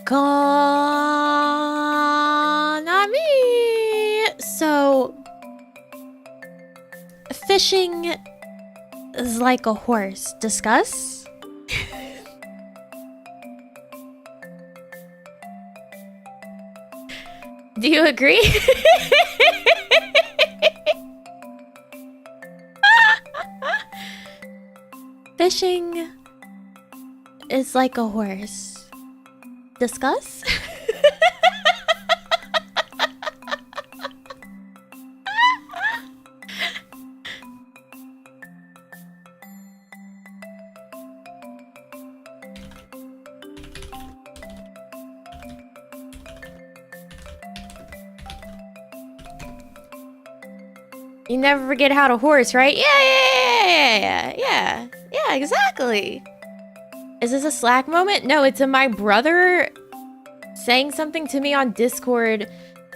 Konami. So, fishing is like a horse. Discuss? Do you agree? Fishing is like a horse. Discuss? 'You never forget how to horse, right? Yeah, exactly. Is this a Slack moment? No, it's my brother saying something to me on Discord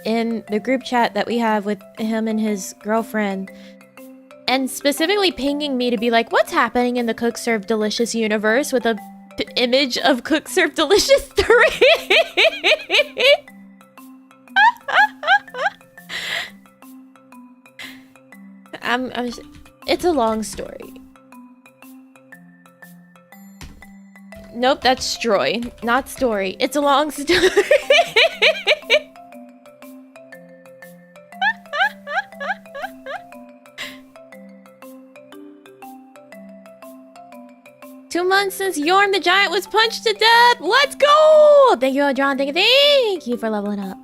in the group chat that we have with him and his girlfriend. And specifically pinging me to be like, what's happening in the Cook Serve Delicious universe with a image of Cook Serve Delicious 3? It's a long story. Nope, that's Stroy, not story. It's a long story. Two months since Yorm the Giant was punched to death. Let's go! Thank you, John. Thank you for leveling up.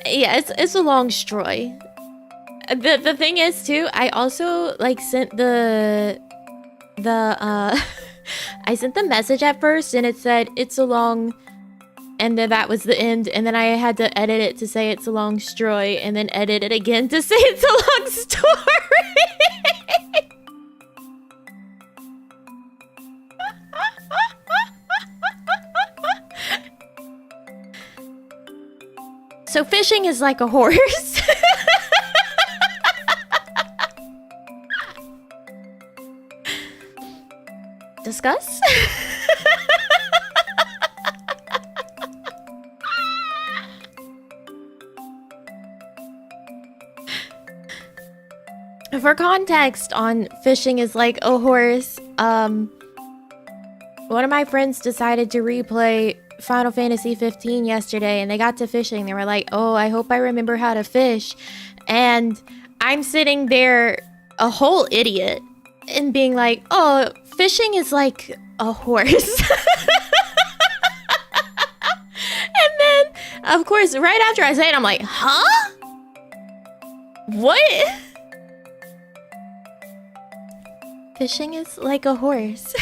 Yeah, it's a long story. The thing is too, I also like sent I sent the message at first and it said it's a long, and then that was the end, and then I had to edit it to say it's a long story, and then edit it again to say it's a long story. So fishing is like a horse. Discuss? For context on fishing is like a horse, one of my friends decided to replay Final Fantasy 15 yesterday, and they got to fishing. They were like, oh, I hope I remember how to fish. And I'm sitting there, a whole idiot, and being like, oh, fishing is like a horse. And then, of course, right after I say it, I'm like, huh? What? Fishing is like a horse.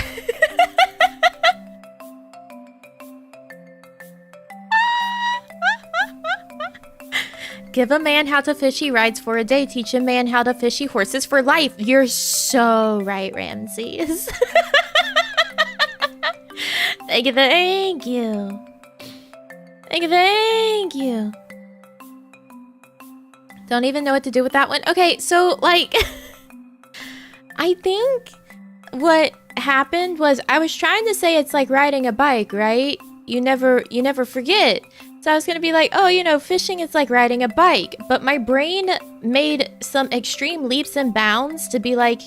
Give a man how to fish, he rides for a day. Teach a man how to fish, he horses for life. You're so right, Ramses. Thank you, thank you. Thank you, thank you. Don't even know what to do with that one. Okay, so, like... I think what happened was I was trying to say it's like riding a bike, right? You never forget. So I was gonna be like, oh, you know, fishing is like riding a bike. But my brain made some extreme leaps and bounds to be like,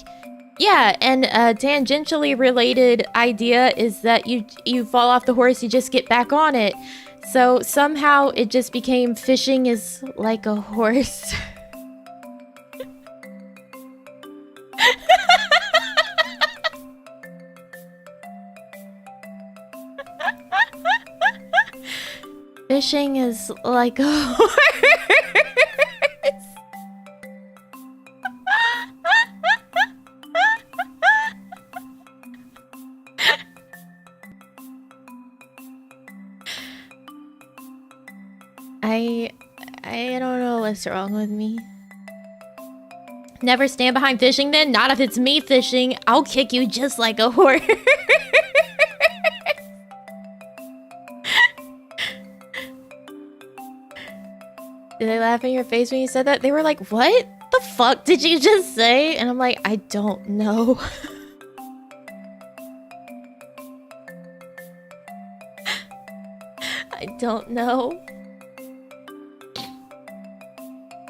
yeah, and a tangentially related idea is that you fall off the horse, you just get back on it. So somehow it just became fishing is like a horse. Fishing is like a horse. I don't know what's wrong with me. Never stand behind fishing then? Not if it's me fishing. I'll kick you just like a horse. Did they laugh in your face when you said that? They were like, what the fuck did you just say? And I'm like, I don't know. don't know.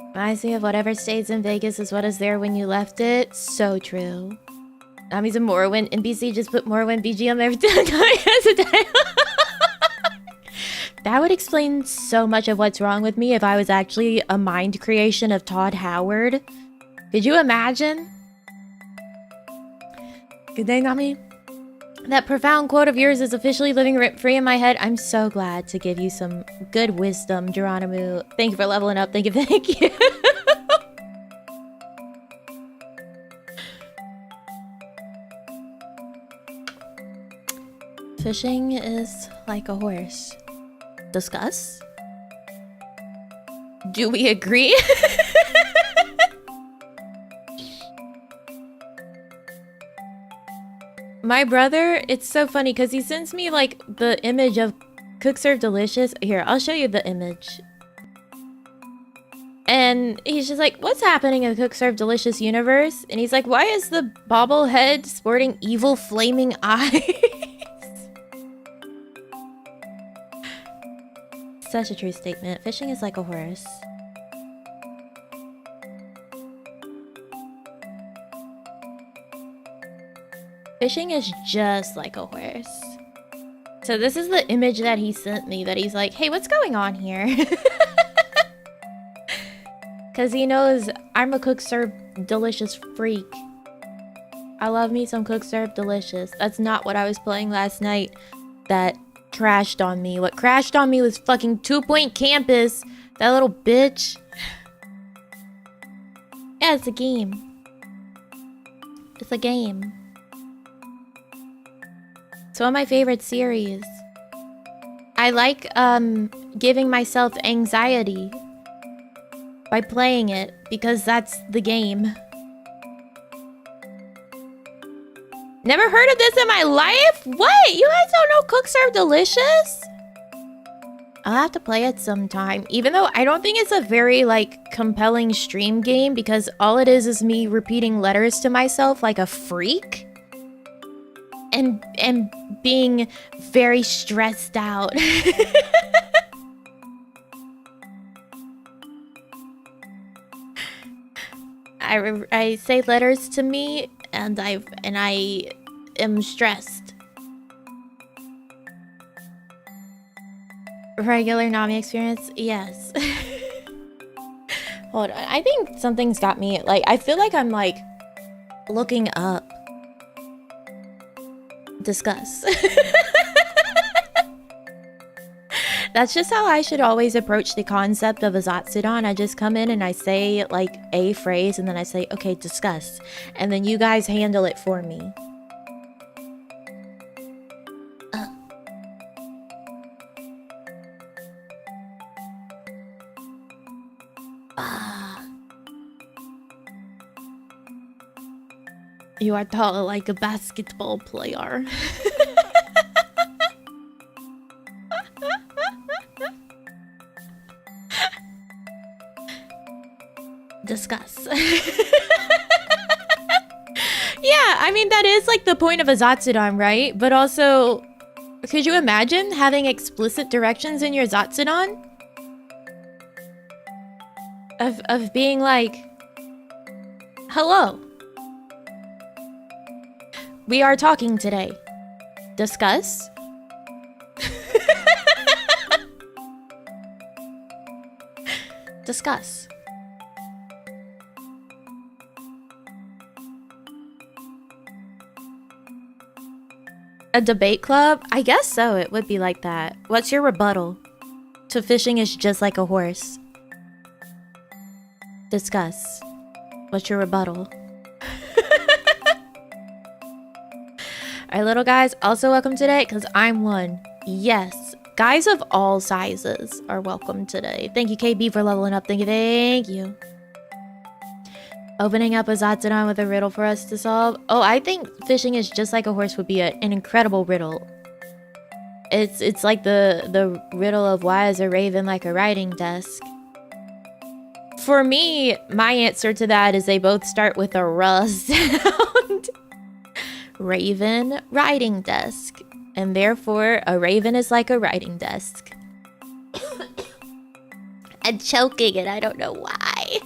Reminds me of whatever stays in Vegas is what is there when you left it. So true. Nami's a Morrowind NPC, just put Morrowind BGM every time. That would explain so much of what's wrong with me if I was actually a mind creation of Todd Howard. Could you imagine? Good day, Nami. That profound quote of yours is officially living rent-free in my head. I'm so glad to give you some good wisdom, Geronimo. Thank you for leveling up. Thank you, thank you. Fishing is like a horse. Discuss? Do we agree? My brother, it's so funny because he sends me like the image of Cook Serve Delicious. Here, I'll show you the image. And he's just like, what's happening in the Cook Serve Delicious universe? And he's like, why is the bobblehead sporting evil flaming eyes? Such a true statement. Fishing is like a horse. Fishing is just like a horse. So this is the image that he sent me, that he's like, hey, what's going on here? Because he knows I'm a Cook Serve Delicious freak. I love me some Cook Serve Delicious. That's not what I was playing last night that crashed on me. What crashed on me was fucking 2 Point Campus. That little bitch. Yeah, it's a game. It's a game. It's one of my favorite series. I like giving myself anxiety by playing it because that's the game. Never heard of this in my life? What? You guys don't know Cook Serve Delicious? I'll have to play it sometime. Even though I don't think it's a very, like, compelling stream game because all it is me repeating letters to myself like a freak. And being very stressed out. I say letters to me and I am stressed. Regular Nami experience? Yes. Hold on. I think something's got me, like, I feel like I'm, like, looking up. Discuss. That's just how I should always approach the concept of a Zatsudon. I just come in and I say like a phrase and then I say, okay, discuss. And then you guys handle it for me. You are tall like a basketball player. Discuss. Yeah, I mean, that is like the point of a Zatsudon, right? But also, could you imagine having explicit directions in your Zatsudon? Of being like, hello. We are talking today. Discuss. Discuss. A debate club? I guess so. It would be like that. What's your rebuttal to fishing is just like a horse? Discuss. What's your rebuttal? Alright, little guys, also welcome today, because I'm one. Yes, guys of all sizes are welcome today. Thank you, KB, for leveling up. Thank you, thank you. Opening up a Zatsudon with a riddle for us to solve. Oh, I think fishing is just like a horse would be an incredible riddle. It's like the riddle of why is a raven like a writing desk? For me, my answer to that is they both start with a R sound. Raven, writing desk. And therefore, a raven is like a writing desk. and choking, and I don't know why.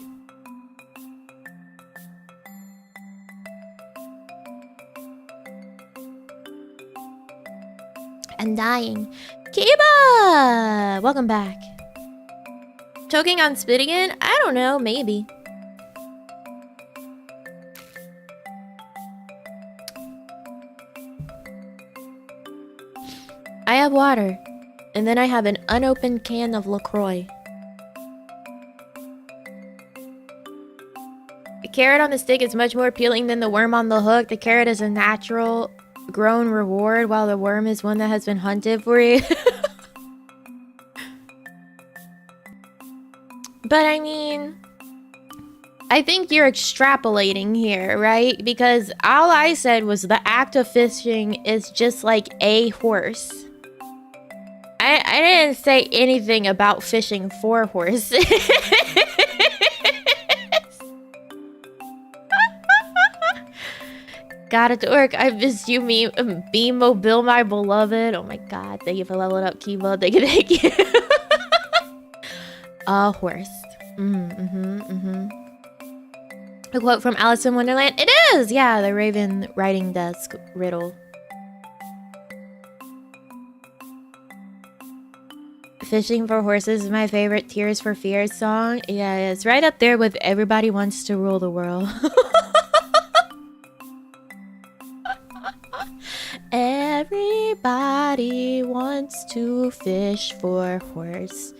I'm dying. Kiba! Welcome back. Choking on spit again? I don't know, maybe. I have water, and then I have an unopened can of LaCroix. The carrot on the stick is much more appealing than the worm on the hook. The carrot is a natural grown reward, while the worm is one that has been hunted for you. But I mean, I think you're extrapolating here, right? Because all I said was the act of fishing is just like a horse. I didn't say anything about fishing for horses. Got it to work. I missed you, Beamo Bill, my beloved. Oh my god, thank you for leveling up, Kiba. Thank you. A horse. A quote from Alice in Wonderland. It is! Yeah, the Raven writing desk riddle. Fishing for Horses is my favorite Tears for Fears song. Yeah, it's right up there with Everybody Wants to Rule the World. Everybody wants to fish for horse.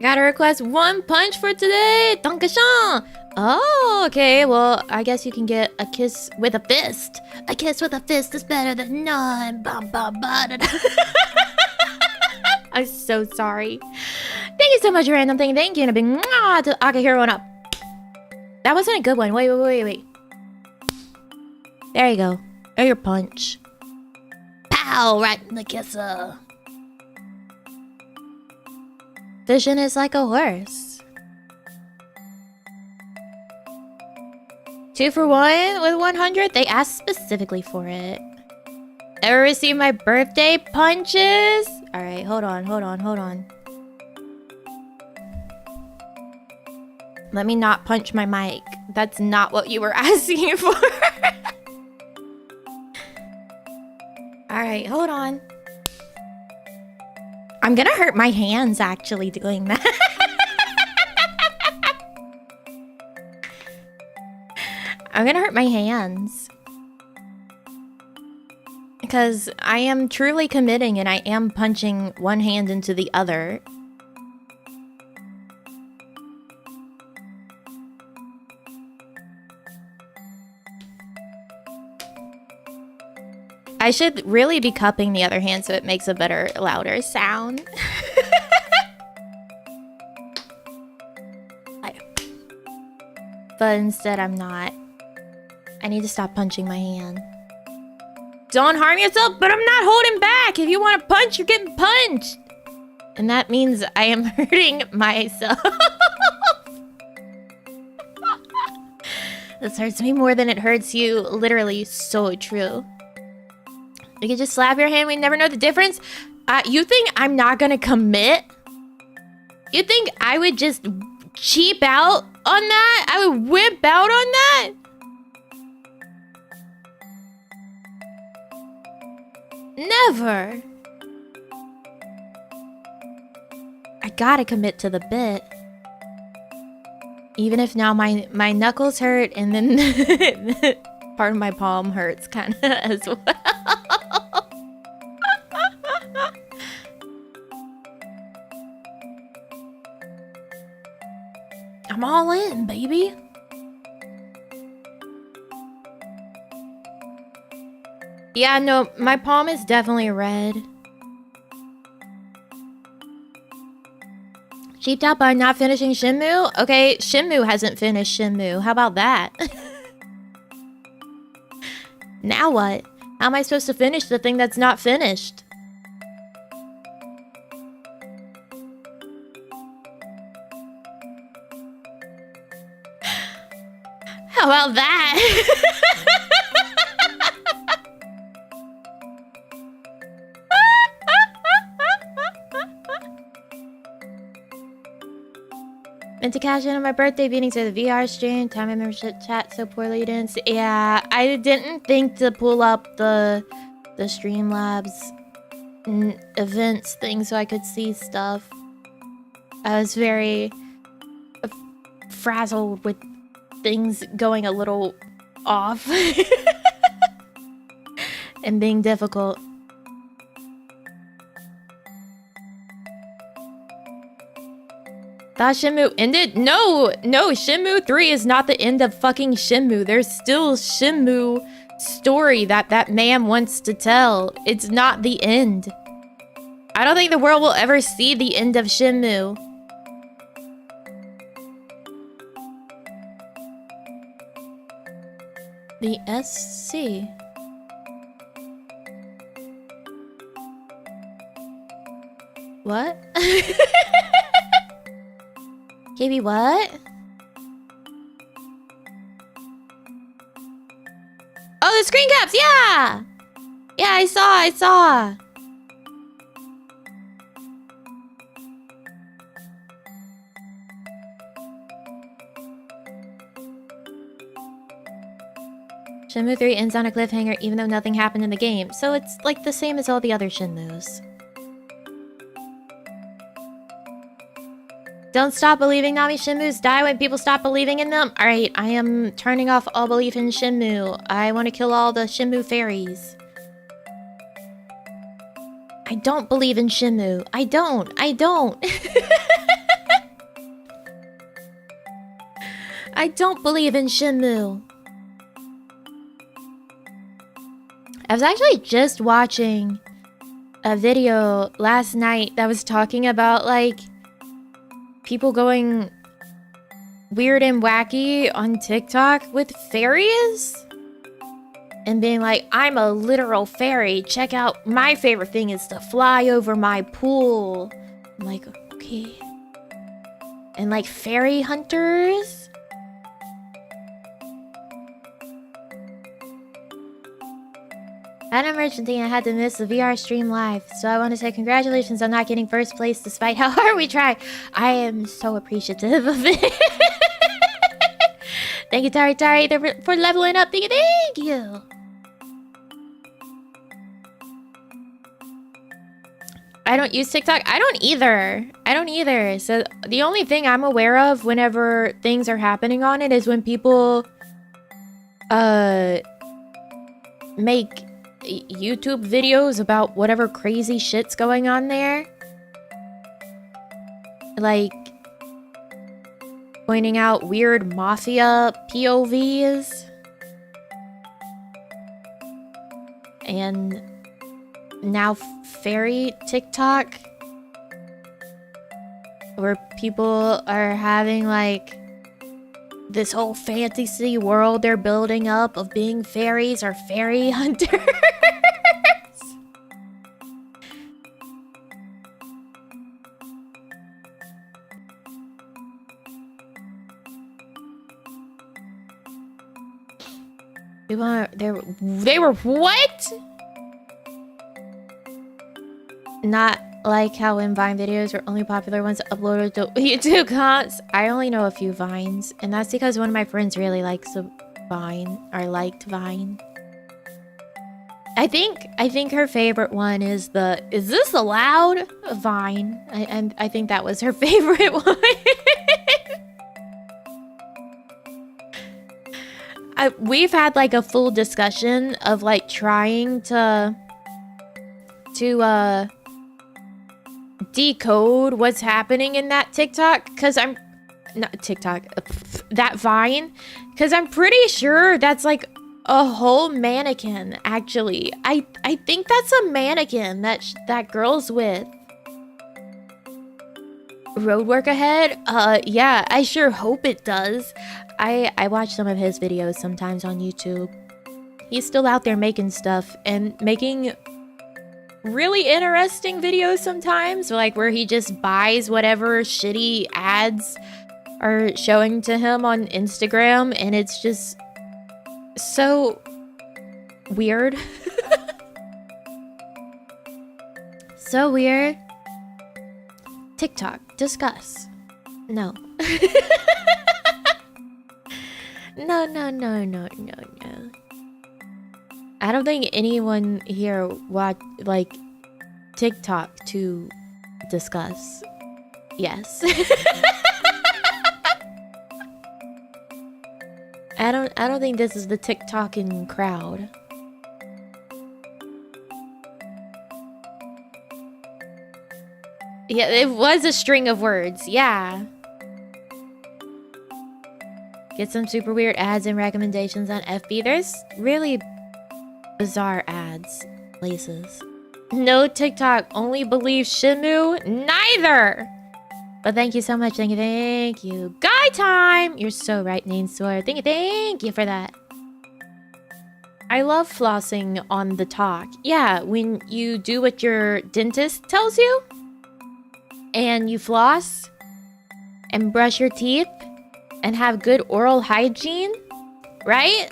Got a request 1 punch for today. Dankeschön. Oh, okay. Well, I guess you can get a kiss with a fist. A kiss with a fist is better than none. Bum, bum, bum. I'm so sorry. Thank you so much, Random Thing. Thank you. And a big mwah to Akahiro one up. That wasn't a good one. Wait. There you go. Or your punch. Pow! Right in the kisser. Fishing is like a horse. 2 for 1 with 100? They asked specifically for it. Ever receive my birthday punches? Alright, hold on. Let me not punch my mic. That's not what you were asking for. Alright, hold on. I'm gonna hurt my hands actually doing that. I'm gonna hurt my hands. Because I am truly committing and I am punching one hand into the other. I should really be cupping the other hand so it makes a better, louder sound. But instead I'm not. I need to stop punching my hand. Don't harm yourself, but I'm not holding back. If you want to punch, you're getting punched. And that means I am hurting myself. This hurts me more than it hurts you. Literally so true. You can just slap your hand. We never know the difference. You think I'm not gonna commit? You think I would just cheap out on that? I would whip out on that? Never. I gotta commit to the bit. Even if now my knuckles hurt and then part of my palm hurts kind of as well. I'm all in, baby. Yeah, no, my palm is definitely red. Cheaped out by not finishing Shenmue? Okay, Shenmue hasn't finished Shenmue. How about that? Now what? How am I supposed to finish the thing that's not finished? How about that? Meant to cash in on my birthday meetings or the VR stream. Time my membership chat so poorly you didn't see. Yeah, I didn't think to pull up the Streamlabs events thing so I could see stuff. I was very frazzled with things going a little off and being difficult. Thought Shenmue ended? No, Shenmue 3 is not the end of fucking Shenmue. There's still Shenmue story that man wants to tell. It's not the end. I don't think the world will ever see the end of Shenmue. The SC. What? KB, what? Oh, the screen caps, yeah! Yeah, I saw. Shenmue 3 ends on a cliffhanger even though nothing happened in the game, so it's like the same as all the other Shenmues. Don't stop believing, Nami. Shenmues die when people stop believing in them. Alright, I am turning off all belief in Shenmue. I want to kill all the Shenmue fairies. I don't believe in Shenmue. I don't. I don't believe in Shenmue. I was actually just watching a video last night that was talking about, like, people going weird and wacky on TikTok with fairies and being like, I'm a literal fairy. Check out, my favorite thing is to fly over my pool. I'm like, okay. And like fairy hunters. I had an emergency and I had to miss the VR stream live, so I want to say congratulations on not getting first place despite how hard we try. I am so appreciative of it. Thank you, Tari, for leveling up. Thank you. I don't use TikTok. I don't either. So the only thing I'm aware of whenever things are happening on it is when people make YouTube videos about whatever crazy shit's going on there. Like pointing out weird mafia POVs. And now fairy TikTok. Where people are having like this whole fantasy world they're building up of being fairies or fairy hunters. They were what? Not like how in Vine videos were only popular ones uploaded to YouTube comments. I only know a few Vines, and that's because one of my friends really likes a Vine, or liked Vine. I think her favorite one is the "Is this allowed?" Vine, and I think that was her favorite one. We've had like a full discussion of like trying to decode what's happening in that TikTok, because I'm not TikTok, that Vine, because I'm pretty sure that's like a whole mannequin. Actually, I think that's a mannequin that girl's with. Road work ahead? Yeah, I sure hope it does. I watch some of his videos sometimes on YouTube. He's still out there making stuff and making really interesting videos sometimes, like where he just buys whatever shitty ads are showing to him on Instagram, and it's just So weird. So weird. TikTok, discuss. No. No. I don't think anyone here watch like TikTok to discuss. Yes. I don't think this is the TikToking crowd. Yeah, it was a string of words. Yeah. Get some super weird ads and recommendations on FB. There's really bizarre ads places. No TikTok, only believe Shenmue. Neither. But thank you so much. Thank you. Guy time. You're so right, Name Sawyer. Thank you for that. I love flossing on the talk. Yeah, when you do what your dentist tells you, and you floss, and brush your teeth, and have good oral hygiene, right?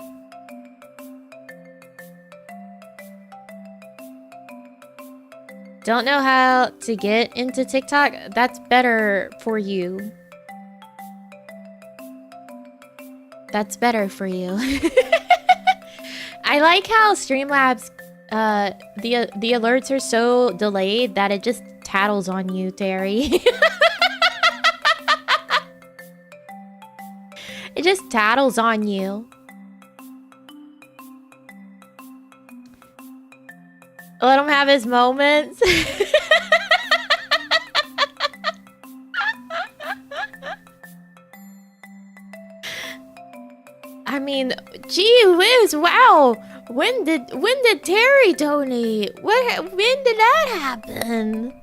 Don't know how to get into TikTok? That's better for you. That's better for you. I like how Streamlabs, the alerts are so delayed that it just tattles on you, Terry. It just tattles on you. Let him have his moments. I mean, gee whiz, wow. When did Terry donate? When did that happen?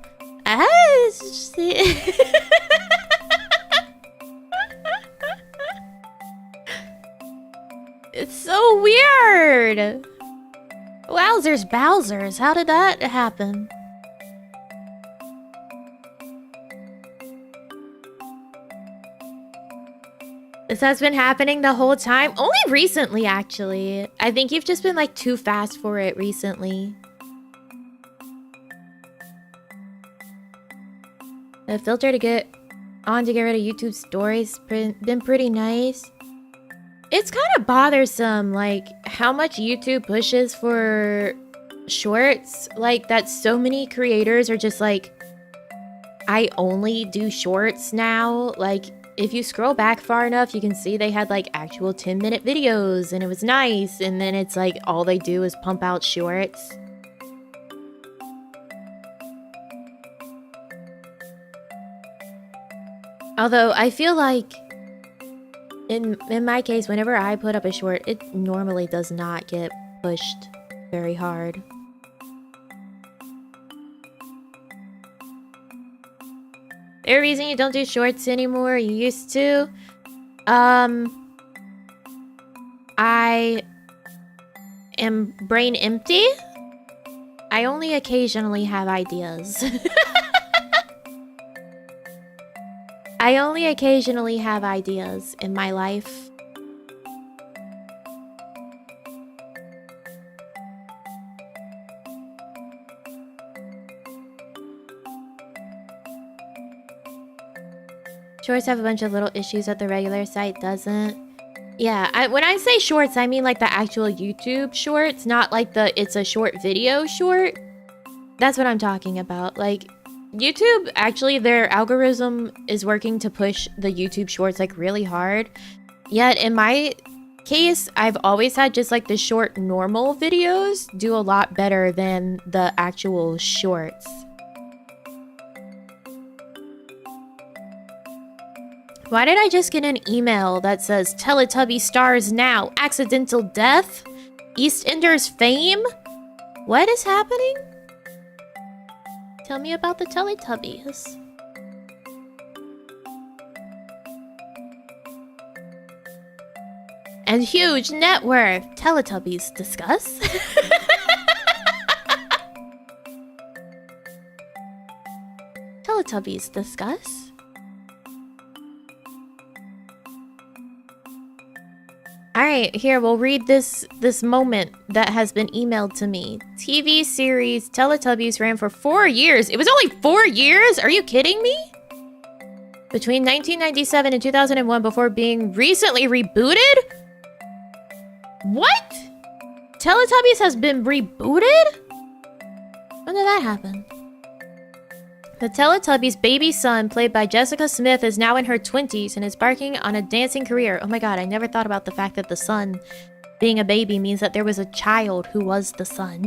It's so weird. Wowzers Bowsers, how did that happen? This has been happening the whole time? Only recently, actually. I think you've just been like too fast for it recently. The filter to get rid of YouTube stories been pretty nice. It's kind of bothersome, like, how much YouTube pushes for shorts. Like, that so many creators are just like, I only do shorts now. Like, if you scroll back far enough, you can see they had, like, actual 10-minute videos, and it was nice. And then it's like, all they do is pump out shorts. Although, I feel like in my case, whenever I put up a short, it normally does not get pushed very hard. There a reason you don't do shorts anymore? You used to? I am brain empty. I only occasionally have ideas. I only occasionally have ideas in my life. Shorts have a bunch of little issues that the regular site doesn't. Yeah, when I say shorts, I mean like the actual YouTube shorts, not like the it's a short video short. That's what I'm talking about. Like, YouTube, actually, their algorithm is working to push the YouTube shorts, like, really hard. Yet, in my case, I've always had just, like, the short normal videos do a lot better than the actual shorts. Why did I just get an email that says, Teletubby stars now, accidental death? EastEnders fame? What is happening? Tell me about the Teletubbies. And huge net worth. Teletubbies discuss. Teletubbies discuss. Alright. right, here, we'll read this moment that has been emailed to me. TV series Teletubbies ran for 4 years. It was only 4 years? Are you kidding me? Between 1997 and 2001 before being recently rebooted? What? Teletubbies has been rebooted? When did that happen? The Teletubbies' baby son, played by Jessica Smith, is now in her 20s and is embarking on a dancing career. Oh my god, I never thought about the fact that the son being a baby means that there was a child who was the son.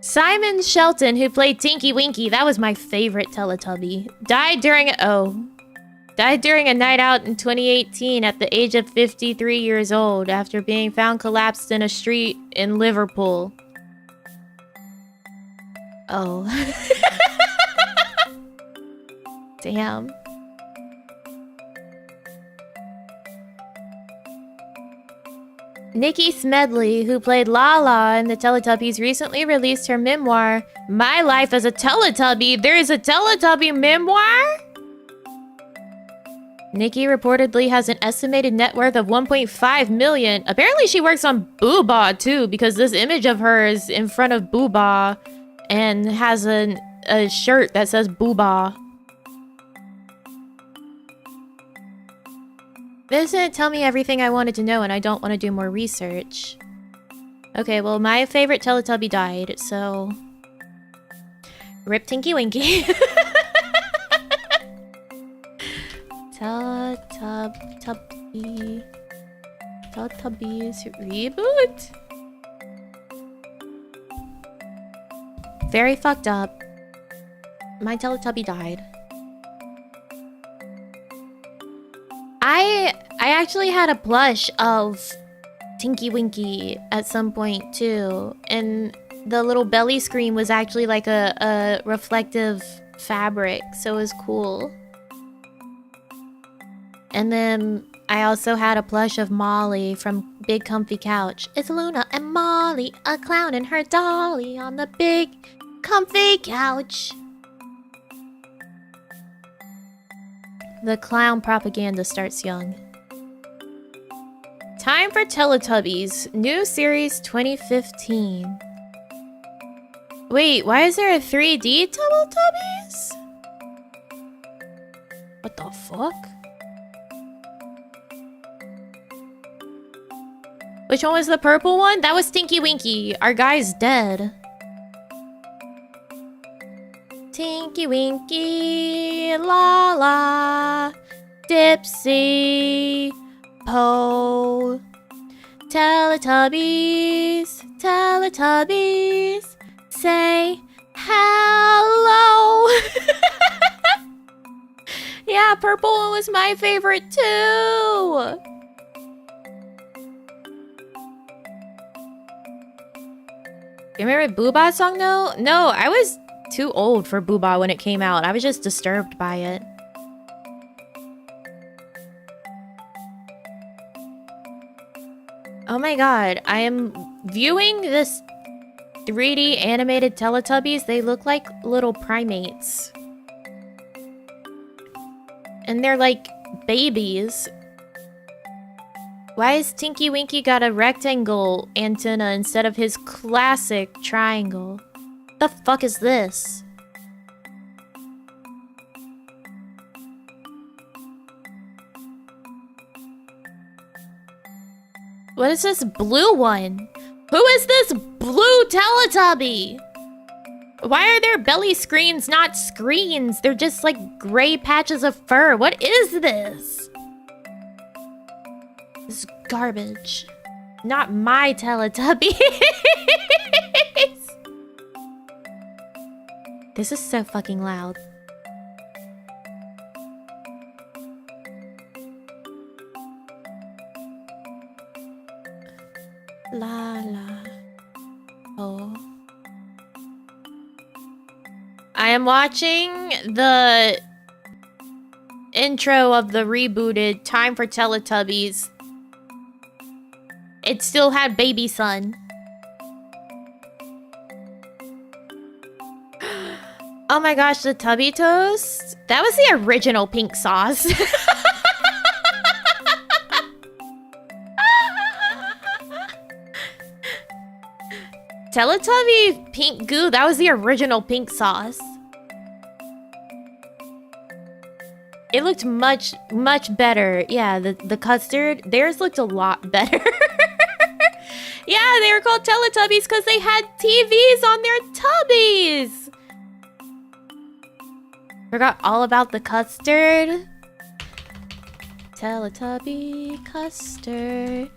Simon Shelton, who played Tinky Winky, that was my favorite Teletubby, died during a night out in 2018 at the age of 53 years old after being found collapsed in a street in Liverpool. Oh. Damn. Nikki Smedley, who played Lala in the Teletubbies, recently released her memoir, My Life as a Teletubby. There is a Teletubby memoir? Nikki reportedly has an estimated net worth of 1.5 million. Apparently she works on Booba too, because this image of her is in front of Booba and has a shirt that says Booba. This didn't tell me everything I wanted to know, and I don't want to do more research. Okay, well, my favorite Teletubby died, so... Rip Tinky Winky. Teletubbies reboot? Very fucked up. My Teletubby died. I actually had a plush of Tinky Winky at some point too, and the little belly screen was actually like a reflective fabric, so it was cool. And then I also had a plush of Molly from Big Comfy Couch. It's Luna and Molly, a clown and her dolly on the big comfy couch. The clown propaganda starts young. Time for Teletubbies, new series 2015. Wait, why is there a 3D Teletubbies? What the fuck? Which one was the purple one? That was Tinky Winky. Our guy's dead. Tinky Winky, la la, Dipsy, Po, Teletubbies, Teletubbies, say hello. Yeah, purple one was my favorite too. You remember Booba's song though? No, I was too old for Booba when it came out. I was just disturbed by it. Oh my god, I am viewing this 3D animated Teletubbies. They look like little primates. And they're like babies. Why has Tinky Winky got a rectangle antenna instead of his classic triangle? The fuck is this? What is this blue one? Who is this blue Teletubby? Why are their belly screens not screens? They're just like gray patches of fur. What is this? This is garbage. Not my Teletubbies. This is so fucking loud. La la. Oh. I am watching the intro of the rebooted Time for Teletubbies. It still had Baby Son. Oh my gosh, the Tubby Toast? That was the original pink sauce. Teletubby pink goo, that was the original pink sauce. It looked much better. Yeah, the custard, theirs looked a lot better. Yeah, they were called Teletubbies because they had TVs on their tubbies. Forgot all about the custard. Teletubby custard.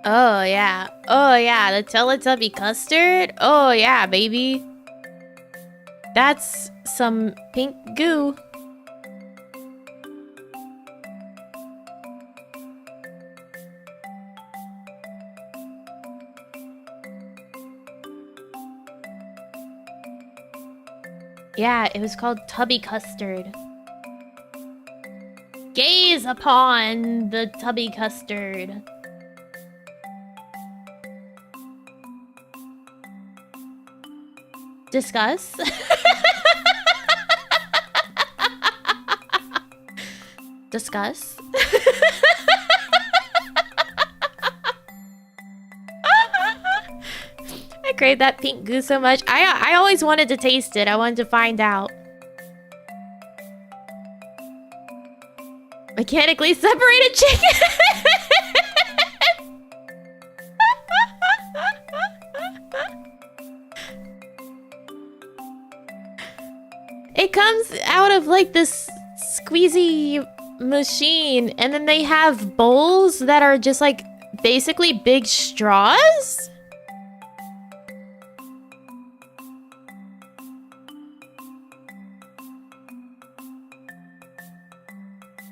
Oh yeah. Oh yeah, the Teletubby custard? Oh yeah, baby. That's some pink goo. Yeah, it was called Tubby Custard. Gaze upon the Tubby Custard. Discuss. Discuss. I crave that pink goo so much. I always wanted to taste it. I wanted to find out. Mechanically separated chicken. It comes out of like this squeezy machine, and then they have bowls that are just like basically big straws.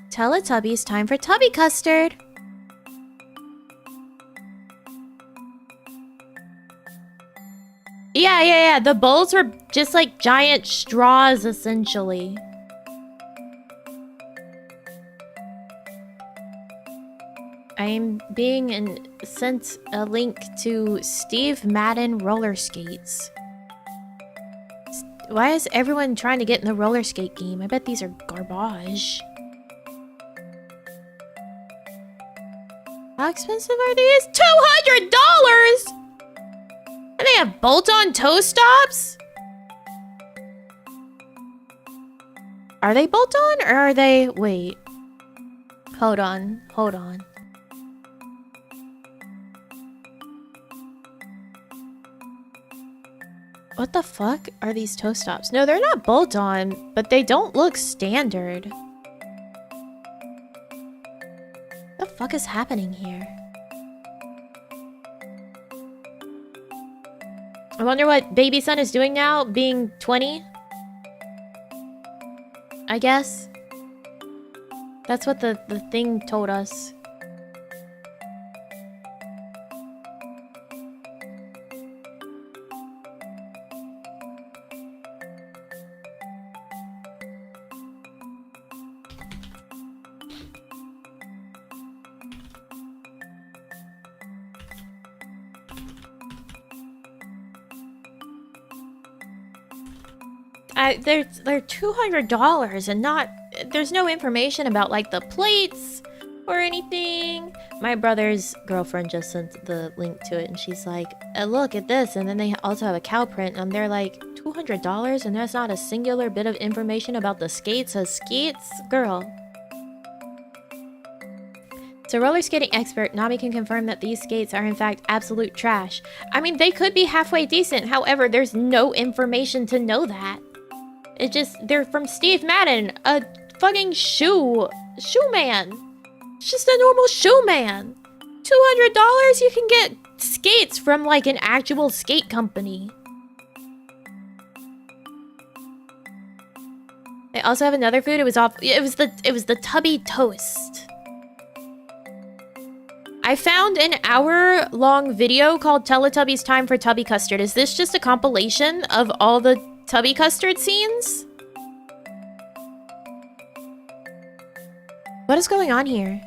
Teletubbies, time for Tubby Custard. Yeah. The bowls were just like giant straws, essentially. I'm being sent a link to Steve Madden roller skates. Why is everyone trying to get in the roller skate game? I bet these are garbage. How expensive are these? $200! And they have bolt-on toe stops? Are they bolt-on or are they... Wait. Hold on. What the fuck are these toe stops? No, they're not bolt-on, but they don't look standard. What the fuck is happening here? I wonder what baby son is doing now, being 20? I guess. That's what the thing told us. They're $200 and not... There's no information about, like, the plates or anything. My brother's girlfriend just sent the link to it, and she's like, look at this. And then they also have a cow print, and they're like, $200? And there's not a singular bit of information about the skates as skates? Girl. So roller skating expert, Nami can confirm that these skates are in fact absolute trash. I mean, they could be halfway decent. However, there's no information to know that. It just, they're from Steve Madden, a fucking shoe man. It's just a normal shoe man. $200, you can get skates from like an actual skate company. They also have another food. It was the Tubby Toast. I found an hour-long video called Teletubbies Time for Tubby Custard. Is this just a compilation of all the Tubby Custard scenes? What is going on here?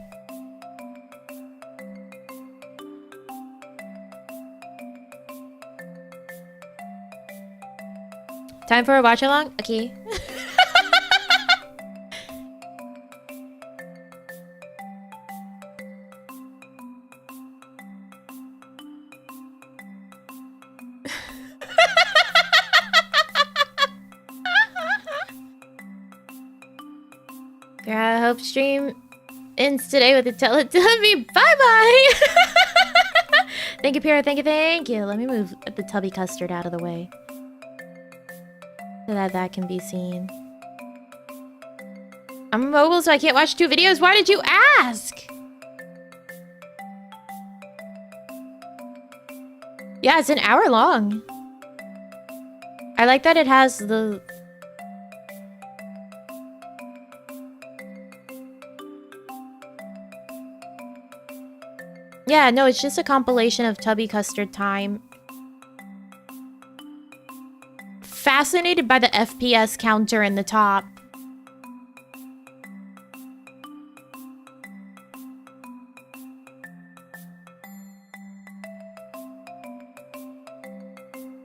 Time for a watch along? Okay. I hope stream ends today with a Teletubby. Bye-bye! Thank you, Pira. Thank you. Let me move the Tubby Custard out of the way, so that that can be seen. I'm mobile, so I can't watch 2 videos. Why did you ask? Yeah, it's an hour long. I like that it has the... Yeah, no, it's just a compilation of Tubby Custard time. Fascinated by the FPS counter in the top.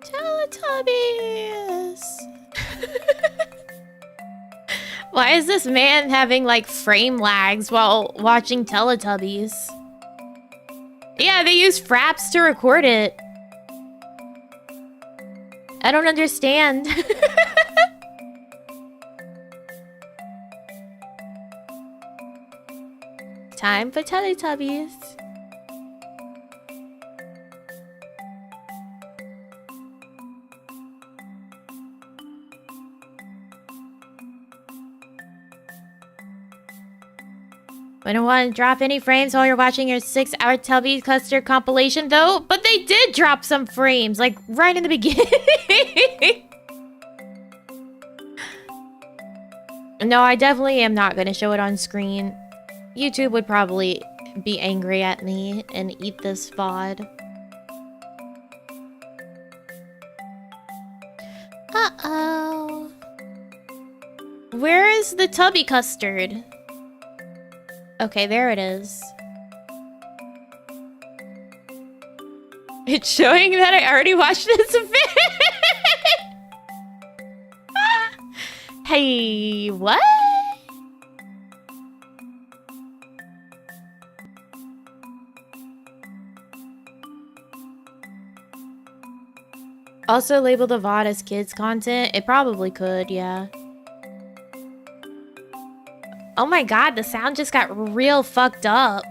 Teletubbies! Why is this man having, like, frame lags while watching Teletubbies? Yeah, they use fraps to record it. I don't understand. Time for Teletubbies. I don't want to drop any frames while you're watching your 6-hour Tubby Custard compilation, though. But they did drop some frames, like, right in the beginning. No, I definitely am not going to show it on screen. YouTube would probably be angry at me and eat this VOD. Uh-oh. Where is the Tubby Custard? Okay, there it is. It's showing that I already watched this vid. Hey, what? Also label the VOD as kids content? It probably could, yeah. Oh my god, the sound just got real fucked up.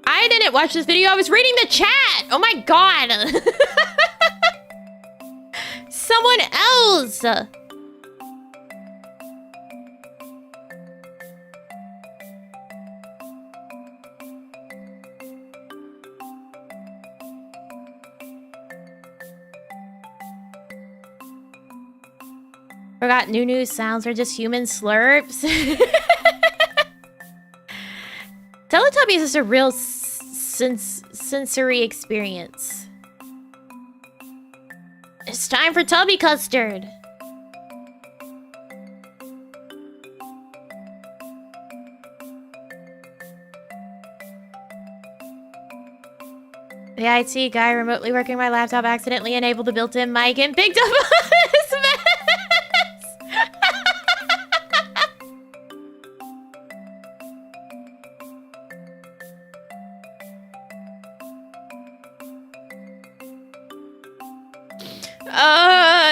I didn't watch this video, I was reading the chat! Oh my god! Someone else! Forgot new sounds are just human slurps. Teletubbies is a real sensory experience. It's time for Tubby Custard. The IT guy remotely working my laptop accidentally enabled the built-in mic and picked up on his mess.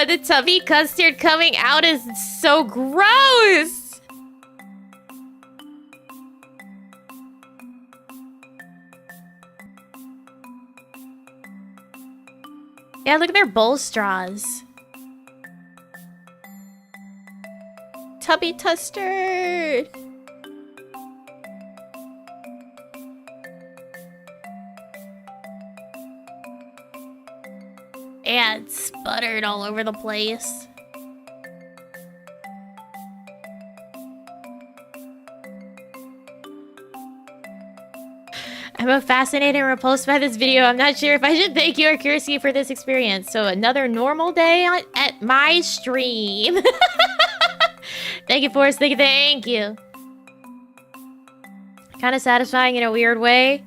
The Tubby Custard coming out is so gross! Yeah, look at their bowl straws. Tubby Custard! Yeah, it's sputtered all over the place. I'm both fascinated and repulsed by this video. I'm not sure if I should thank you or curse you for this experience. So another normal day at my stream. Thank you, Forrest. Thank you. Kind of satisfying in a weird way.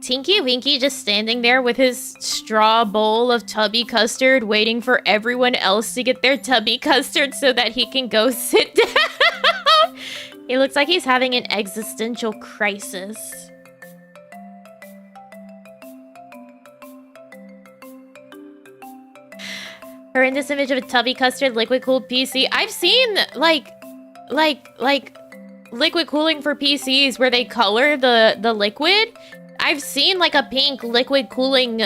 Tinky Winky just standing there with his straw bowl of Tubby Custard waiting for everyone else to get their Tubby Custard so that he can go sit down. He looks like he's having an existential crisis. Horrendous image of a Tubby Custard liquid cooled PC. I've seen like liquid cooling for PCs where they color the liquid. I've seen like a pink liquid cooling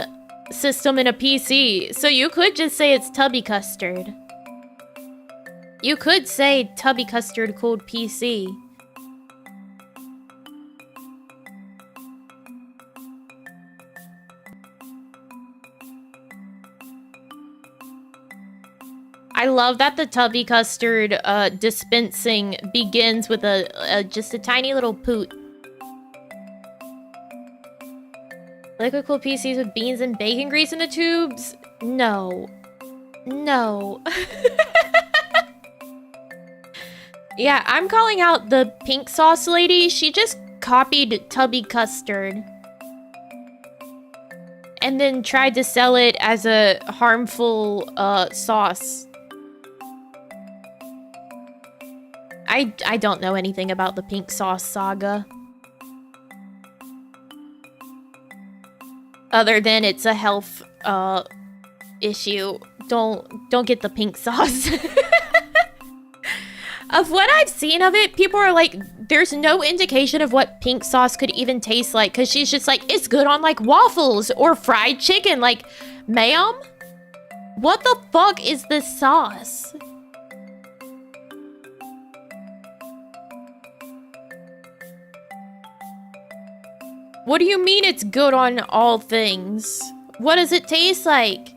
system in a PC. So you could just say it's Tubby Custard. You could say Tubby Custard cooled PC. I love that the Tubby Custard dispensing begins with just a tiny little poot. Liquid cooled PCs with beans and bacon grease in the tubes? No. No. Yeah, I'm calling out the pink sauce lady. She just copied Tubby Custard. And then tried to sell it as a harmful sauce. I don't know anything about the pink sauce saga. Other than it's a health issue. Don't get the pink sauce. Of what I've seen of it, people are like, there's no indication of what pink sauce could even taste like, because she's just like, it's good on like waffles or fried chicken. Like, ma'am, what the fuck is this sauce? What do you mean it's good on all things? What does it taste like?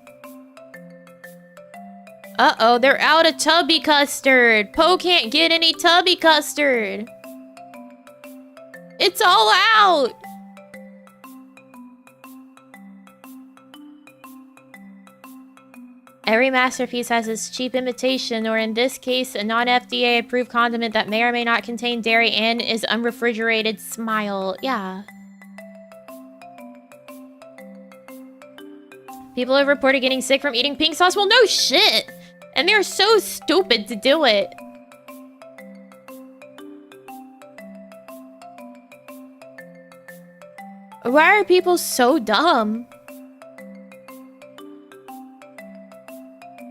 Uh-oh, they're out of Tubby Custard. Poe can't get any Tubby Custard. It's all out. Every masterpiece has its cheap imitation, or in this case, a non-FDA approved condiment that may or may not contain dairy and is unrefrigerated. Smile. Yeah. People have reported getting sick from eating pink sauce. Well, no shit. And they're so stupid to do it. Why are people so dumb?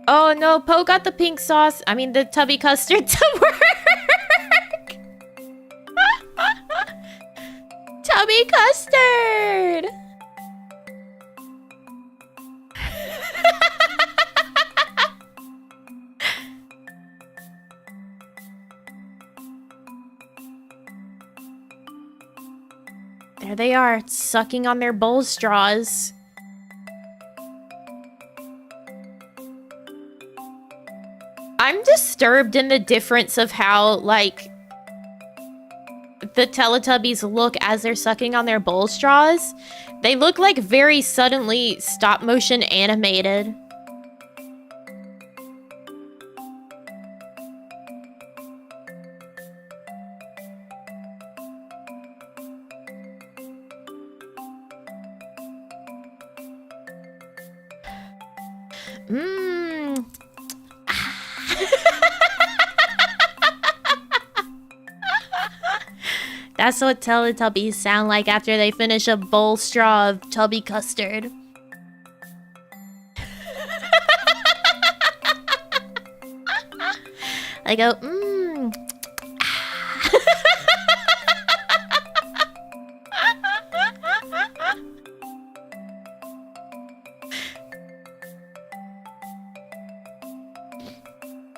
Oh no, Poe got the pink sauce. I mean, the Tubby Custard to work. Tubby Custard. There they are, sucking on their bowl straws. I'm disturbed in the difference of how, like, the Teletubbies look as they're sucking on their bowl straws. They look like very suddenly stop motion animated. That's what Teletubbies sound like after they finish a bowl straw of Tubby Custard. I go,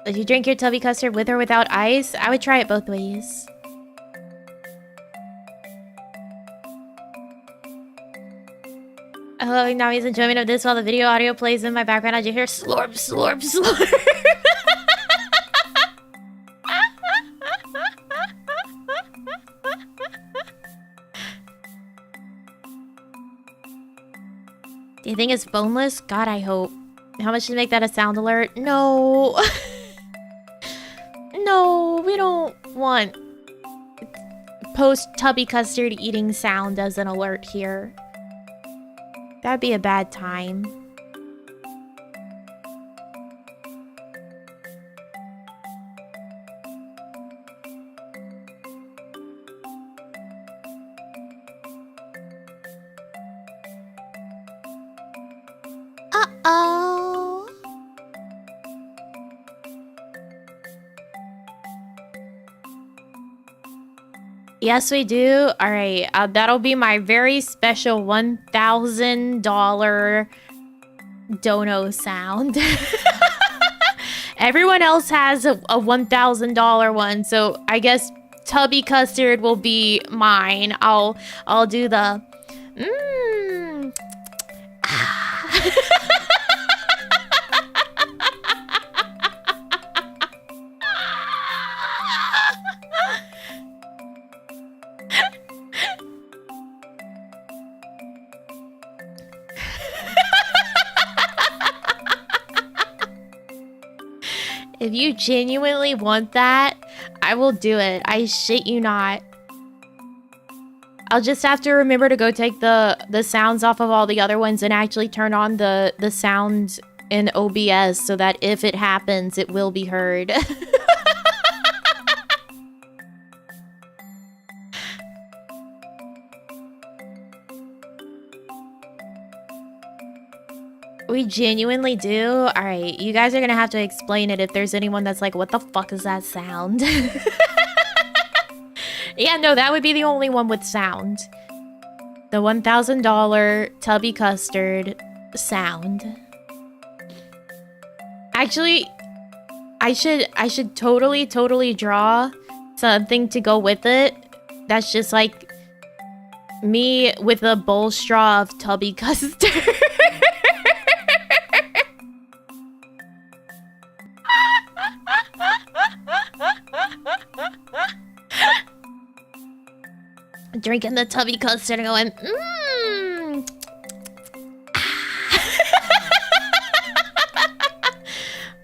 Would you drink your Tubby Custard with or without ice? I would try it both ways. I'm loving Nami's enjoyment of this while the video audio plays in my background. I just hear slurp, slurp, slurp. Do you think it's boneless? God, I hope. How much to make that a sound alert? No. No, we don't want post Tubby Custard eating sound as an alert here. That'd be a bad time. Uh-oh. Yes, we do. All right, that'll be my very special $1,000 dono sound. Everyone else has a $1,000 one, so I guess Tubby Custard will be mine. I'll do the If you genuinely want that, I will do it. I shit you not. I'll just have to remember to go take the sounds off of all the other ones and actually turn on the sound in OBS so that if it happens, it will be heard. We genuinely do? Alright, you guys are gonna have to explain it if there's anyone that's like, what the fuck is that sound? Yeah, no, that would be the only one with sound. The $1,000 Tubby Custard sound. Actually, I should totally draw something to go with it. That's just like me with a bowl straw of Tubby Custard. Drinking the Tubby Custard and going,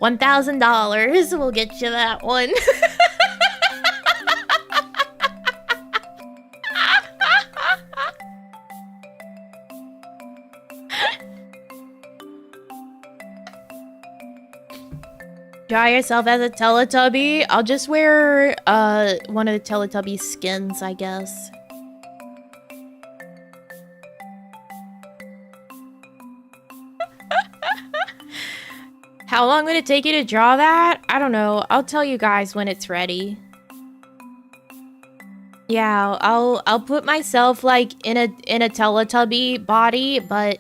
$1,000 will get you that one. Draw yourself as a Teletubby. I'll just wear one of the Teletubby skins, I guess. How long would it take you to draw that? I don't know. I'll tell you guys when it's ready. Yeah, I'll put myself like in a Teletubby body, but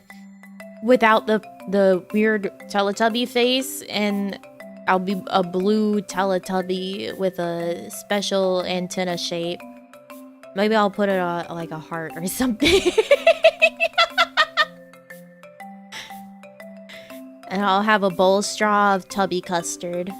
without the weird Teletubby face, and I'll be a blue Teletubby with a special antenna shape. Maybe I'll put it like a heart or something. And I'll have a bowl straw of Tubby Custard.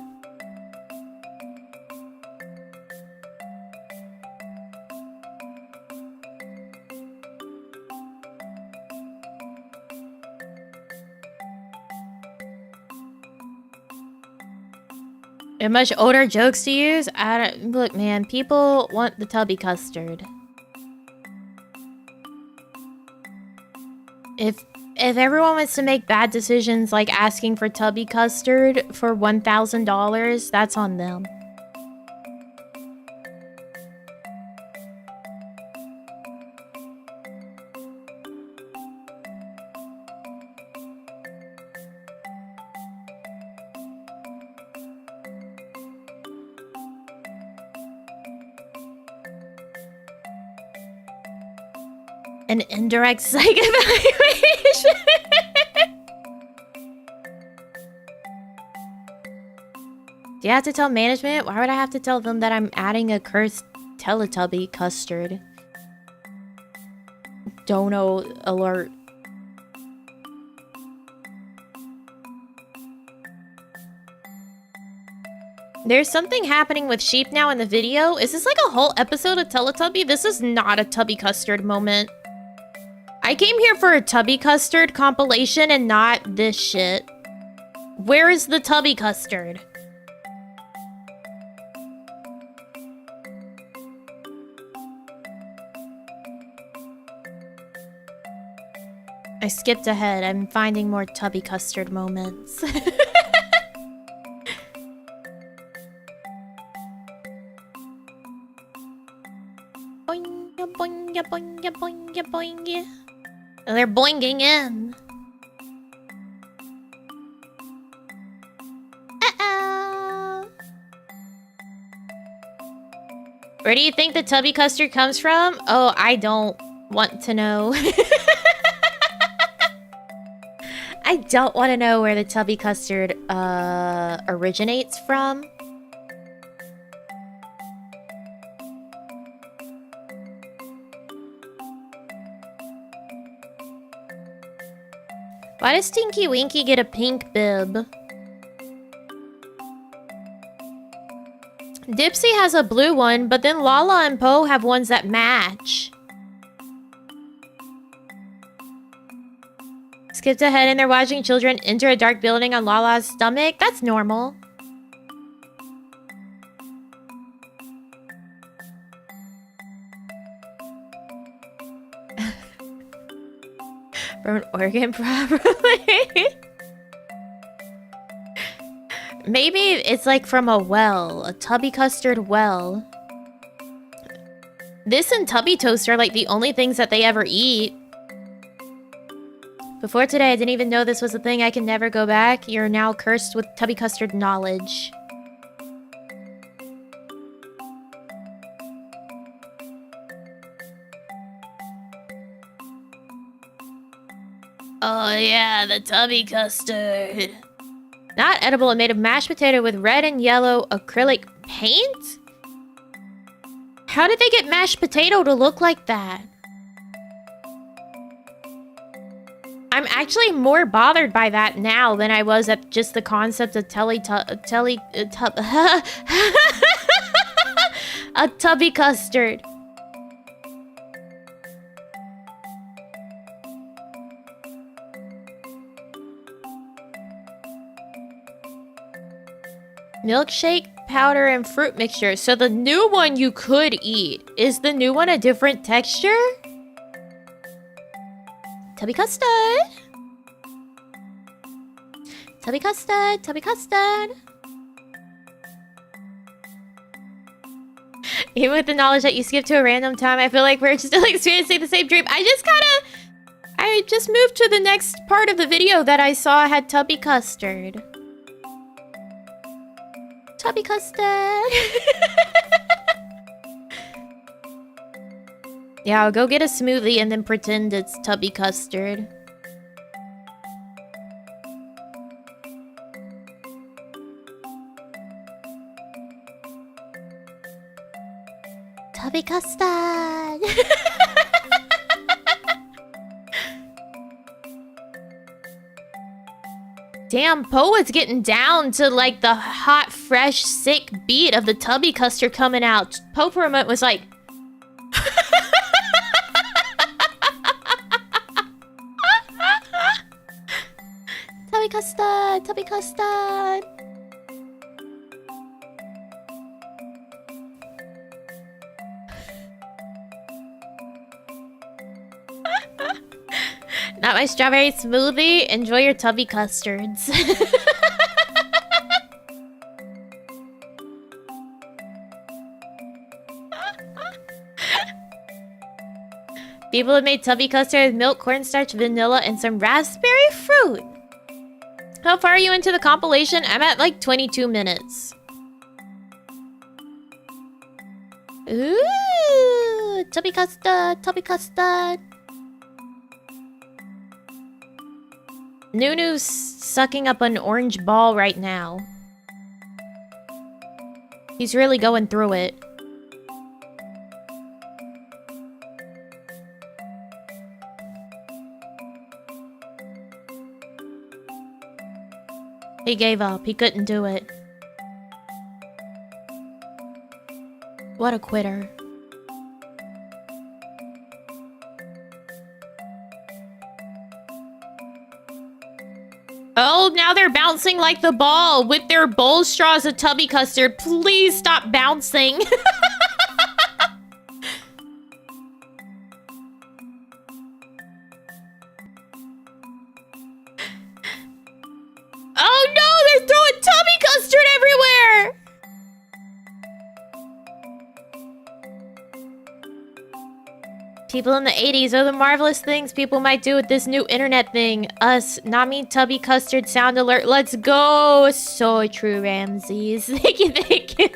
Are much older jokes to use? Look, man, people want the Tubby Custard. If everyone wants to make bad decisions like asking for Tubby Custard for $1,000, that's on them. An indirect psych evaluation. Do you have to tell management? Why would I have to tell them that I'm adding a cursed Teletubby Custard? Dono alert. There's something happening with sheep now in the video. Is this like a whole episode of Teletubby? This is not a Tubby Custard moment. I came here for a Tubby Custard compilation and not this shit. Where is the Tubby Custard? I skipped ahead. I'm finding more Tubby Custard moments. Boinga, boinga, boinga, boinga, boinga. Oh, they're boinging in. Uh-oh. Where do you think the Tubby Custard comes from? Oh, I don't want to know. I don't want to know where the Tubby Custard originates from. Why does Tinky Winky get a pink bib? Dipsy has a blue one, but then Lala and Poe have ones that match. Skipped ahead and they're watching children enter a dark building on Lala's stomach. That's normal. From an organ, probably. Maybe it's like from a well, a Tubby Custard well. This and Tubby Toast are like the only things that they ever eat. Before today, I didn't even know this was a thing. I can never go back. You're now cursed with Tubby Custard knowledge. Oh yeah, the Tubby Custard. Not edible and made of mashed potato with red and yellow acrylic paint? How did they get mashed potato to look like that? I'm actually more bothered by that now than I was at just the concept of a Tubby Custard. Milkshake, powder, and fruit mixture. So the new one you could eat. Is the new one a different texture? Tubby Custard. Tubby Custard. Tubby Custard. Even with the knowledge that you skipped to a random time, I feel like we're still experiencing the same dream. I just moved to the next part of the video that I saw had Tubby Custard. Tubby Custard. Yeah, I'll go get a smoothie and then pretend it's Tubby Custard. Tubby Custard. Damn, Poe is getting down to like the hot, fresh, sick beat of the Tubby Custard coming out. Poe for a moment was like... Tubby Custard, Tubby Custard. Not my strawberry smoothie. Enjoy your Tubby Custards. People have made Tubby Custard with milk, cornstarch, vanilla, and some raspberry fruit. How far are you into the compilation? I'm at like 22 minutes. Ooh, Tubby Custard, Tubby Custard. Nunu's sucking up an orange ball right now. He's really going through it. He gave up. He couldn't do it. What a quitter. Oh, now they're bouncing like the ball with their bowl straws of Tubby Custard. Please stop bouncing. Tubby Custard everywhere! People in the 80s are the marvelous things people might do with this new internet thing. Us, Nami, Tubby Custard, sound alert. Let's go! So true, Ramses. Thank you, thank you.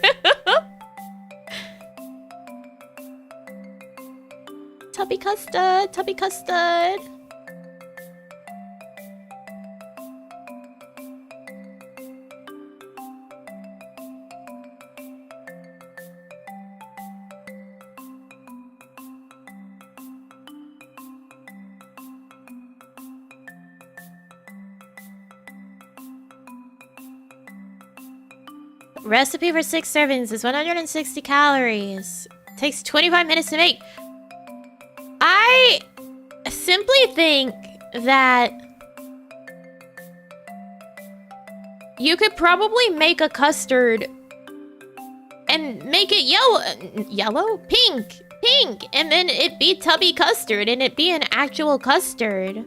Tubby Custard, Tubby Custard. Recipe for 6 servings is 160 calories. Takes 25 minutes to make. I simply think that you could probably make a custard and make it pink, and then it'd be Tubby Custard and it'd be an actual custard.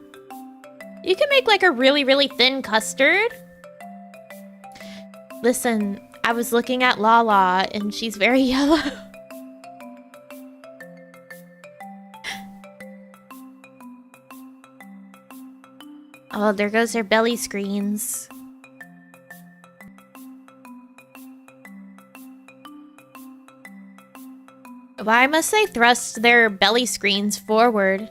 You can make like a really, really thin custard. Listen, I was looking at Lala and she's very yellow. Oh, there goes her belly screens. Why must they thrust their belly screens forward?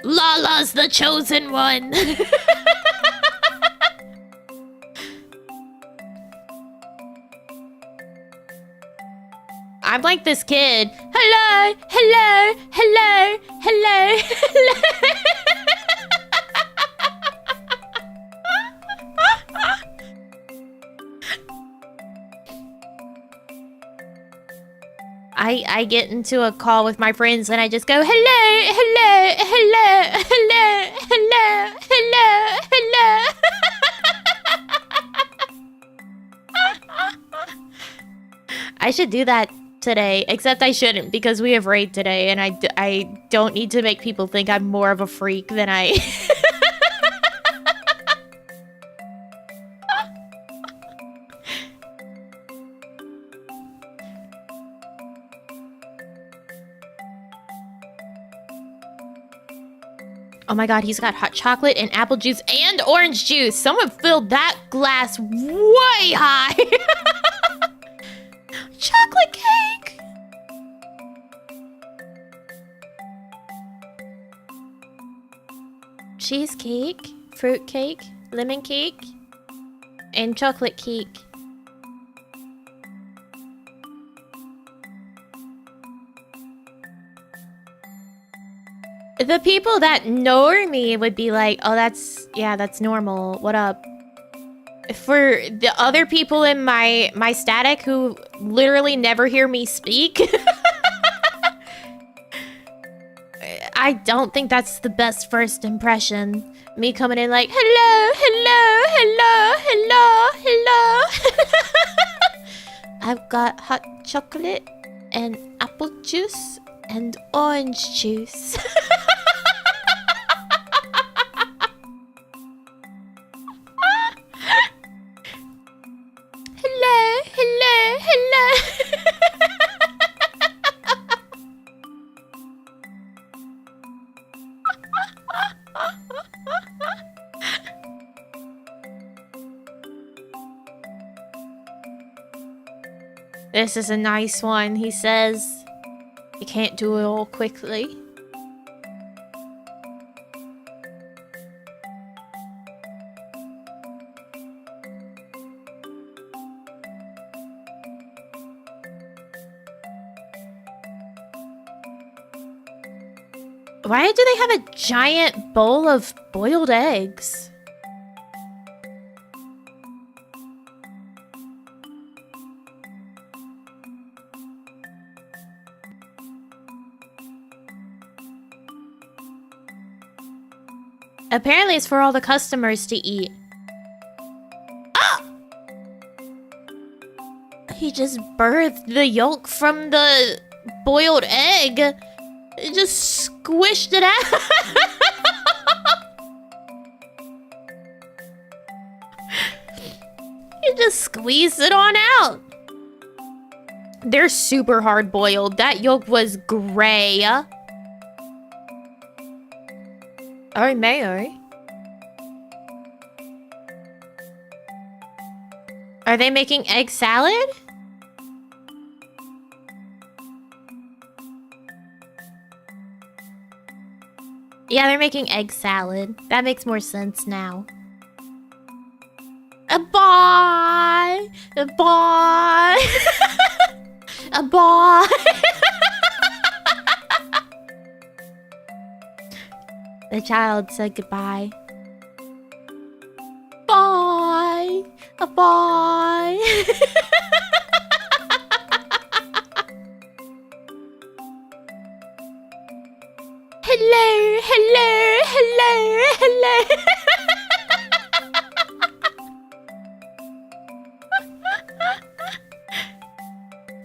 Lala's the chosen one! I'm like this kid. Hello, hello, hello, hello, hello. I get into a call with my friends and I just go, hello, hello, hello, hello, hello, hello, hello. I should do that today, except I shouldn't because we have raid today and I don't need to make people think I'm more of a freak than I... Oh my god, he's got hot chocolate and apple juice and orange juice. Someone filled that glass way high. Chocolate cake. Cheesecake, fruit cake, lemon cake, and chocolate cake. The people that know me would be like, oh, that's normal. What up? For the other people in my static who literally never hear me speak, I don't think that's the best first impression. Me coming in like, hello, hello, hello, hello, hello. I've got hot chocolate and apple juice and orange juice. Hello, hello, hello. This is a nice one, he says. You can't do it all quickly. Why do they have a giant bowl of boiled eggs? Apparently it's for all the customers to eat. Ah! He just birthed the yolk from the boiled egg. It just squished it out. Squeeze it on out. They're super hard boiled. That yolk was gray. Oh, mayo. Are they making egg salad? Yeah, they're making egg salad. That makes more sense now. A boy! A boy! A boy! The child said goodbye. Bye! A boy! Hello, hello, hello, hello.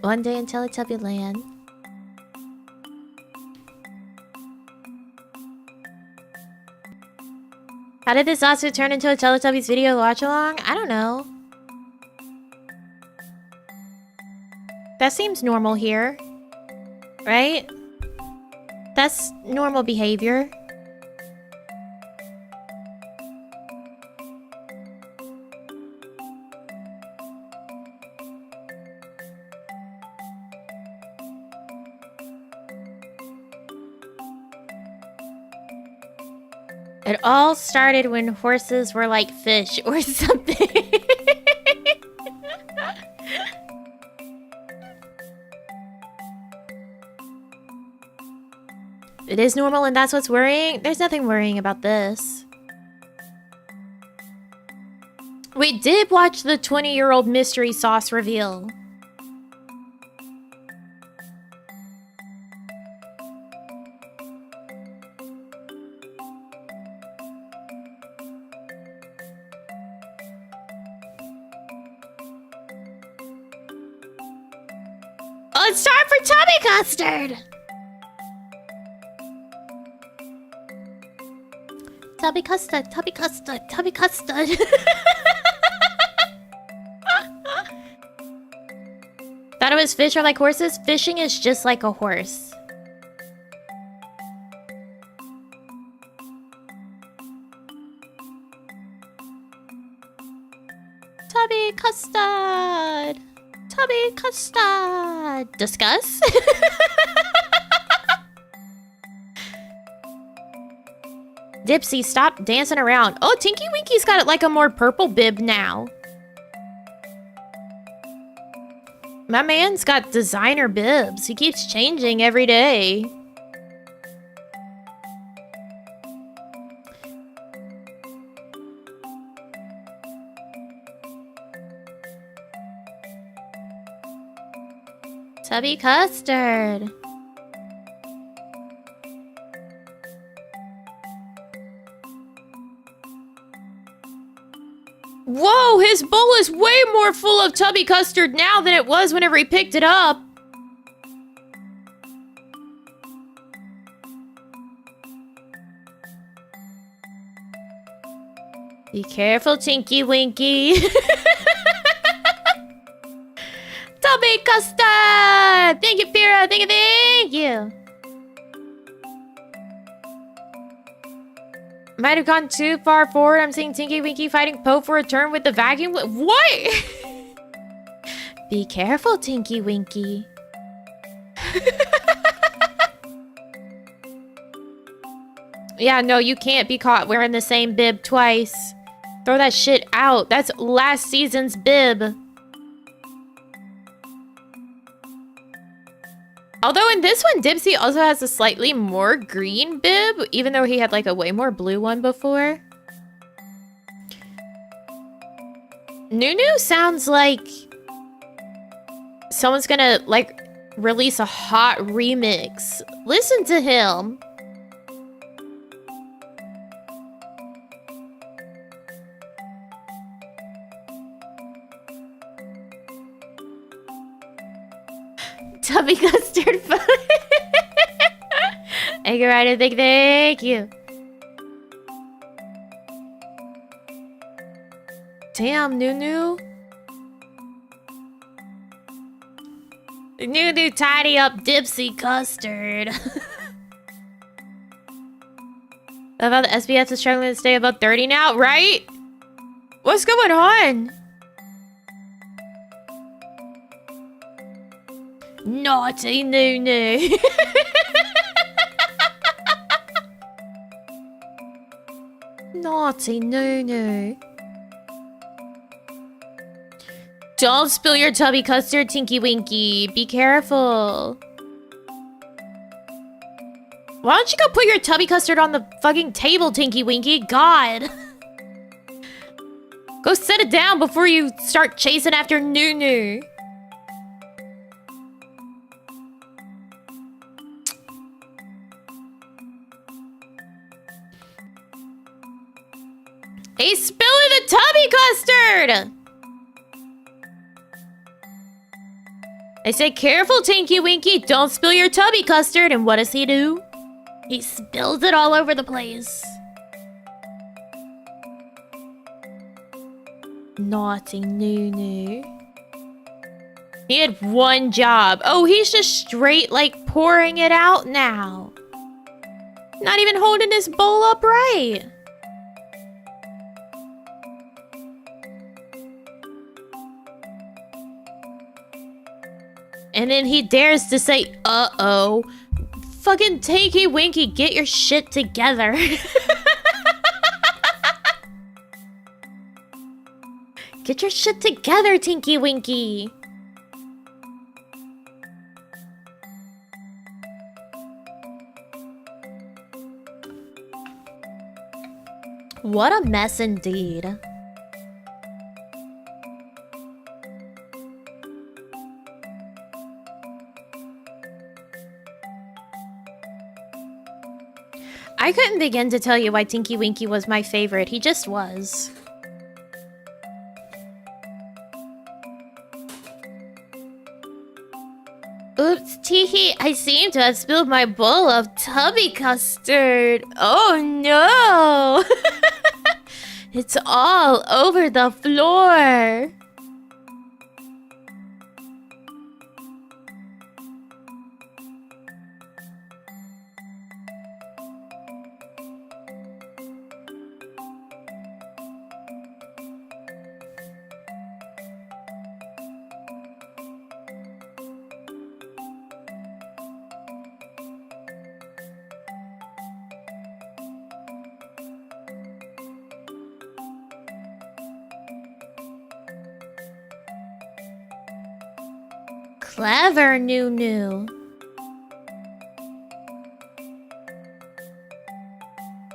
One day in Teletubby land. How did this also turn into a Teletubbies video watch along? I don't know. That seems normal here. Right? That's normal behavior. It all started when horses were like fish or something. It is normal and that's what's worrying? There's nothing worrying about this. We did watch the 20-year-old mystery sauce reveal. Oh, it's time for Tubby Custard! Tubby Custard, Tubby Custard, Tubby Custard. Thought it was fish are like horses? Fishing is just like a horse. Tubby Custard! Tubby Custard! Discuss? Dipsy, stop dancing around. Oh, Tinky Winky's got like a more purple bib now. My man's got designer bibs. He keeps changing every day. Tubby Custard. Whoa, his bowl is way more full of Tubby Custard now than it was whenever he picked it up. Be careful, Tinky Winky. Tubby Custard! Thank you, Pyrrha. Thank you, thank you. Might have gone too far forward. I'm seeing Tinky Winky fighting Poe for a turn with the vacuum. What? Be careful, Tinky Winky. Yeah, no, you can't be caught wearing the same bib twice. Throw that shit out. That's last season's bib. Although in this one, Dipsy also has a slightly more green bib, even though he had like a way more blue one before. Nunu sounds like someone's gonna like release a hot remix. Listen to him. Tubby Custard fun. Egg Rider, thank you. Damn, Nunu. New tidy up Dipsy Custard. About the SBF is struggling to stay above 30 now, right? What's going on? Naughty Nunu. Naughty Nunu. Don't spill your Tubby Custard, Tinky Winky. Be careful. Why don't you go put your Tubby Custard on the fucking table, Tinky Winky? God. Go set it down before you start chasing after Nunu. He's spilling the Tubby Custard! I said, careful, Tinky Winky. Don't spill your Tubby Custard. And what does he do? He spills it all over the place. Naughty Nunu. He had one job. Oh, he's just straight, like, pouring it out now. Not even holding his bowl upright. And then he dares to say, uh-oh. Fucking Tinky Winky, get your shit together. Get your shit together, Tinky Winky. What a mess indeed. I couldn't begin to tell you why Tinky Winky was my favorite. He just was. Oops, Teehee, I seem to have spilled my bowl of Tubby Custard. Oh no! It's all over the floor. Clever, Nunu.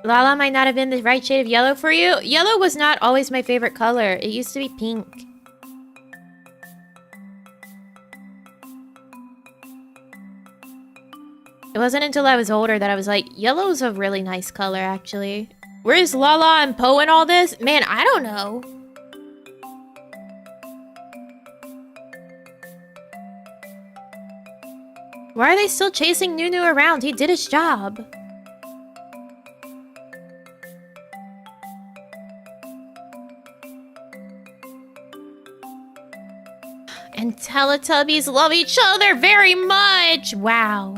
Lala might not have been the right shade of yellow for you. Yellow was not always my favorite color. It used to be pink. It wasn't until I was older that I was like, yellow's a really nice color, actually. Where's Lala and Poe in all this? Man, I don't know. Why are they still chasing Nunu around? He did his job. And Teletubbies love each other very much! Wow.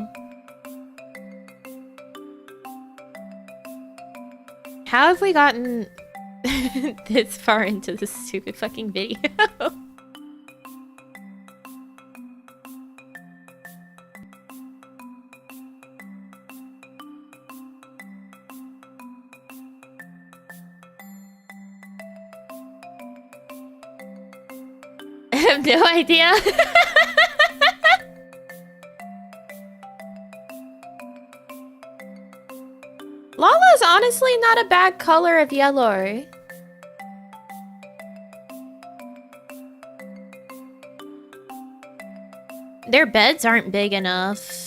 How have we gotten this far into this stupid fucking video? I have no idea. Lala's honestly not a bad color of yellow. Their beds aren't big enough.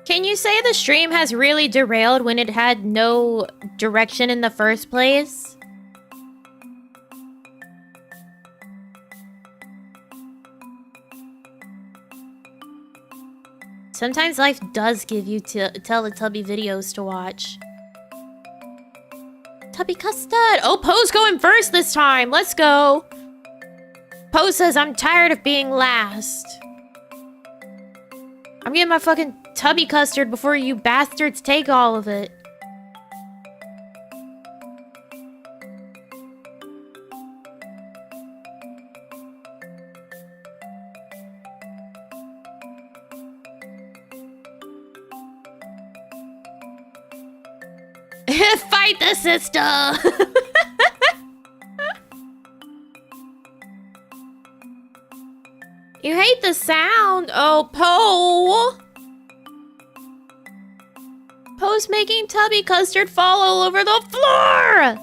Can you say the stream has really derailed when it had no direction in the first place? Sometimes life does give you Teletubby videos to watch. Tubby Custard. Oh, Poe's going first this time. Let's go. Poe says, I'm tired of being last. I'm getting my fucking Tubby Custard before you bastards take all of it. Fight the sister! You hate the sound? Oh, Poe! Poe's making Tubby Custard fall all over the floor!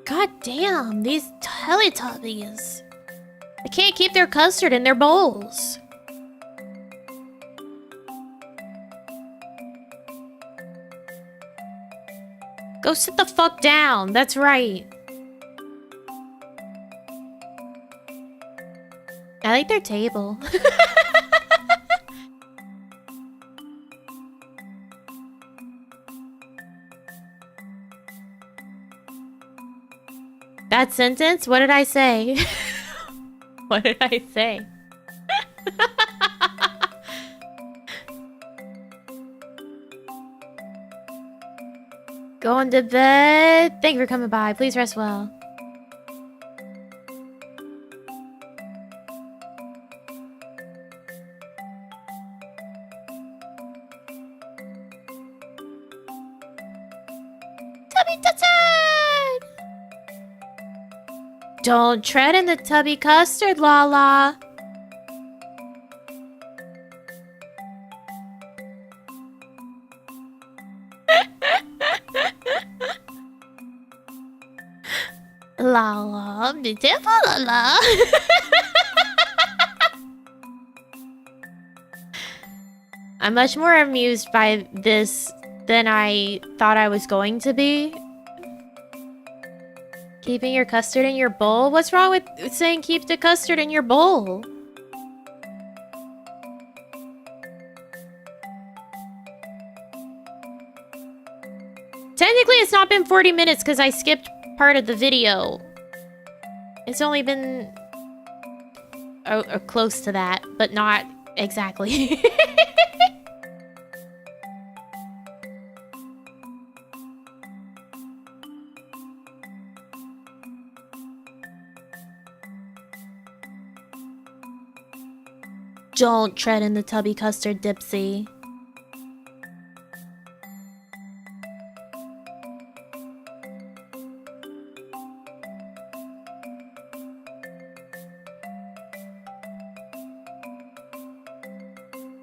God damn, these Teletubbies. They can't keep their custard in their bowls. Go sit the fuck down, that's right. I like their table. That sentence? What did I say? What did I say? Going to bed. Thank you for coming by. Please rest well. Tubby Custard! Don't tread in the Tubby Custard, Lala. Lala, beautiful Lala. I'm much more amused by this than I thought I was going to be. Keeping your custard in your bowl? What's wrong with saying keep the custard in your bowl? Technically, it's not been 40 minutes because I skipped part of the video. It's only been close to that, but not exactly. Don't tread in the Tubby Custard, Dipsy.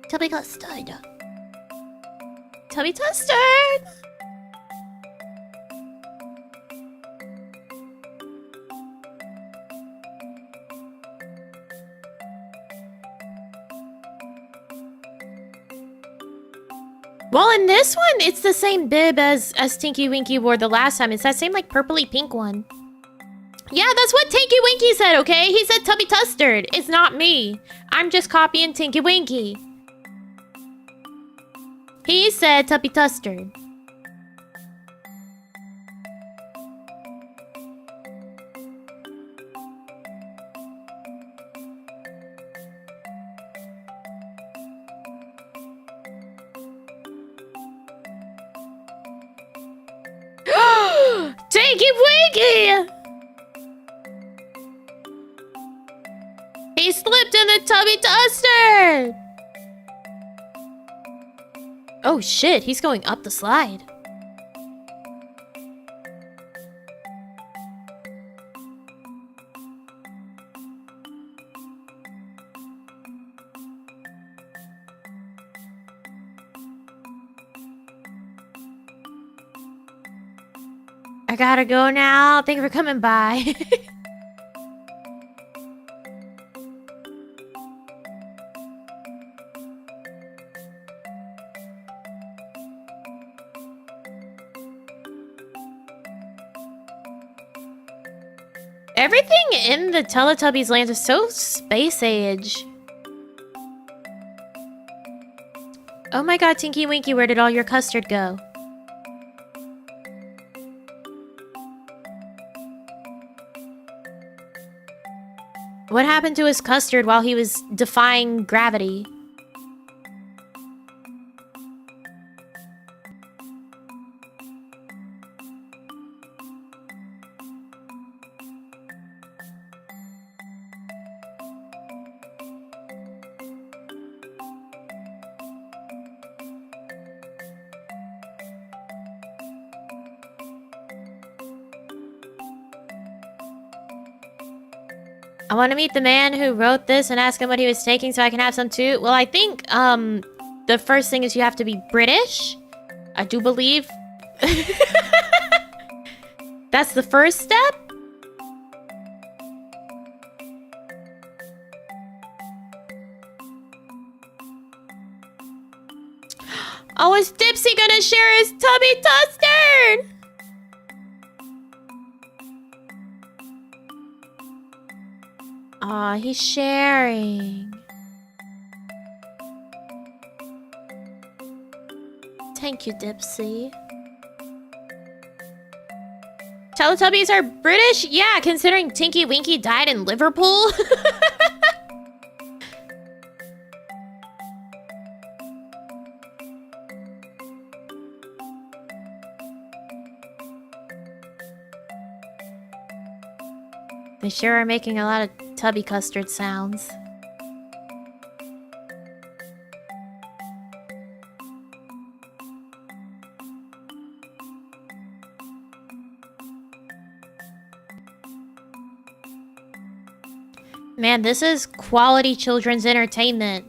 Tubby Custard. Tubby Custard! Well, in this one, it's the same bib as Tinky Winky wore the last time. It's that same, like, purpley pink one. Yeah, that's what Tinky Winky said, okay? He said Tubby Custard. It's not me. I'm just copying Tinky Winky. He said Tubby Custard. Tinky Winky! He slipped in the Tubby Custard! Oh shit, he's going up the slide. I gotta go now. Thank you for coming by. Everything in the Teletubbies land is so space age. Oh my god, Tinky Winky, where did all your custard go? What happened to his custard while he was defying gravity? I want to meet the man who wrote this and ask him what he was taking so I can have some too. Well, I think, the first thing is you have to be British. I do believe. That's the first step? Oh, is Dipsy gonna share his Tubby Custard? Aw, he's sharing. Thank you, Dipsy. Teletubbies are British? Yeah, considering Tinky Winky died in Liverpool. They sure are making a lot of Tubby Custard sounds. Man, this is quality children's entertainment.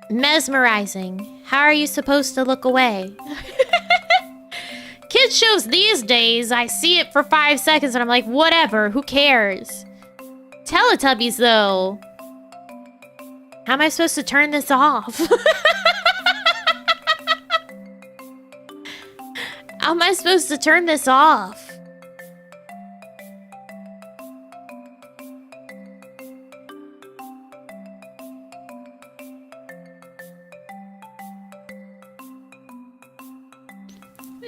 Mesmerizing. How are you supposed to look away? Kids shows these days, I see it for 5 seconds and I'm like, whatever, who cares? Teletubbies, though. How am I supposed to turn this off? How am I supposed to turn this off?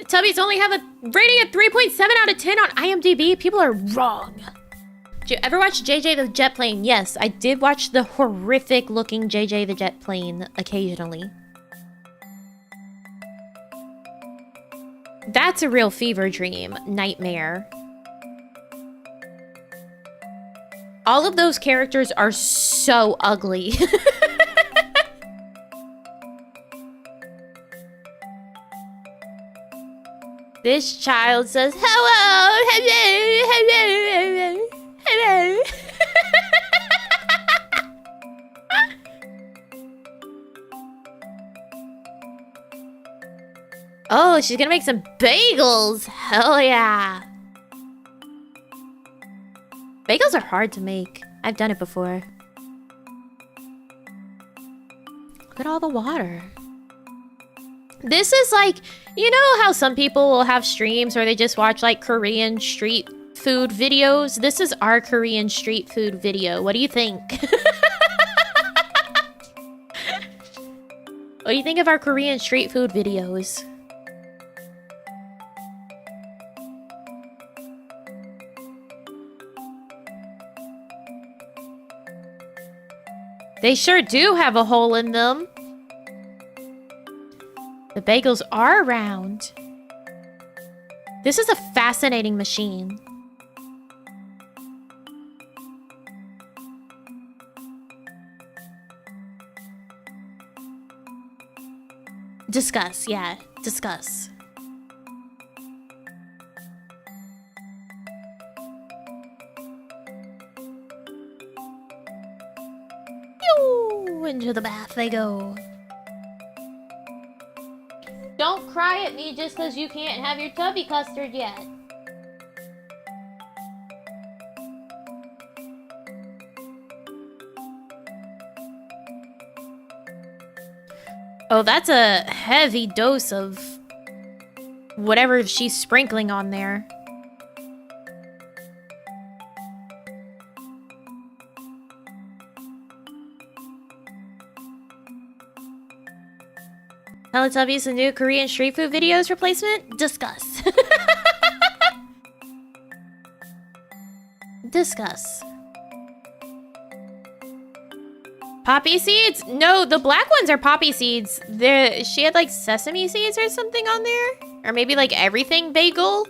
Tubbies only have a rating of 3.7 out of 10 on IMDb. People are wrong. Did you ever watch JJ the Jet Plane? Yes, I did watch the horrific looking JJ the Jet Plane occasionally. That's a real fever dream. Nightmare. All of those characters are so ugly. This child says, hello, hello, hello, hello, hello. Oh, she's gonna make some bagels. Hell yeah. Bagels are hard to make. I've done it before. Look at all the water. This is like, you know how some people will have streams where they just watch like Korean street food videos? This is our Korean street food video. What do you think? What do you think of our Korean street food videos? They sure do have a hole in them. The bagels are round. This is a fascinating machine. Discuss, yeah, discuss. Pew! Into the bath they go. Don't cry at me just because you can't have your Tubby Custard yet. Oh, that's a heavy dose of whatever she's sprinkling on there. Teletubbies, the new Korean street food videos replacement? Discuss. Discuss. Poppy seeds? No, the black ones are poppy seeds. She had like sesame seeds or something on there. Or maybe like everything bagel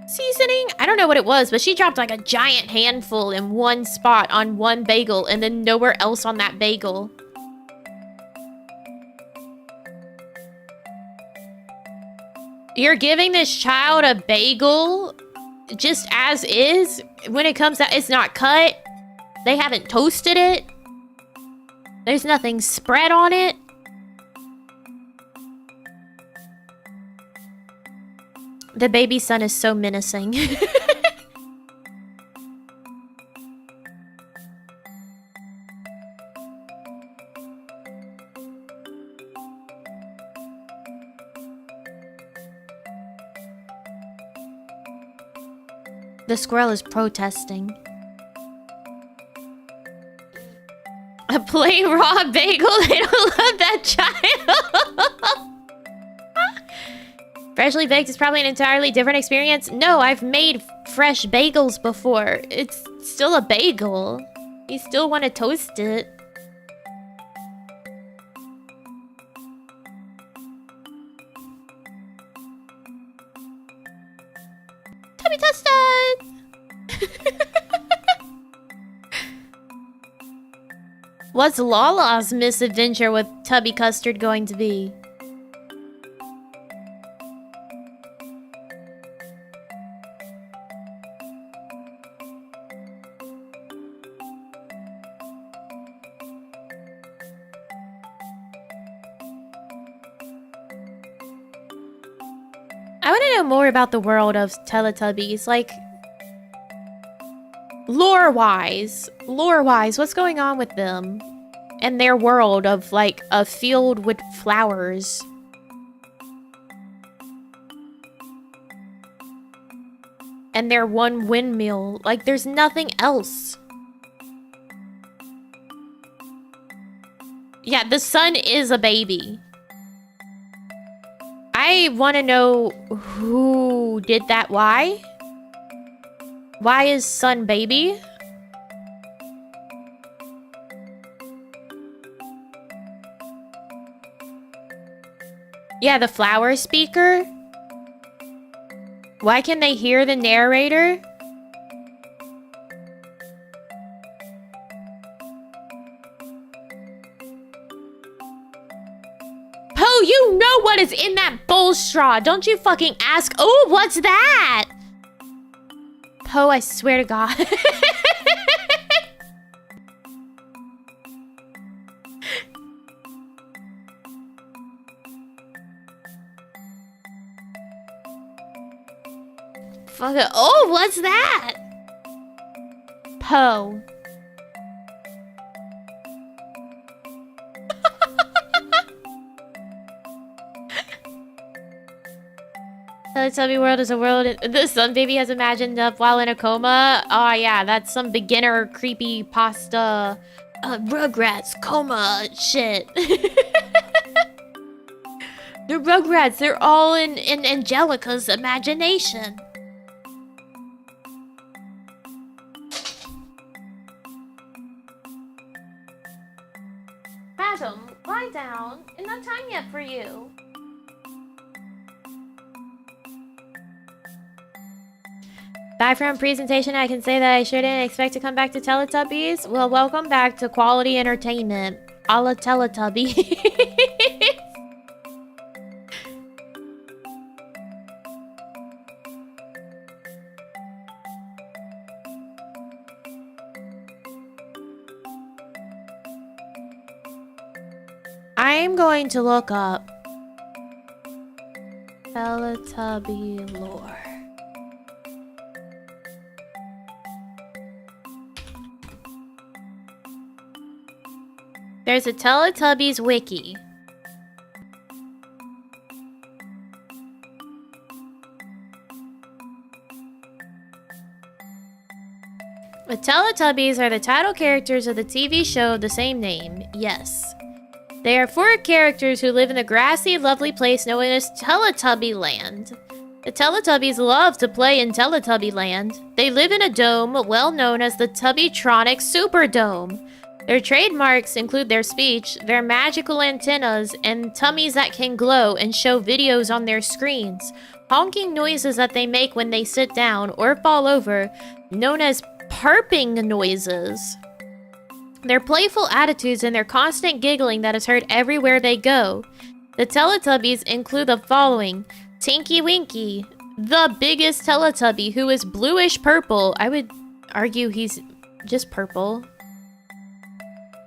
seasoning. I don't know what it was, but she dropped like a giant handful in one spot on one bagel and then nowhere else on that bagel. You're giving this child a bagel just as is? When it comes out, it's not cut. They haven't toasted it. There's nothing spread on it. The baby son is so menacing. The squirrel is protesting. A plain raw bagel? They don't love that child. Freshly baked is probably an entirely different experience. No, I've made fresh bagels before. It's still a bagel. You still want to toast it. Tubby Custard! What's Lala's misadventure with Tubby Custard going to be? I want to know more about the world of Teletubbies, like lore-wise, what's going on with them and their world of like a field with flowers. And their one windmill, like there's nothing else. Yeah, the sun is a baby. I want to know who did that. Why? Why is Sun baby? Yeah, the flower speaker. Why can they hear the narrator? Poe, you know what is in that bowl straw. Don't you fucking ask. Oh, what's that? Poe, I swear to God. Fuck it. Oh, what's that? Poe. Teletubby world is a world the sun baby has imagined up while in a coma. Oh yeah, that's some beginner creepy pasta Rugrats coma shit. The Rugrats, they're all in Angelica's imagination. Adam, lie down. It's not time yet for you. Back from presentation, I can say that I sure didn't expect to come back to Teletubbies. Well, welcome back to quality entertainment, a la Teletubby. I'm going to look up Teletubby lore. There's a Teletubbies wiki. The Teletubbies are the title characters of the TV show of the same name. Yes. They are 4 characters who live in a grassy, lovely place known as Teletubby Land. The Teletubbies love to play in Teletubby Land. They live in a dome well known as the Tubbytronic Superdome. Their trademarks include their speech, their magical antennas, and tummies that can glow and show videos on their screens. Honking noises that they make when they sit down or fall over, known as parping noises. Their playful attitudes and their constant giggling that is heard everywhere they go. The Teletubbies include the following. Tinky Winky, the biggest Teletubby, who is bluish purple. I would argue he's just purple.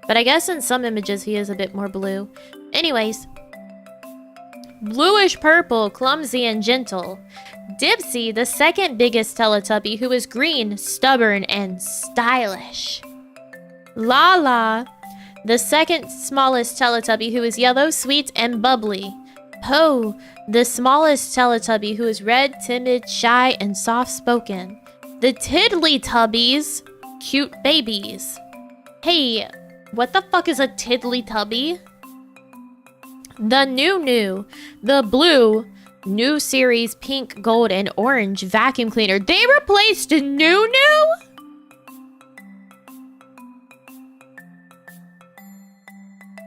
But I guess in some images he is a bit more blue. Anyways. Bluish purple, clumsy and gentle. Dipsy, the second biggest Teletubby, who is green, stubborn, and stylish. Lala, the second smallest Teletubby, who is yellow, sweet, and bubbly. Po, the smallest Teletubby, who is red, timid, shy, and soft-spoken. The Tiddlytubbies, cute babies. Hey, what the fuck is a Tiddlytubby? The New, the blue, new series pink, gold, and orange vacuum cleaner. They replaced New?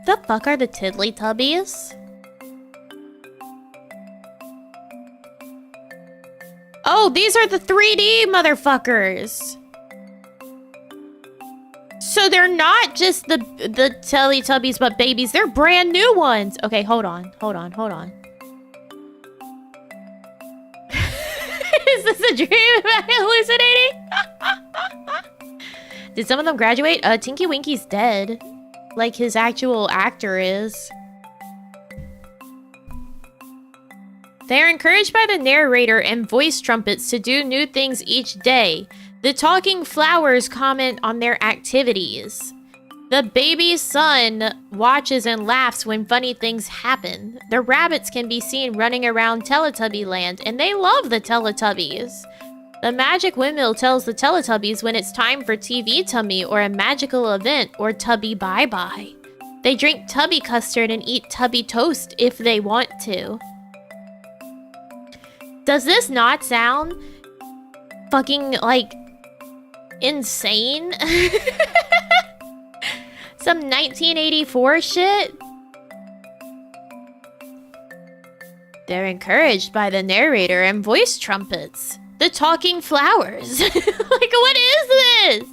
The fuck are the Tiddlytubbies? Oh, these are the 3D motherfuckers. So they're not just the Teletubbies, but babies. They're brand new ones. Okay, hold on. Is this a dream? Am I hallucinating? Did some of them graduate? Tinky Winky's dead. Like his actual actor is. They are encouraged by the narrator and voice trumpets to do new things each day. The talking flowers comment on their activities. The baby sun watches and laughs when funny things happen. The rabbits can be seen running around Teletubby Land, and they love the Teletubbies. The magic windmill tells the Teletubbies when it's time for TV tummy or a magical event or Tubby bye-bye. They drink Tubby Custard and eat Tubby toast if they want to. Does this not sound fucking, like, insane? Some 1984 shit? They're encouraged by the narrator and voice trumpets. The talking flowers. Like, what is this?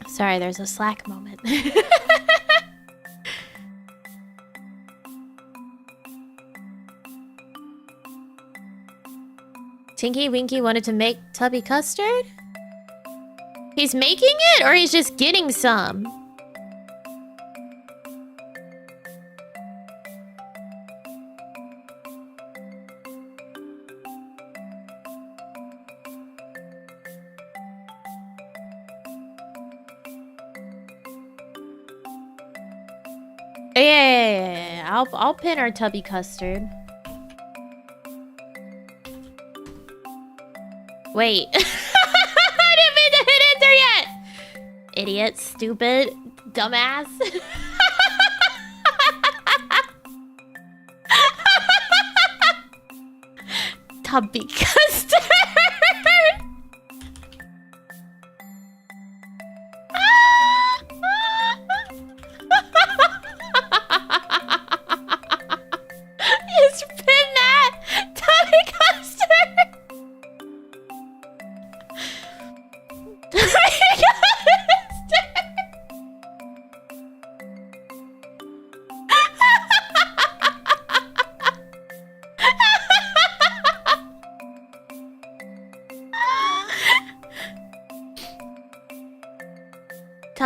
Sorry, there's a Slack moment. Tinky Winky wanted to make Tubby Custard? He's making it, or he's just getting some? Yeah. I'll pin our Tubby Custard. Wait. I didn't mean to hit enter yet! Idiot, stupid, dumbass. Tubby Custard!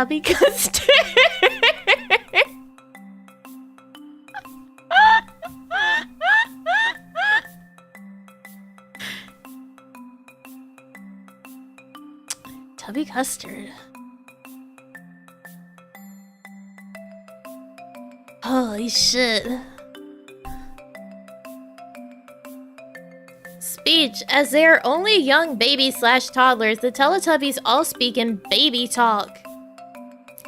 Tubby Custard. Tubby Custard. Holy shit. Speech. As they are only young babies/toddlers, the Teletubbies all speak in baby talk.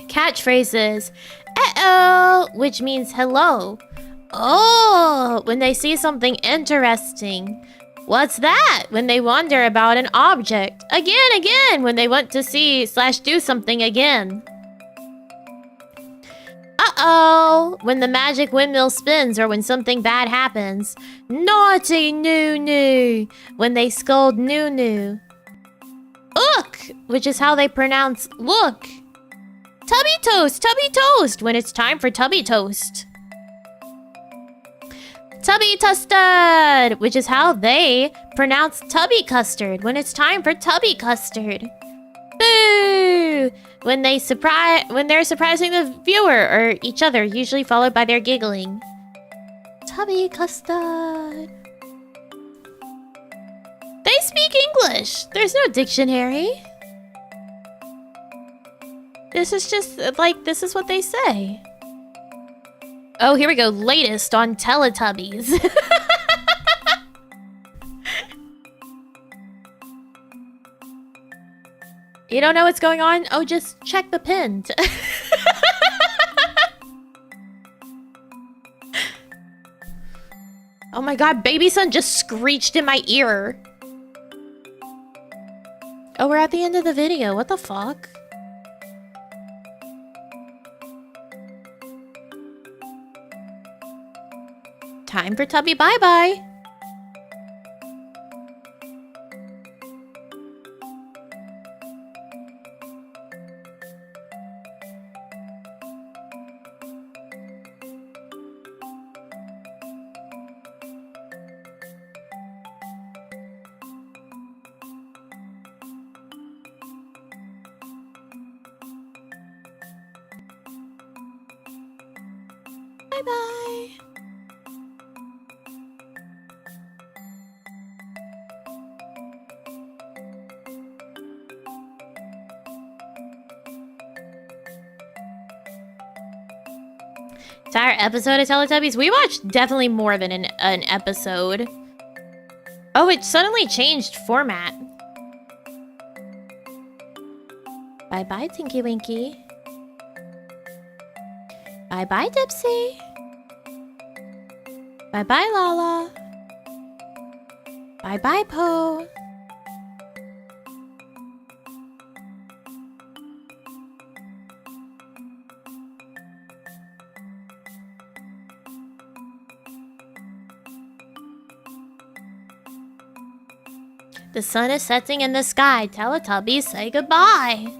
Catchphrases. Uh-oh, which means hello. Oh, when they see something interesting. What's that? When they wonder about an object. Again, when they want to see/do something again. Uh-oh, when the magic windmill spins or when something bad happens. Naughty Nunu, when they scold Nunu. Ook, which is how they pronounce look. Tubby Toast, when it's time for Tubby Toast. Tubby Custard, which is how they pronounce Tubby Custard when it's time for Tubby Custard. Boo! When they're surprising the viewer or each other, usually followed by their giggling. Tubby Custard. They speak English. There's no dictionary. This is just like this is what they say. Oh, here we go. Latest on Teletubbies. You don't know what's going on? Oh, just check the pin. Oh my god, Baby Son just screeched in my ear. Oh, we're at the end of the video. What the fuck? Time for Tubby bye-bye. Bye-bye. Entire episode of Teletubbies? We watched definitely more than an episode. Oh, it suddenly changed format. Bye-bye, Tinky Winky. Bye-bye, Dipsy. Bye-bye, Lala. Bye-bye, Po. The sun is setting in the sky. Teletubbies, say goodbye.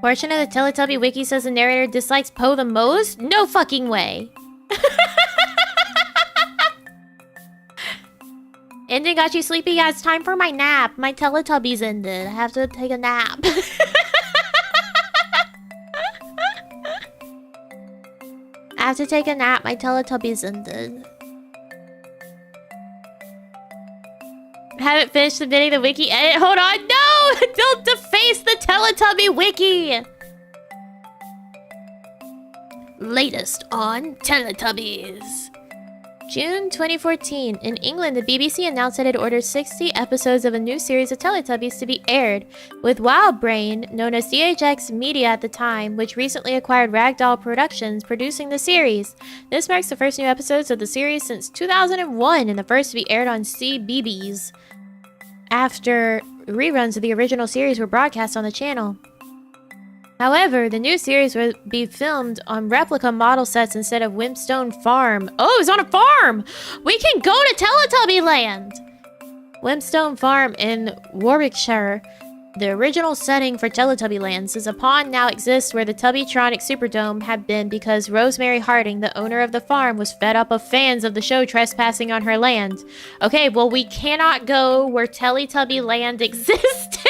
Portion of the Teletubby Wiki says the narrator dislikes Poe the most? No fucking way. Ending got you sleepy? Yeah, it's time for my nap. My Teletubbies ended. I have to take a nap. I have to take a nap. My Teletubbies ended. Haven't finished submitting the wiki edit. Hold on. No! Don't deface the Teletubby wiki! Latest on Teletubbies. June 2014. In England, the BBC announced it had ordered 60 episodes of a new series of Teletubbies to be aired, with Wildbrain, known as CHX Media at the time, which recently acquired Ragdoll Productions, producing the series. This marks the first new episodes of the series since 2001 and the first to be aired on CBeebies, after reruns of the original series were broadcast on the channel. However, the new series will be filmed on replica model sets instead of Wimpstone Farm. Oh, it's on a farm! We can go to Teletubby Land! Wimpstone Farm in Warwickshire. The original setting for Teletubby Lands is a pond now exists where the Tubbytronic Superdome had been because Rosemary Harding, the owner of the farm, was fed up of fans of the show trespassing on her land. Okay, well, we cannot go where Teletubby Land existed.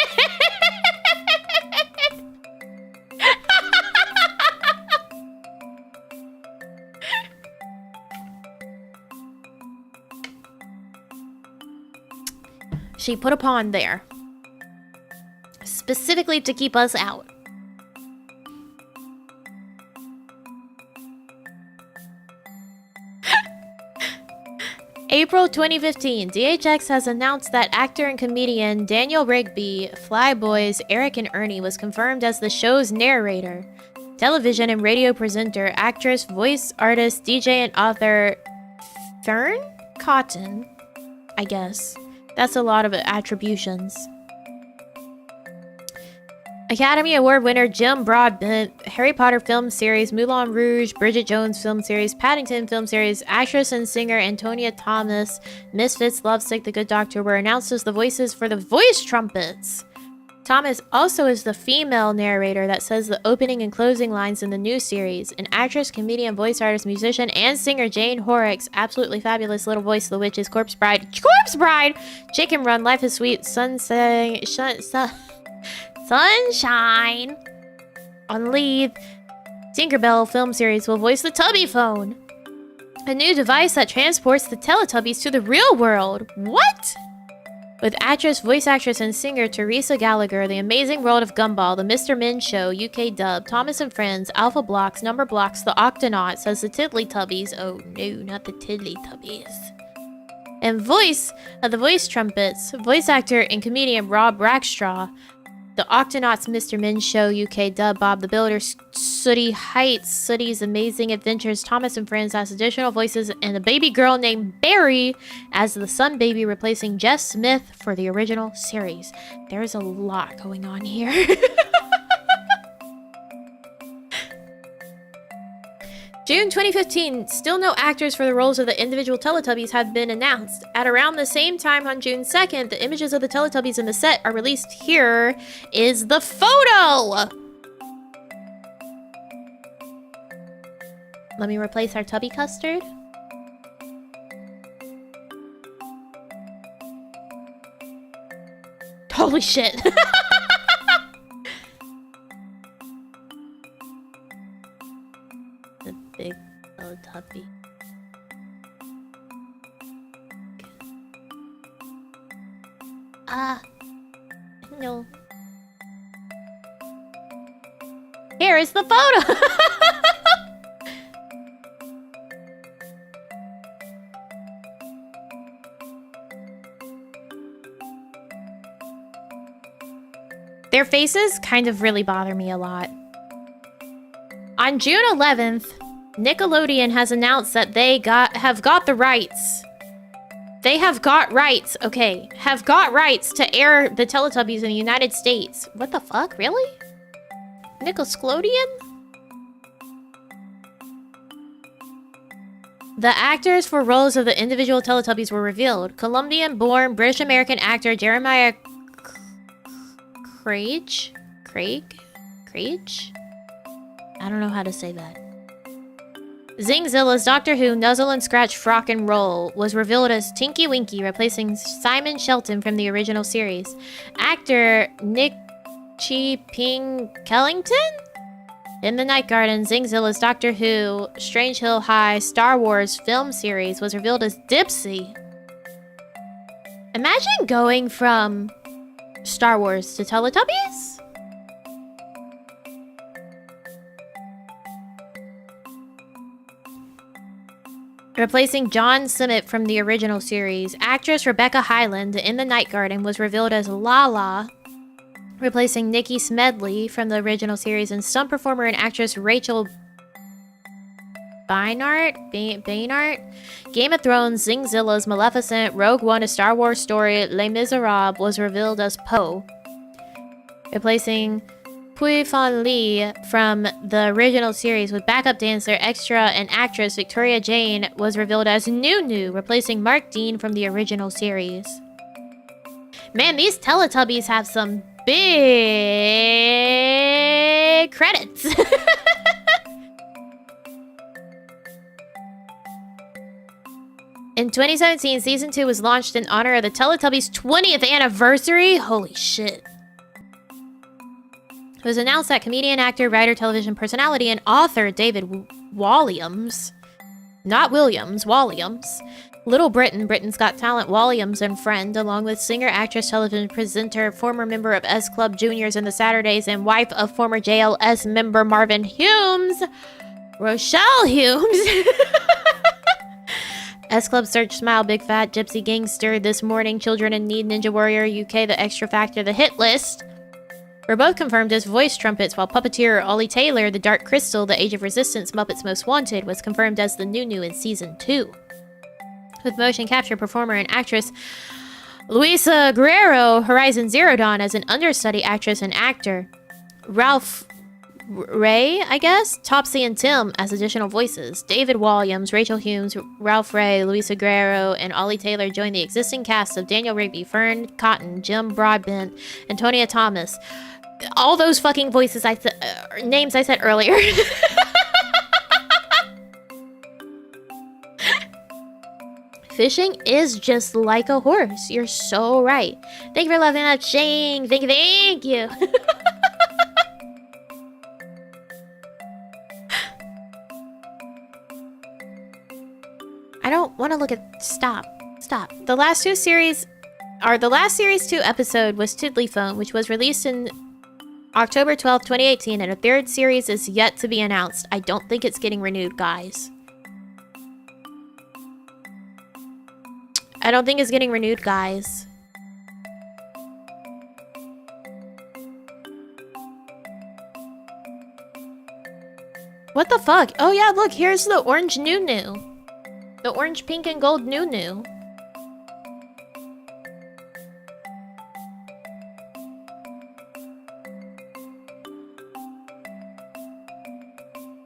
She put a pond there. Specifically to keep us out. April 2015, DHX has announced that actor and comedian Daniel Rigby, Flyboys Eric and Ernie, was confirmed as the show's narrator. Television and radio presenter, actress, voice artist, DJ, and author Fern Cotton, I guess. That's a lot of attributions. Academy Award winner Jim Broadbent, Harry Potter film series, Moulin Rouge, Bridget Jones film series, Paddington film series, actress and singer Antonia Thomas, Misfits, Lovesick, The Good Doctor were announced as the voices for the voice trumpets. Thomas also is the female narrator that says the opening and closing lines in the new series. An actress, comedian, voice artist, musician, and singer Jane Horrocks, absolutely fabulous little voice, The Witches, Corpse Bride, Chicken Run, Life is Sweet, Sunshine on Leave, Tinkerbell film series will voice the Tubby phone, a new device that transports the Teletubbies to the real world. What? With actress, voice actress, and singer Teresa Gallagher, The Amazing World of Gumball, The Mr. Min Show, UK dub, Thomas and Friends, Alpha Blocks, Number Blocks, The Octonauts, as the Tiddlytubbies. Oh no, not the Tiddlytubbies. And voice of the voice trumpets, voice actor and comedian Rob Rackstraw, The Octonauts, Mr. Min Show, UK dub, Bob the Builder, Sooty Heights, Sooty's Amazing Adventures, Thomas and Friends as additional voices, and a baby girl named Barry as the Sun Baby, replacing Jess Smith for the original series. There's a lot going on here. June 2015, still no actors for the roles of the individual Teletubbies have been announced. At around the same time on June 2nd, the images of the Teletubbies in the set are released. Here is the photo! Let me replace our Tubby Custard. Holy shit. The big Teletubby. No. Here is the photo! Their faces kind of really bother me a lot. On June 11th, Nickelodeon has announced that they have got the rights. They have got rights, okay. Have got rights to air the Teletubbies in the United States. What the fuck, really? Nickelodeon? The actors for roles of the individual Teletubbies were revealed. Colombian-born British-American actor Jeremiah Craig? I don't know how to say that. Zingzilla's Doctor Who Nuzzle and Scratch Frock and Roll was revealed as Tinky Winky, replacing Simon Shelton from the original series. Actor Nick Ping Kellington? In the Night Garden, Zingzilla's Doctor Who Strange Hill High Star Wars film series was revealed as Dipsy. Imagine going from Star Wars to Teletubbies? Replacing John Summit from the original series, actress Rebecca Hyland in The Night Garden was revealed as Lala, replacing Nikki Smedley from the original series, and stunt performer and actress Rachel Bainart, Game of Thrones, Zingzilla's Maleficent, Rogue One, A Star Wars Story, Les Miserables was revealed as Poe, replacing Pui Fan Lee from the original series with backup dancer, extra, and actress Victoria Jane was revealed as Nunu, replacing Mark Dean from the original series. Man, these Teletubbies have some big credits. In 2017, Season 2 was launched in honor of the Teletubbies' 20th anniversary. Holy shit. It was announced that comedian, actor, writer, television personality, and author David Walliams, not Williams, Walliams, Little Britain, Britain's Got Talent, Walliams and friend, along with singer, actress, television presenter, former member of S Club Juniors and the Saturdays, and wife of former JLS member Marvin Humes, Rochelle Humes. S Club, Search, Smile, Big Fat, Gypsy Gangster, This Morning, Children in Need, Ninja Warrior, UK, The Extra Factor, The Hit List, were both confirmed as voice trumpets, while puppeteer Ollie Taylor, The Dark Crystal, The Age of Resistance, Muppets Most Wanted, was confirmed as the Nunu in Season 2. With motion capture performer and actress Luisa Guerrero, Horizon Zero Dawn as an understudy actress and actor. Ralph Ray, I guess? Topsy and Tim as additional voices. David Walliams, Rachel Humes, Ralph Ray, Luisa Guerrero, and Ollie Taylor joined the existing cast of Daniel Rigby, Fern Cotton, Jim Broadbent, and Tonya Thomas. All those fucking voices names I said earlier. Fishing is just like a horse. You're so right. Thank you for loving up, Shane. Thank you. I don't want to look at... Stop. The last series 2 episode was Tiddlyphone, which was released in October 12th, 2018, and a third series is yet to be announced. I don't think it's getting renewed, guys. I don't think it's getting renewed, guys. What the fuck? Oh yeah, look, here's the orange Nunu. The orange, pink, and gold Nunu.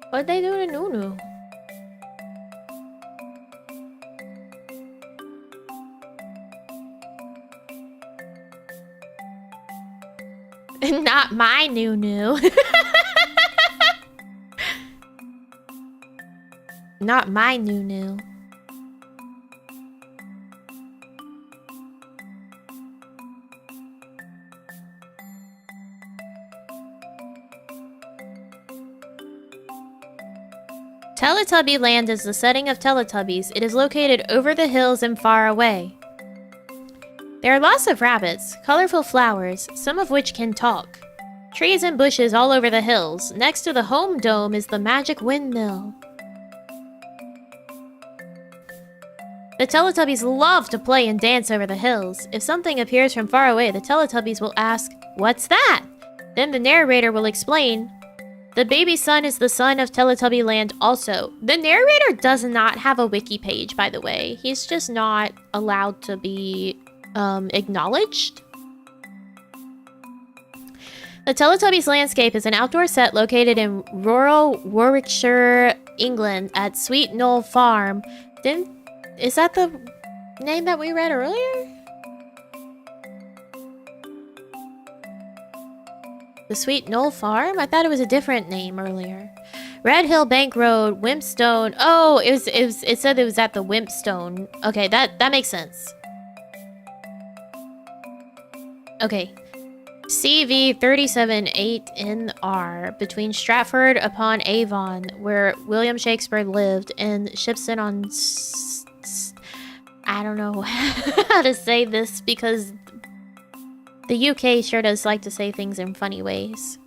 What'd they do to Nunu? Not my Nunu. Not my Nunu. Teletubby Land is the setting of Teletubbies. It is located over the hills and far away. There are lots of rabbits, colorful flowers, some of which can talk. Trees and bushes all over the hills. Next to the home dome is the magic windmill. The Teletubbies love to play and dance over the hills. If something appears from far away, the Teletubbies will ask, "What's that?" Then the narrator will explain, "The baby sun is the sun of Teletubby Land also." The narrator does not have a wiki page, by the way. He's just not allowed to be acknowledged. The Teletubbies landscape is an outdoor set located in rural Warwickshire, England at Sweet Knoll Farm. Is that the name that we read earlier? The Sweet Knoll Farm? I thought it was a different name earlier. Red Hill Bank Road, Wimpstone. Oh, it said it was at the Wimpstone. Okay, that makes sense. Okay. CV 378NR between Stratford upon Avon, where William Shakespeare lived, and Shipston on I don't know how to say this because the UK sure does like to say things in funny ways.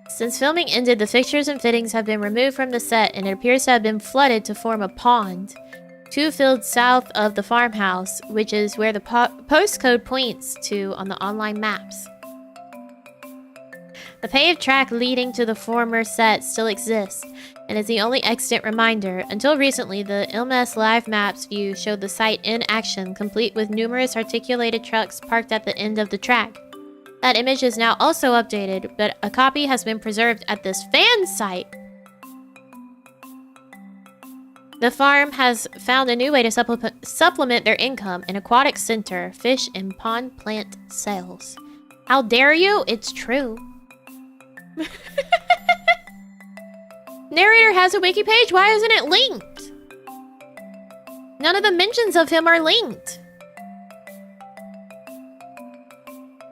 Since filming ended, the fixtures and fittings have been removed from the set, and it appears to have been flooded to form a pond. 2 fields south of the farmhouse, which is where the postcode points to on the online maps. The paved track leading to the former set still exists. and is the only extant reminder. Until recently, the ILMS Live Maps view showed the site in action, complete with numerous articulated trucks parked at the end of the track. That image is now also updated, but a copy has been preserved at this fan site. The farm has found a new way to supplement their income: an aquatic center, fish and pond plant sales. How dare you? It's true. Narrator has a wiki page. Why isn't it linked? None of the mentions of him are linked.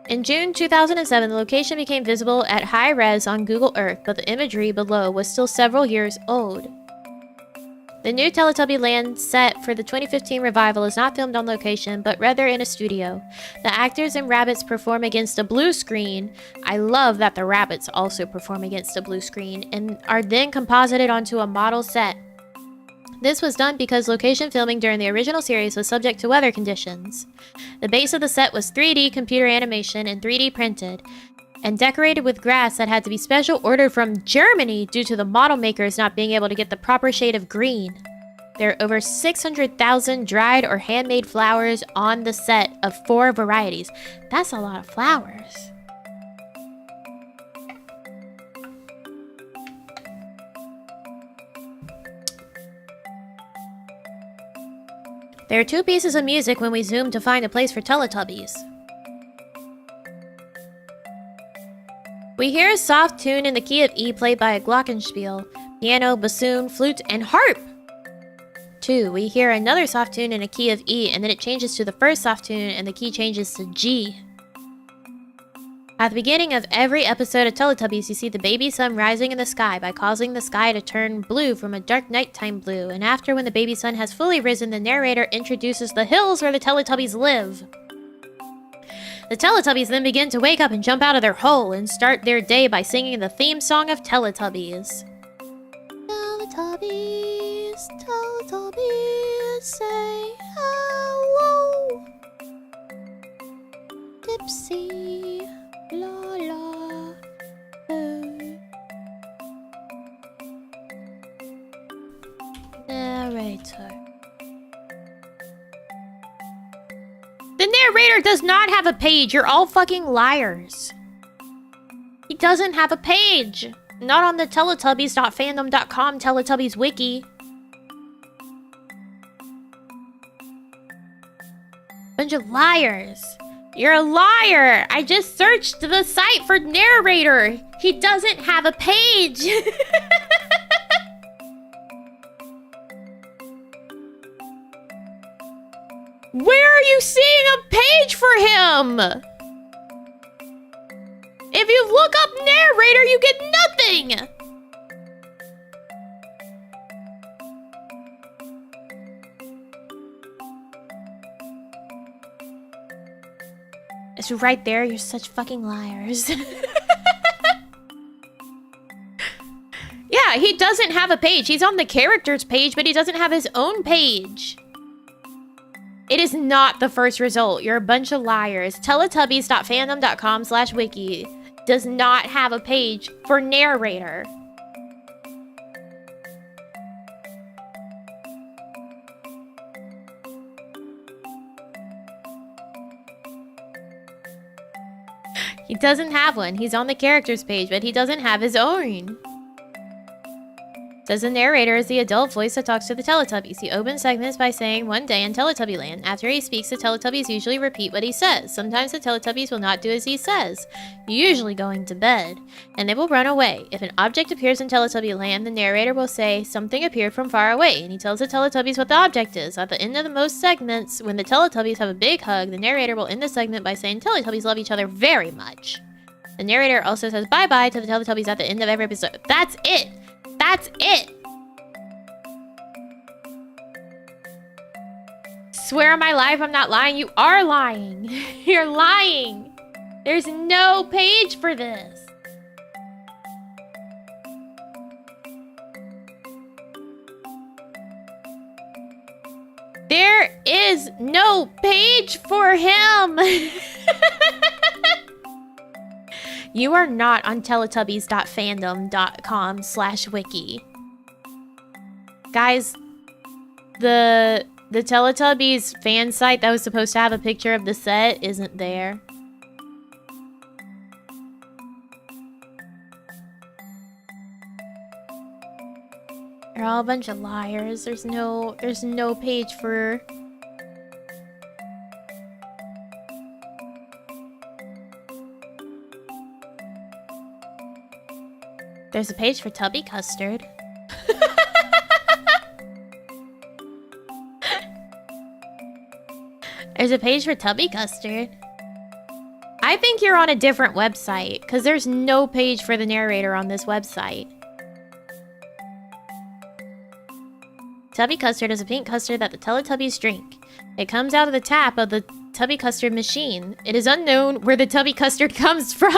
In June 2007, the location became visible at high res on Google Earth, but the imagery below was still several years old. The new Teletubby land set for the 2015 revival is not filmed on location, but rather in a studio. The actors and rabbits perform against a blue screen. I love that the rabbits also perform against a blue screen, and are then composited onto a model set. This was done because location filming during the original series was subject to weather conditions. The base of the set was 3D computer animation and 3D printed, and decorated with grass that had to be special ordered from Germany due to the model makers not being able to get the proper shade of green. There are over 600,000 dried or handmade flowers on the set of 4 varieties. That's a lot of flowers. There are 2 pieces of music when we zoom to find a place for Teletubbies. We hear a soft tune in the key of E played by a glockenspiel, piano, bassoon, flute, and harp. 2. We hear another soft tune in a key of E, and then it changes to the first soft tune and the key changes to G. At the beginning of every episode of Teletubbies, you see the baby sun rising in the sky by causing the sky to turn blue from a dark nighttime blue, and after, when the baby sun has fully risen, the narrator introduces the hills where the Teletubbies live. The Teletubbies then begin to wake up and jump out of their hole and start their day by singing the theme song of Teletubbies. Teletubbies, Teletubbies, say hello. Dipsy, la la, oh. Narrator. The narrator does not have a page. You're all fucking liars. He doesn't have a page. Not on the Teletubbies.fandom.com Teletubbies wiki. Bunch of liars. You're a liar. I just searched the site for narrator. He doesn't have a page. Where are you seeing a page for him? If you look up narrator, you get nothing. It's right there. You're such fucking liars. Yeah, he doesn't have a page. He's on the characters page, but he doesn't have his own page. It is not the first result. You're a bunch of liars. Teletubbies.fandom.com/wiki does not have a page for narrator. He doesn't have one. He's on the characters page, but he doesn't have his own. Says the narrator is the adult voice that talks to the Teletubbies. He opens segments by saying "one day in Teletubby land." After he speaks, the Teletubbies usually repeat what he says. Sometimes the Teletubbies will not do as he says, usually going to bed, and they will run away. If an object appears in Teletubby land, the narrator will say "something appeared from far away," and he tells the Teletubbies what the object is. At the end of the most segments, when the Teletubbies have a big hug, the narrator will end the segment by saying Teletubbies love each other very much. The narrator also says bye-bye to the Teletubbies at the end of every episode. That's it! That's it! Swear on my life I'm not lying. You are lying. You're lying. There's no page for this. There is no page for him. You are not on Teletubbies.fandom.com/wiki. Guys, the Teletubbies fan site that was supposed to have a picture of the set isn't there. They're all a bunch of liars. There's no page for... There's a page for Tubby Custard. There's a page for Tubby Custard. I think you're on a different website, because there's no page for the narrator on this website. Tubby Custard is a pink custard that the Teletubbies drink. It comes out of the tap of the Tubby Custard machine. It is unknown where the Tubby Custard comes from.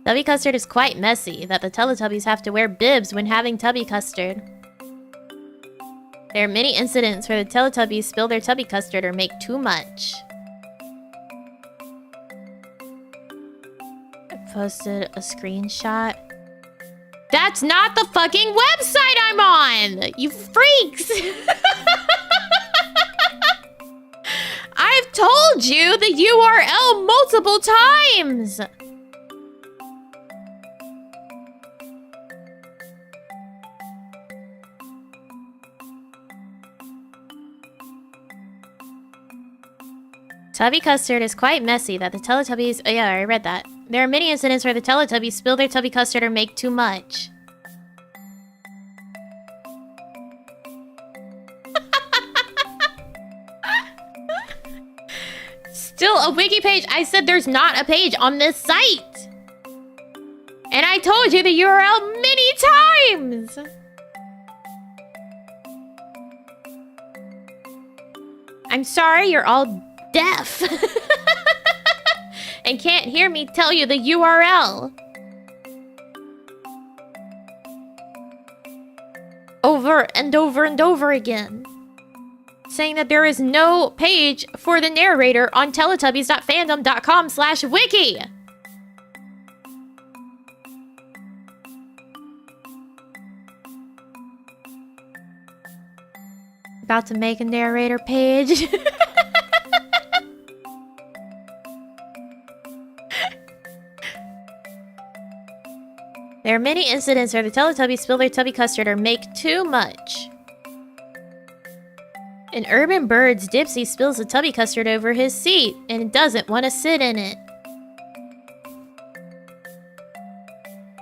Tubby Custard is quite messy that the Teletubbies have to wear bibs when having Tubby Custard. There are many incidents where the Teletubbies spill their Tubby Custard or make too much. I posted a screenshot. That's not the fucking website I'm on! You freaks! I've told you the URL multiple times! Tubby Custard is quite messy that the Teletubbies... Oh yeah, I read that. There are many incidents where the Teletubbies spill their Tubby Custard or make too much. Still a wiki page. I said there's not a page on this site. And I told you the URL many times. I'm sorry you're all deaf and can't hear me tell you the URL over and over and over again, saying that there is no page for the narrator on teletubbies.fandom.com/wiki. About to make a narrator page. There are many incidents where the Teletubbies spill their Tubby Custard or make too much. In Urban Birds, Dipsy spills the Tubby Custard over his seat and doesn't want to sit in it.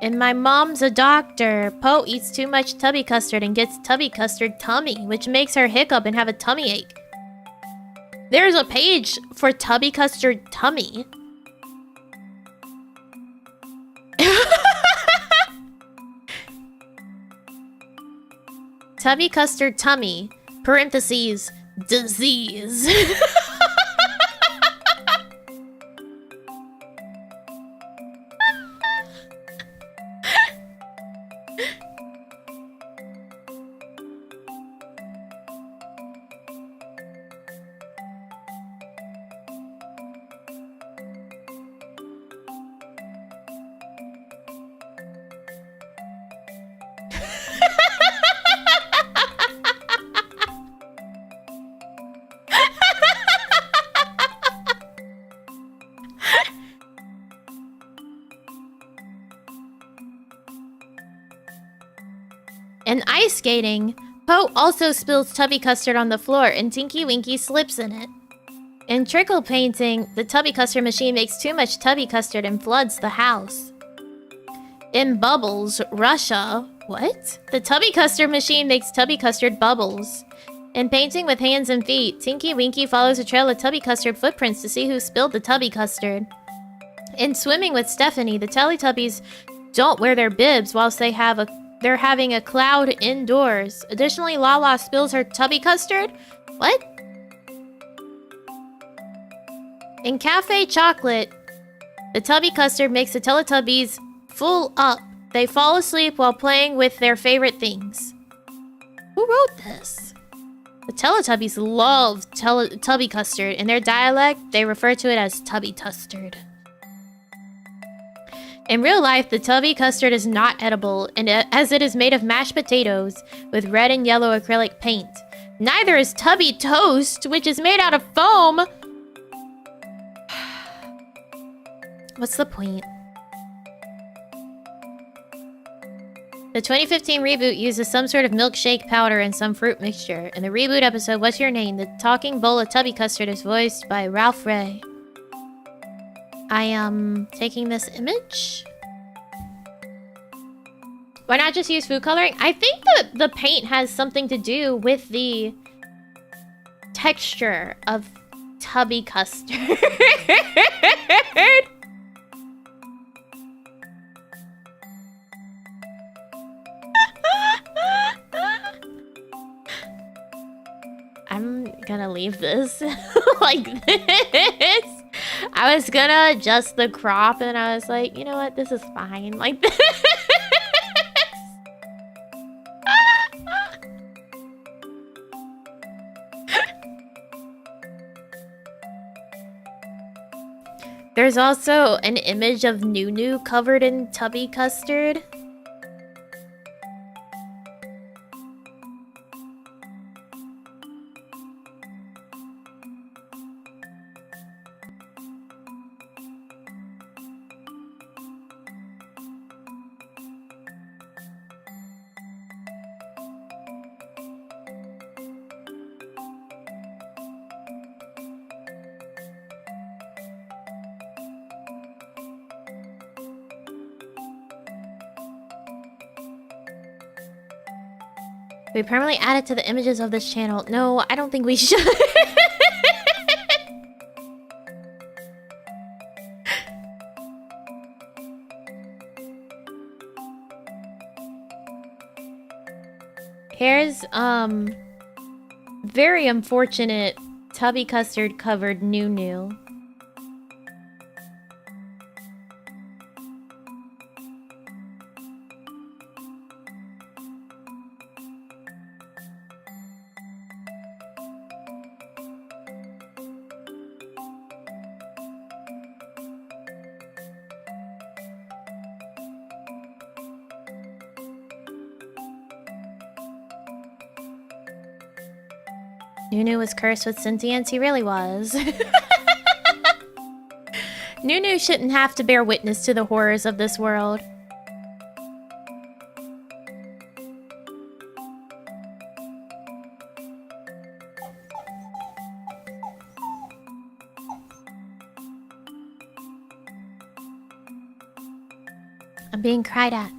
In My Mom's a Doctor, Poe eats too much Tubby Custard and gets Tubby Custard tummy, which makes her hiccup and have a tummy ache. There's a page for Tubby Custard tummy. Tubby Custard tummy, parentheses, disease. In ice skating, Poe also spills Tubby Custard on the floor and Tinky Winky slips in it. In trickle painting, the Tubby Custard machine makes too much Tubby Custard and floods the house. In Bubbles, Russia, what? The Tubby Custard machine makes Tubby Custard bubbles. In painting with hands and feet, Tinky Winky follows a trail of Tubby Custard footprints to see who spilled the Tubby Custard. In swimming with Stephanie, the Teletubbies don't wear their bibs whilst they're having a cloud indoors. Additionally, Lala spills her Tubby Custard. What? In Cafe Chocolate, the Tubby Custard makes the Teletubbies full up. They fall asleep while playing with their favorite things. Who wrote this? The Teletubbies love Tubby Custard. In their dialect, they refer to it as Tubby Custard. In real life, the Tubby Custard is not edible, as it is made of mashed potatoes with red and yellow acrylic paint. Neither is Tubby Toast, which is made out of foam. What's the point? The 2015 reboot uses some sort of milkshake powder and some fruit mixture. In the reboot episode, What's Your Name? The talking bowl of Tubby Custard is voiced by Ralph Ray. I am taking this image. Why not just use food coloring? I think the paint has something to do with the texture of Tubby Custard. I'm gonna leave this like this. I was gonna adjust the crop and I was like, you know what? This is fine. Like this. There's also an image of Nunu covered in Tubby Custard. We permanently add it to the images of this channel. No, I don't think we should. Here's, very unfortunate Tubby Custard covered Nunu. Nunu was cursed with sentience. He really was. Nunu shouldn't have to bear witness to the horrors of this world. I'm being cried at.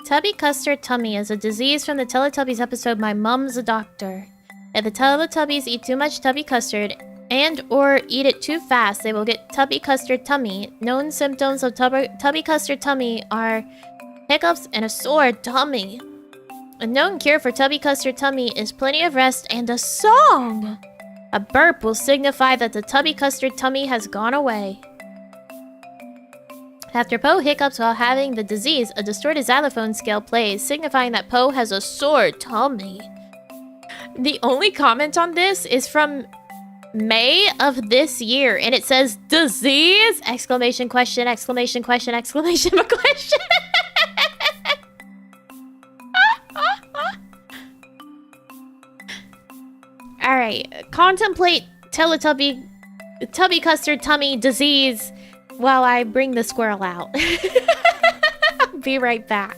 Tubby Custard Tummy is a disease from the Teletubbies episode My Mum's a Doctor. If the Teletubbies eat too much Tubby Custard and or eat it too fast, they will get Tubby Custard Tummy. Known symptoms of Tubby Custard Tummy are hiccups and a sore tummy. A known cure for Tubby Custard Tummy is plenty of rest and a song. A burp will signify that the Tubby Custard Tummy has gone away. After Poe hiccups while having the disease, a distorted xylophone scale plays, signifying that Poe has a sore tummy. The only comment on this is from May of this year, and it says, disease! Exclamation question, exclamation question, exclamation question. Alright, contemplate Teletubby Tubby Custard Tummy disease while I bring the squirrel out. Be right back.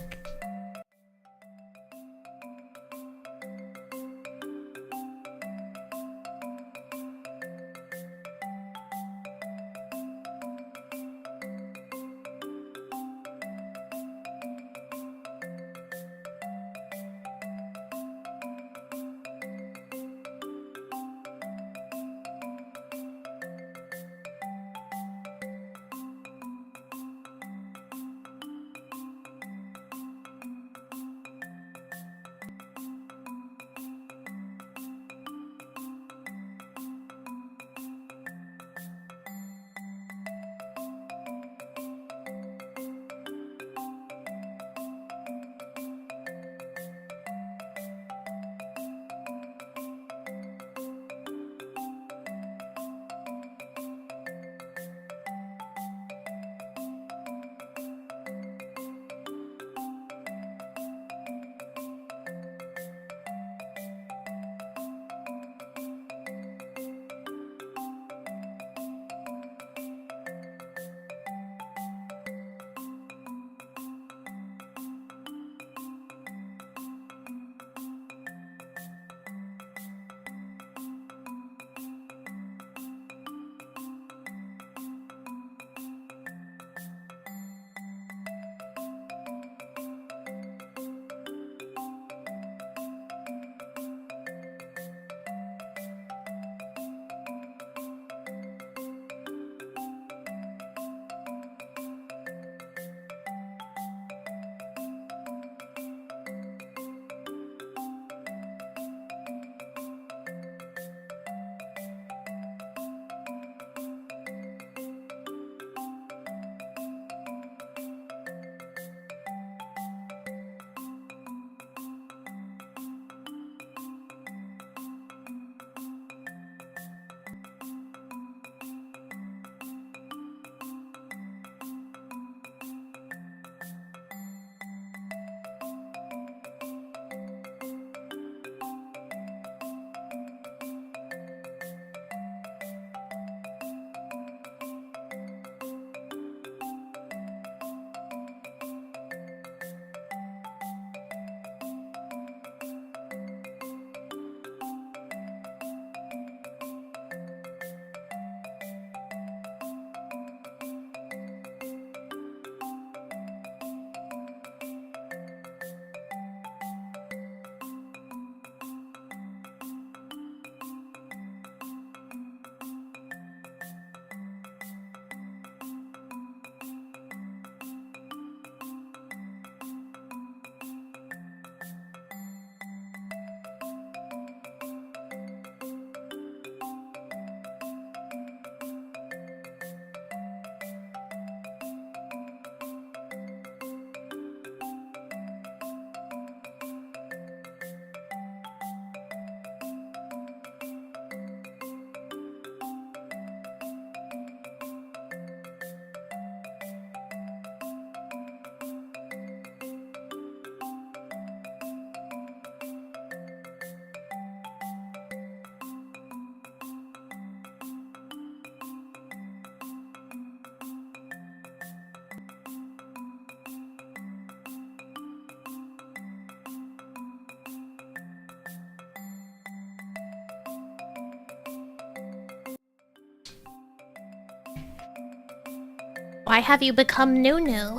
Why have you become Nunu?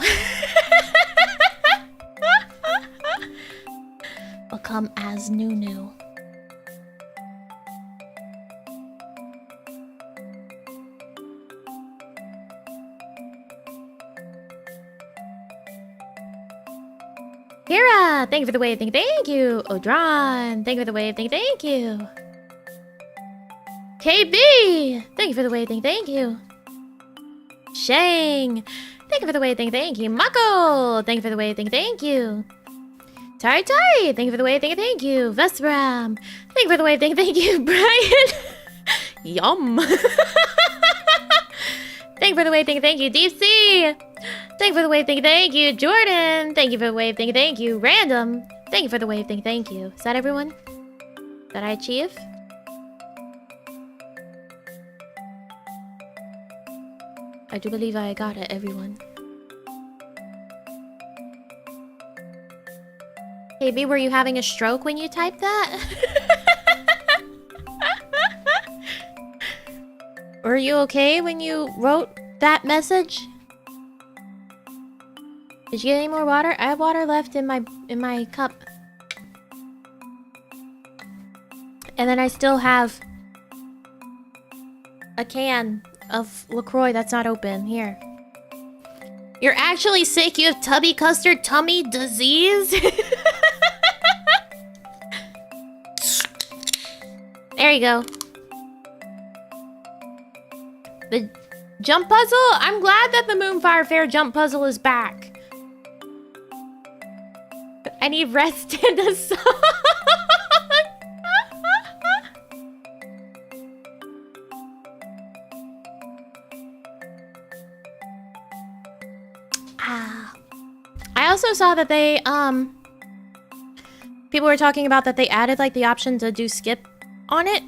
Become as Nunu. Kira, thank you for the wave, thank you. Odron, thank you for the wave, thank you. KB, thank you for the wave, thank you. Shang, thank you for the wave, thank you. Mako, thank you for the wave, thank you. Tari, thank you for the wave, thank you. Vesperam, thank you for the wave, thank you. Brian, yum. Thank you for the wave, thank you. Deep Sea, thank you for the wave, thank you. Jordan, thank you for the wave, thank you. Random, thank you for the wave, thank you. Is that everyone that I achieve? I do believe I got it, everyone. Hey, B, were you having a stroke when you typed that? Were you okay when you wrote that message? Did you get any more water? I have water left in my cup. And then I still have a can of LaCroix that's not open. Here. You're actually sick? You have Tubby Custard tummy disease? There you go. The jump puzzle? I'm glad that the Moonfire Fair jump puzzle is back. I need rest in the song. I also saw that they, people were talking about that they added, like, the option to do skip on it.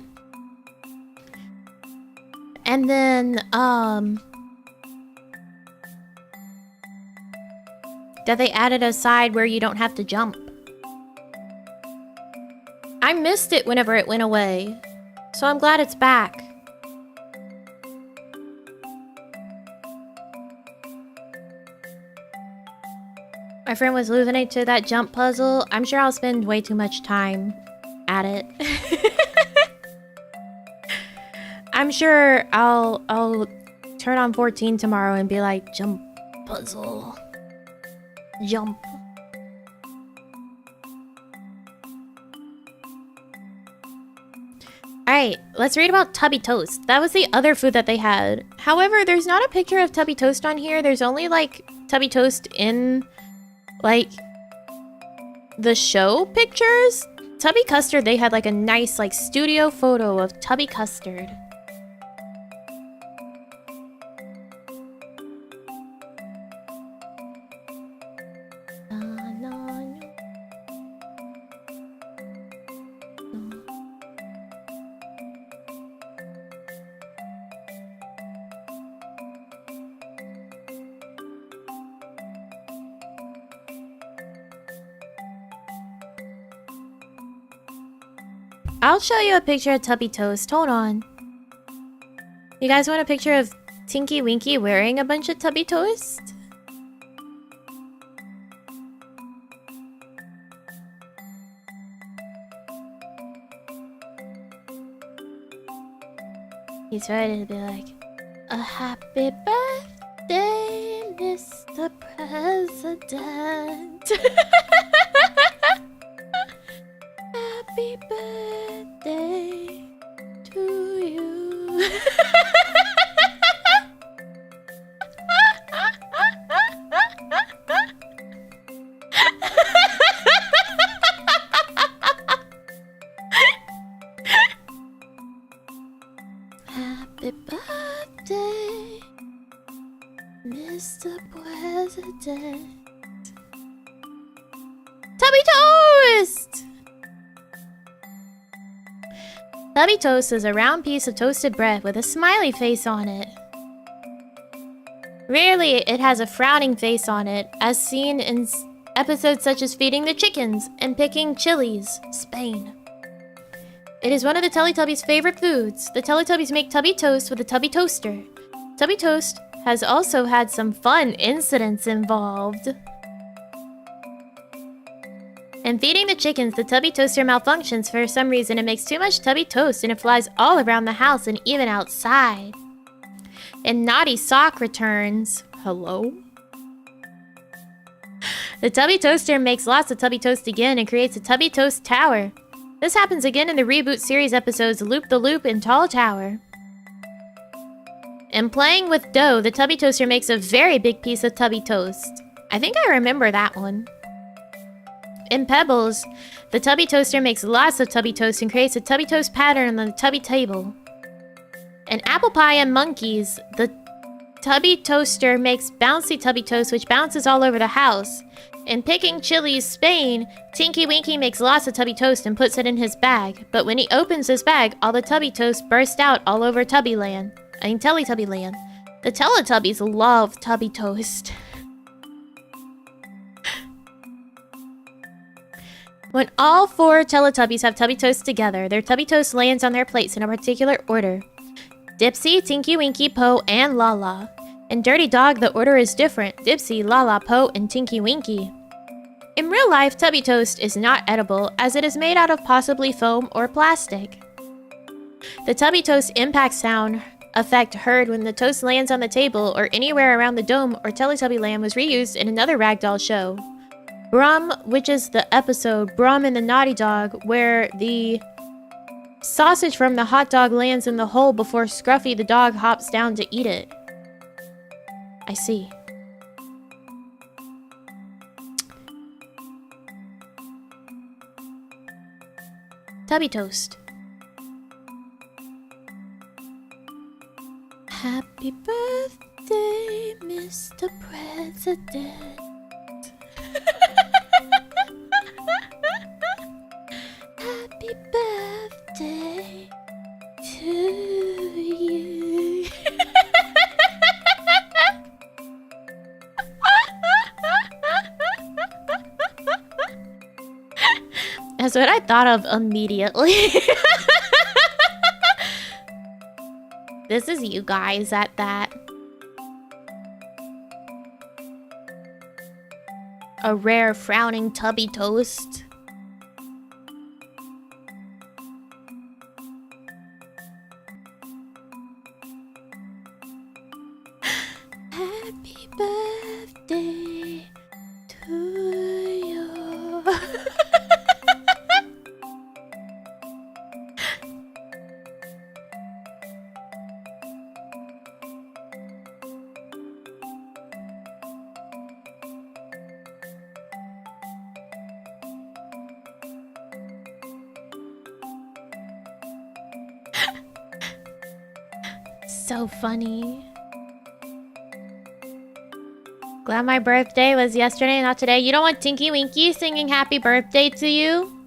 And then, that they added a side where you don't have to jump. I missed it whenever it went away, so I'm glad it's back. My friend was losing it to that jump puzzle. I'm sure I'll spend way too much time at it. I'm sure I'll turn on 14 tomorrow and be like, jump puzzle. Jump. Alright, let's read about Tubby Toast. That was the other food that they had. However, there's not a picture of Tubby Toast on here. There's only, like, Tubby Toast in, like, the show pictures. Tubby Custard, they had, like, a nice, like, studio photo of Tubby Custard. I'll show you a picture of Tubby Toast. Hold on. You guys want a picture of Tinky Winky wearing a bunch of Tubby Toast? He's ready to be like, a happy birthday, Mr. President. Happy birthday to you. Happy birthday, Mr. President. Tubby Toast! Tubby Toast is a round piece of toasted bread with a smiley face on it. Rarely it has a frowning face on it, as seen in episodes such as Feeding the Chickens and Picking Chilies, Spain. It is one of the Teletubbies' favorite foods. The Teletubbies make Tubby Toast with a Tubby toaster. Tubby Toast has also had some fun incidents involved. In feeding the chickens, the Tubby Toaster malfunctions for some reason. It makes too much Tubby Toast and it flies all around the house and even outside. And Naughty Sock returns. Hello? The Tubby Toaster makes lots of Tubby Toast again and creates a Tubby Toast Tower. This happens again in the reboot series episodes Loop the Loop and Tall Tower. In playing with dough, the Tubby Toaster makes a very big piece of Tubby Toast. I think I remember that one. In Pebbles, the Tubby Toaster makes lots of Tubby Toast and creates a Tubby Toast pattern on the Tubby table. In Apple Pie and Monkeys, the Tubby Toaster makes bouncy Tubby Toast which bounces all over the house. In Picking Chili's Spain, Tinky Winky makes lots of Tubby Toast and puts it in his bag. But when he opens his bag, all the Tubby Toast burst out all over Teletubby Land. The Teletubbies love Tubby Toast. When all 4 Teletubbies have Tubby Toast together, their Tubby Toast lands on their plates in a particular order. Dipsy, Tinky Winky, Poe, and Lala. In Dirty Dog, the order is different. Dipsy, Lala, Poe, and Tinky Winky. In real life, Tubby Toast is not edible as it is made out of possibly foam or plastic. The Tubby Toast impact sound effect heard when the toast lands on the table or anywhere around the dome or Teletubby Land was reused in another Ragdoll show. Brum, which is the episode Brum and the Naughty Dog, where the sausage from the hot dog lands in the hole before Scruffy the dog hops down to eat it. I see. Tubby Toast. Happy birthday, Mr. President. Happy birthday to you. That's what I thought of immediately. This is you guys at that. A rare frowning Tubby Toast. Happy birthday to you. So funny. Glad my birthday was yesterday, not today. You don't want Tinky Winky singing happy birthday to you?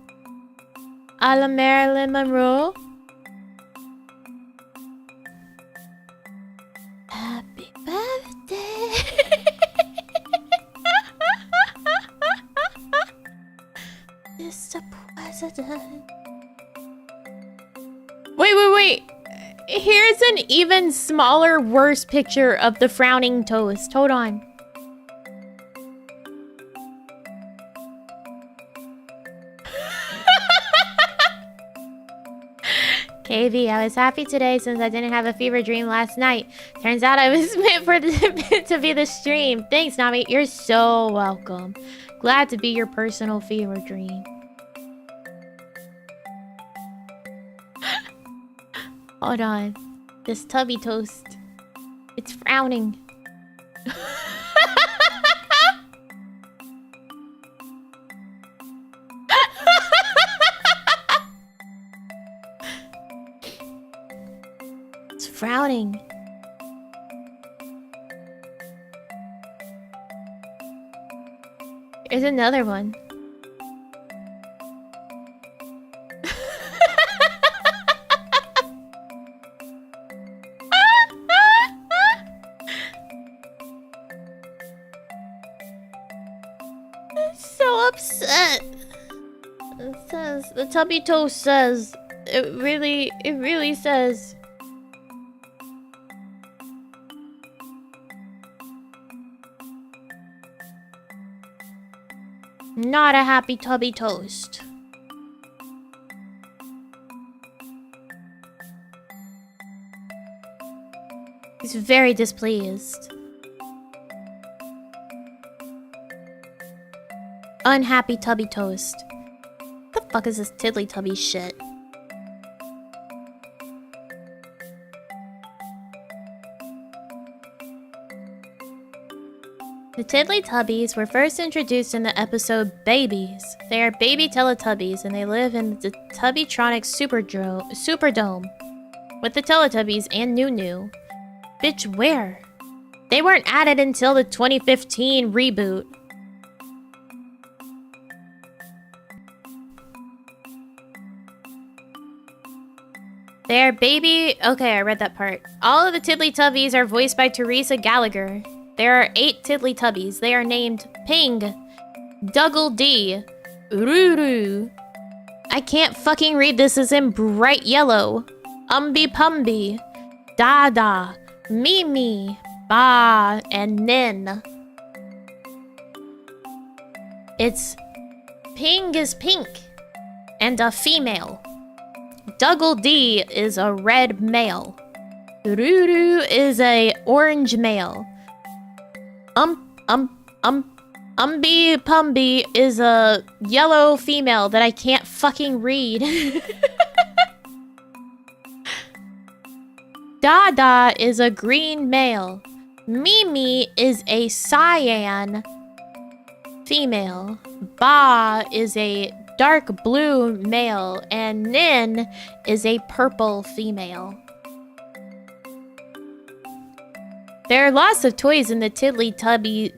A la Marilyn Monroe? Happy birthday. Mr. President. Wait. Here's an even smaller, worse picture of the frowning toast. Hold on. KV, I was happy today since I didn't have a fever dream last night. Turns out I was meant for to be the stream. Thanks, Nami. You're so welcome. Glad to be your personal fever dream. Hold on. This Tubby Toast. It's frowning. It's frowning. Here's another one. Upset. It says the Tubby Toast says it really says Not a happy tubby toast. He's very displeased. Unhappy tubby toast. What the fuck is this Tiddlytubby shit? The Tiddlytubbies were first introduced in the episode Babies. They are baby Teletubbies and they live in the Tubbytronic Superdome with the Teletubbies and Nunu. Bitch, where? They weren't added until the 2015 reboot. They're baby... Okay, I read that part. All of the Tiddlytubbies are voiced by Teresa Gallagher. There are 8 Tiddlytubbies. They are named Ping, Dougal D, Ruru. I can't fucking read this. It's in bright yellow. Umby Pumby, Dada, Mimi, Ba, and Nin. It's Ping is pink and a female. Dougal D is a red male. Ruru is a orange male. Umby Pumby is a yellow female that I can't fucking read. Dada is a green male. Mimi is a cyan female. Ba is a dark blue male. And Nin is a purple female. There are lots of toys in the Tiddlytubbies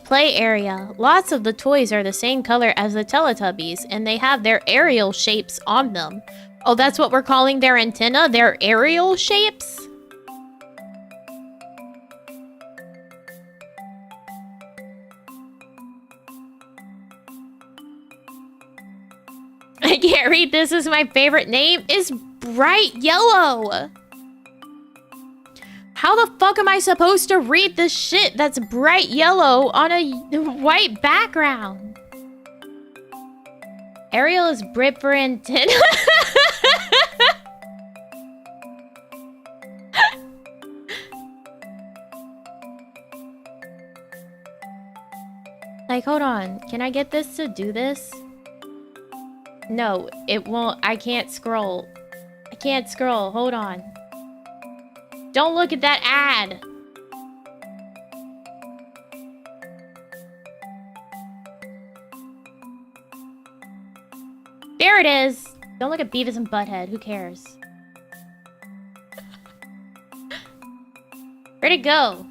play area. Lots of the toys are the same color as the Teletubbies, and they have their aerial shapes on them. Oh, that's what we're calling their antenna? Their aerial shapes? I can't read this. Is my favorite name is bright yellow. How the fuck am I supposed to read this shit that's bright yellow on a white background? Ariel is Brit for antenna. Like, hold on. Can I get this to do this? No, it won't. I can't scroll. I can't scroll. Hold on. Don't look at that ad. There it is. Don't look at Beavis and Butthead. Who cares? Where'd it go?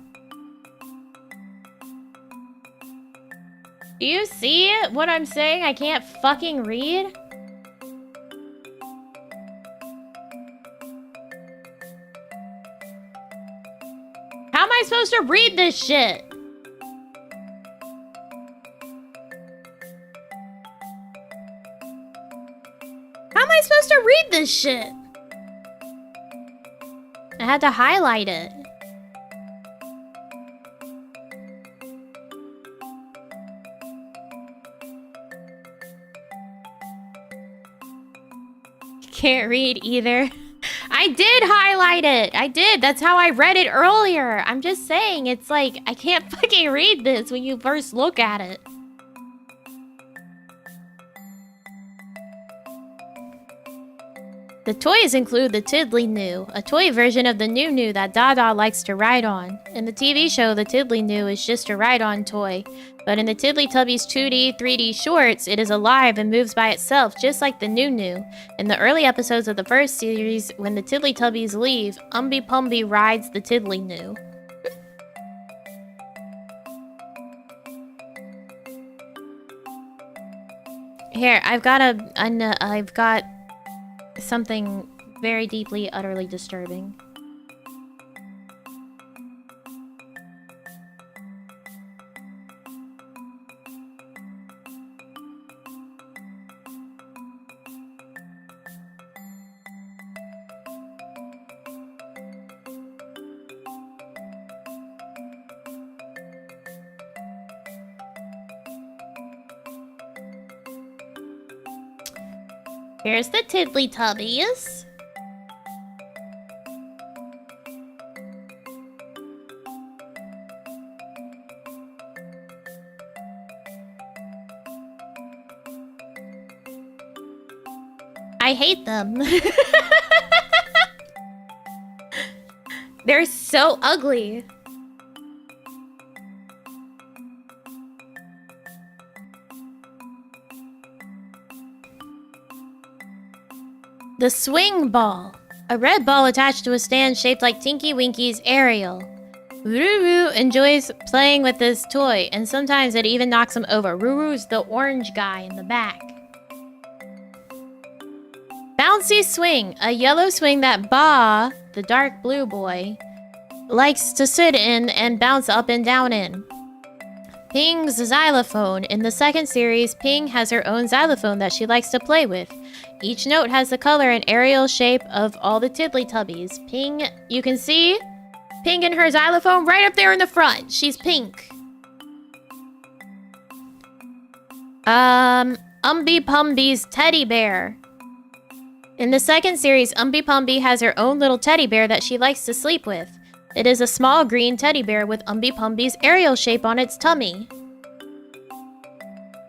Do you see what I'm saying? I can't fucking read? How am I supposed to read this shit? How am I supposed to read this shit? I had to highlight it. Can't read either. I did highlight it. I did. That's how I read it earlier. I'm just saying, it's like, I can't fucking read this when you first look at it. The toys include the Tiddly-Noo, a toy version of the Nunu that Dada likes to ride on. In the TV show, the Tiddly-Noo is just a ride-on toy. But in the Tiddlytubbies 2D, 3D shorts, it is alive and moves by itself, just like the Nunu. In the early episodes of the first series, when the Tiddlytubbies leave, Umby Pumby rides the Tiddly-Noo. Here, I've got something very deeply, utterly disturbing. Here's the Tiddlytubbies. I hate them. They're so ugly. The swing ball. A red ball attached to a stand shaped like Tinky Winky's aerial. Ruru enjoys playing with this toy, and sometimes it even knocks him over. Ruru's the orange guy in the back. Bouncy swing. A yellow swing that Ba, the dark blue boy, likes to sit in and bounce up and down in. Ping's xylophone. In the second series, Ping has her own xylophone that she likes to play with. Each note has the color and aerial shape of all the Tiddlytubbies. Ping, you can see Ping and her xylophone right up there in the front. She's pink. Umby Pumby's teddy bear. In the second series, Umby Pumby has her own little teddy bear that she likes to sleep with. It is a small green teddy bear with Umby Pumby's aerial shape on its tummy.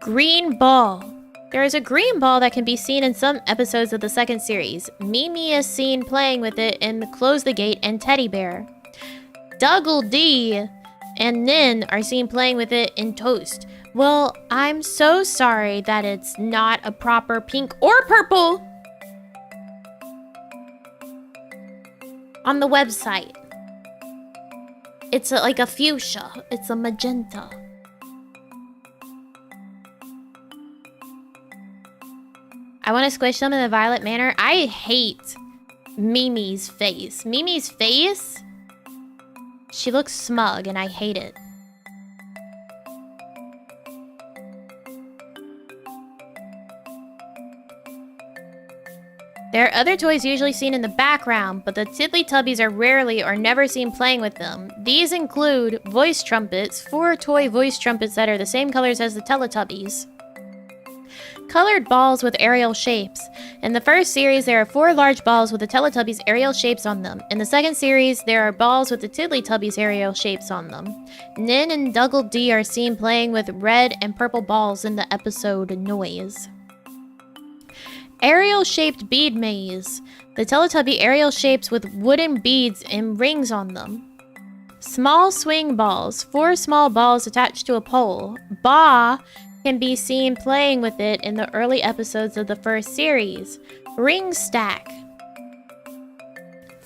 Green ball. There is a green ball that can be seen in some episodes of the second series. Mimi is seen playing with it in Close the Gate and Teddy Bear. Dougal D and Nin are seen playing with it in Toast. Well, I'm so sorry that it's not a proper pink or purple on the website. It's like a fuchsia. It's a magenta. I want to squish them in a violet manner. I hate Mimi's face. Mimi's face? She looks smug and I hate it. There are other toys usually seen in the background, but the Tiddlytubbies are rarely or never seen playing with them. These include voice trumpets, 4 toy voice trumpets that are the same colors as the Teletubbies. Colored balls with aerial shapes. In the first series, there are 4 large balls with the Teletubbies' aerial shapes on them. In the second series, there are balls with the Tiddlytubbies' aerial shapes on them. Nin and Dougal D are seen playing with red and purple balls in the episode Noise. Aerial-shaped bead maze. The Teletubby aerial shapes with wooden beads and rings on them. Small swing balls. 4 small balls attached to a pole. Ba can be seen playing with it in the early episodes of the first series. Ring stack.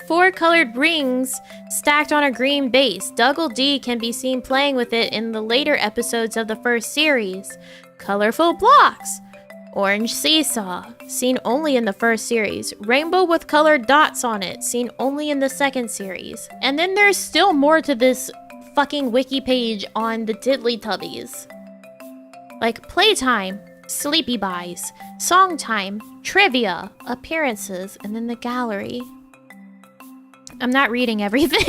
4 colored rings stacked on a green base. Dougal D can be seen playing with it in the later episodes of the first series. Colorful blocks. Orange seesaw, seen only in the first series. Rainbow with colored dots on it, seen only in the second series. And then there's still more to this fucking wiki page on the Tiddlytubbies. Like playtime, sleepy buys, song time, trivia, appearances, and then the gallery. I'm not reading everything.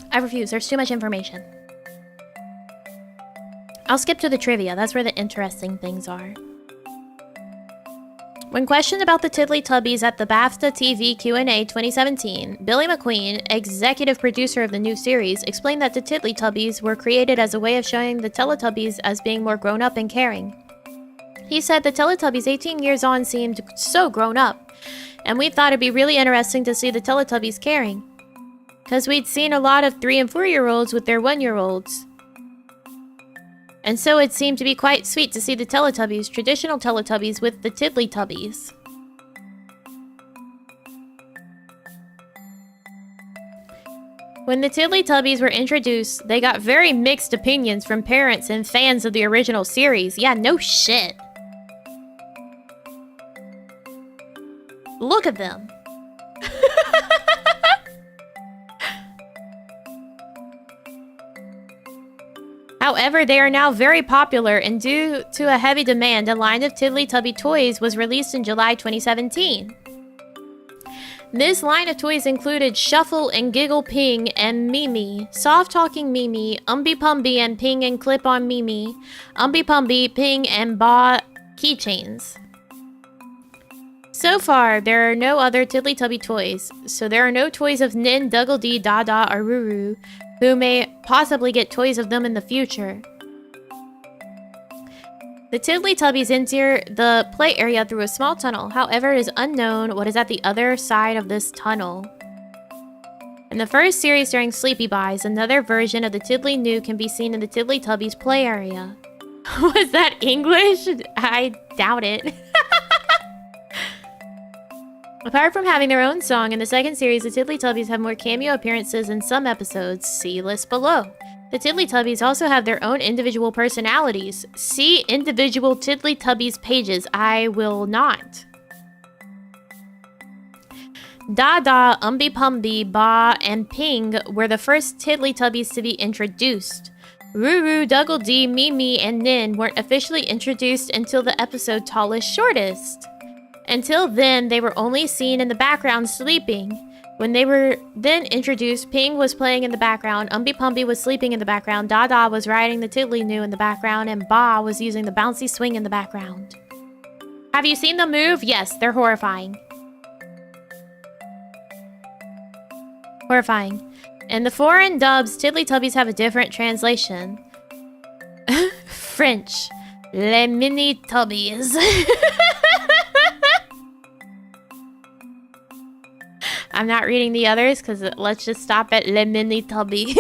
I refuse. There's too much information. I'll skip to the trivia. That's where the interesting things are. When questioned about the Tiddlytubbies at the BAFTA TV Q&A 2017, Billy McQueen, executive producer of the new series, explained that the Tiddlytubbies were created as a way of showing the Teletubbies as being more grown up and caring. He said the Teletubbies 18 years on seemed so grown up, and we thought it'd be really interesting to see the Teletubbies caring. Because we'd seen a lot of 3- and 4-year-olds with their 1-year-olds. And so it seemed to be quite sweet to see the Teletubbies, traditional Teletubbies, with the Tiddlytubbies. When the Tiddlytubbies were introduced, they got very mixed opinions from parents and fans of the original series. Yeah, no shit. Look at them. However, they are now very popular, and due to a heavy demand, a line of Tiddlytubby toys was released in July 2017. This line of toys included Shuffle and Giggle Ping and Mimi, Soft Talking Mimi, Umby Pumby and Ping and Clip on Mimi, Umby Pumby, Ping and Ba keychains. So far, there are no other Tiddlytubby toys, so there are no toys of Nin, Duggle-Dee, Dada, or Ruru, who may possibly get toys of them in the future. The Tiddlytubbies enter the play area through a small tunnel. However, it is unknown what is at the other side of this tunnel. In the first series during Sleepy Buys, another version of the Tiddly New can be seen in the Tiddlytubbies play area. Was that English? I doubt it. Apart from having their own song, in the second series, the Tiddlytubbies have more cameo appearances in some episodes. See list below. The Tiddlytubbies also have their own individual personalities. See individual Tiddlytubbies pages. I will not. Dada, Umby Pumby, Ba, and Ping were the first Tiddlytubbies to be introduced. Ruru, Duggle-Dee, Mimi, and Nin weren't officially introduced until the episode Tallest Shortest. Until then, they were only seen in the background sleeping. When they were then introduced, Ping was playing in the background, Umby Pumby was sleeping in the background, Dada was riding the Tiddly New in the background, and Ba was using the bouncy swing in the background. Have you seen them move? Yes, they're horrifying. Horrifying. In the foreign dubs, Tiddlytubbies have a different translation. French. Les mini-tubbies. I'm not reading the others because let's just stop at Les mini-tubbies.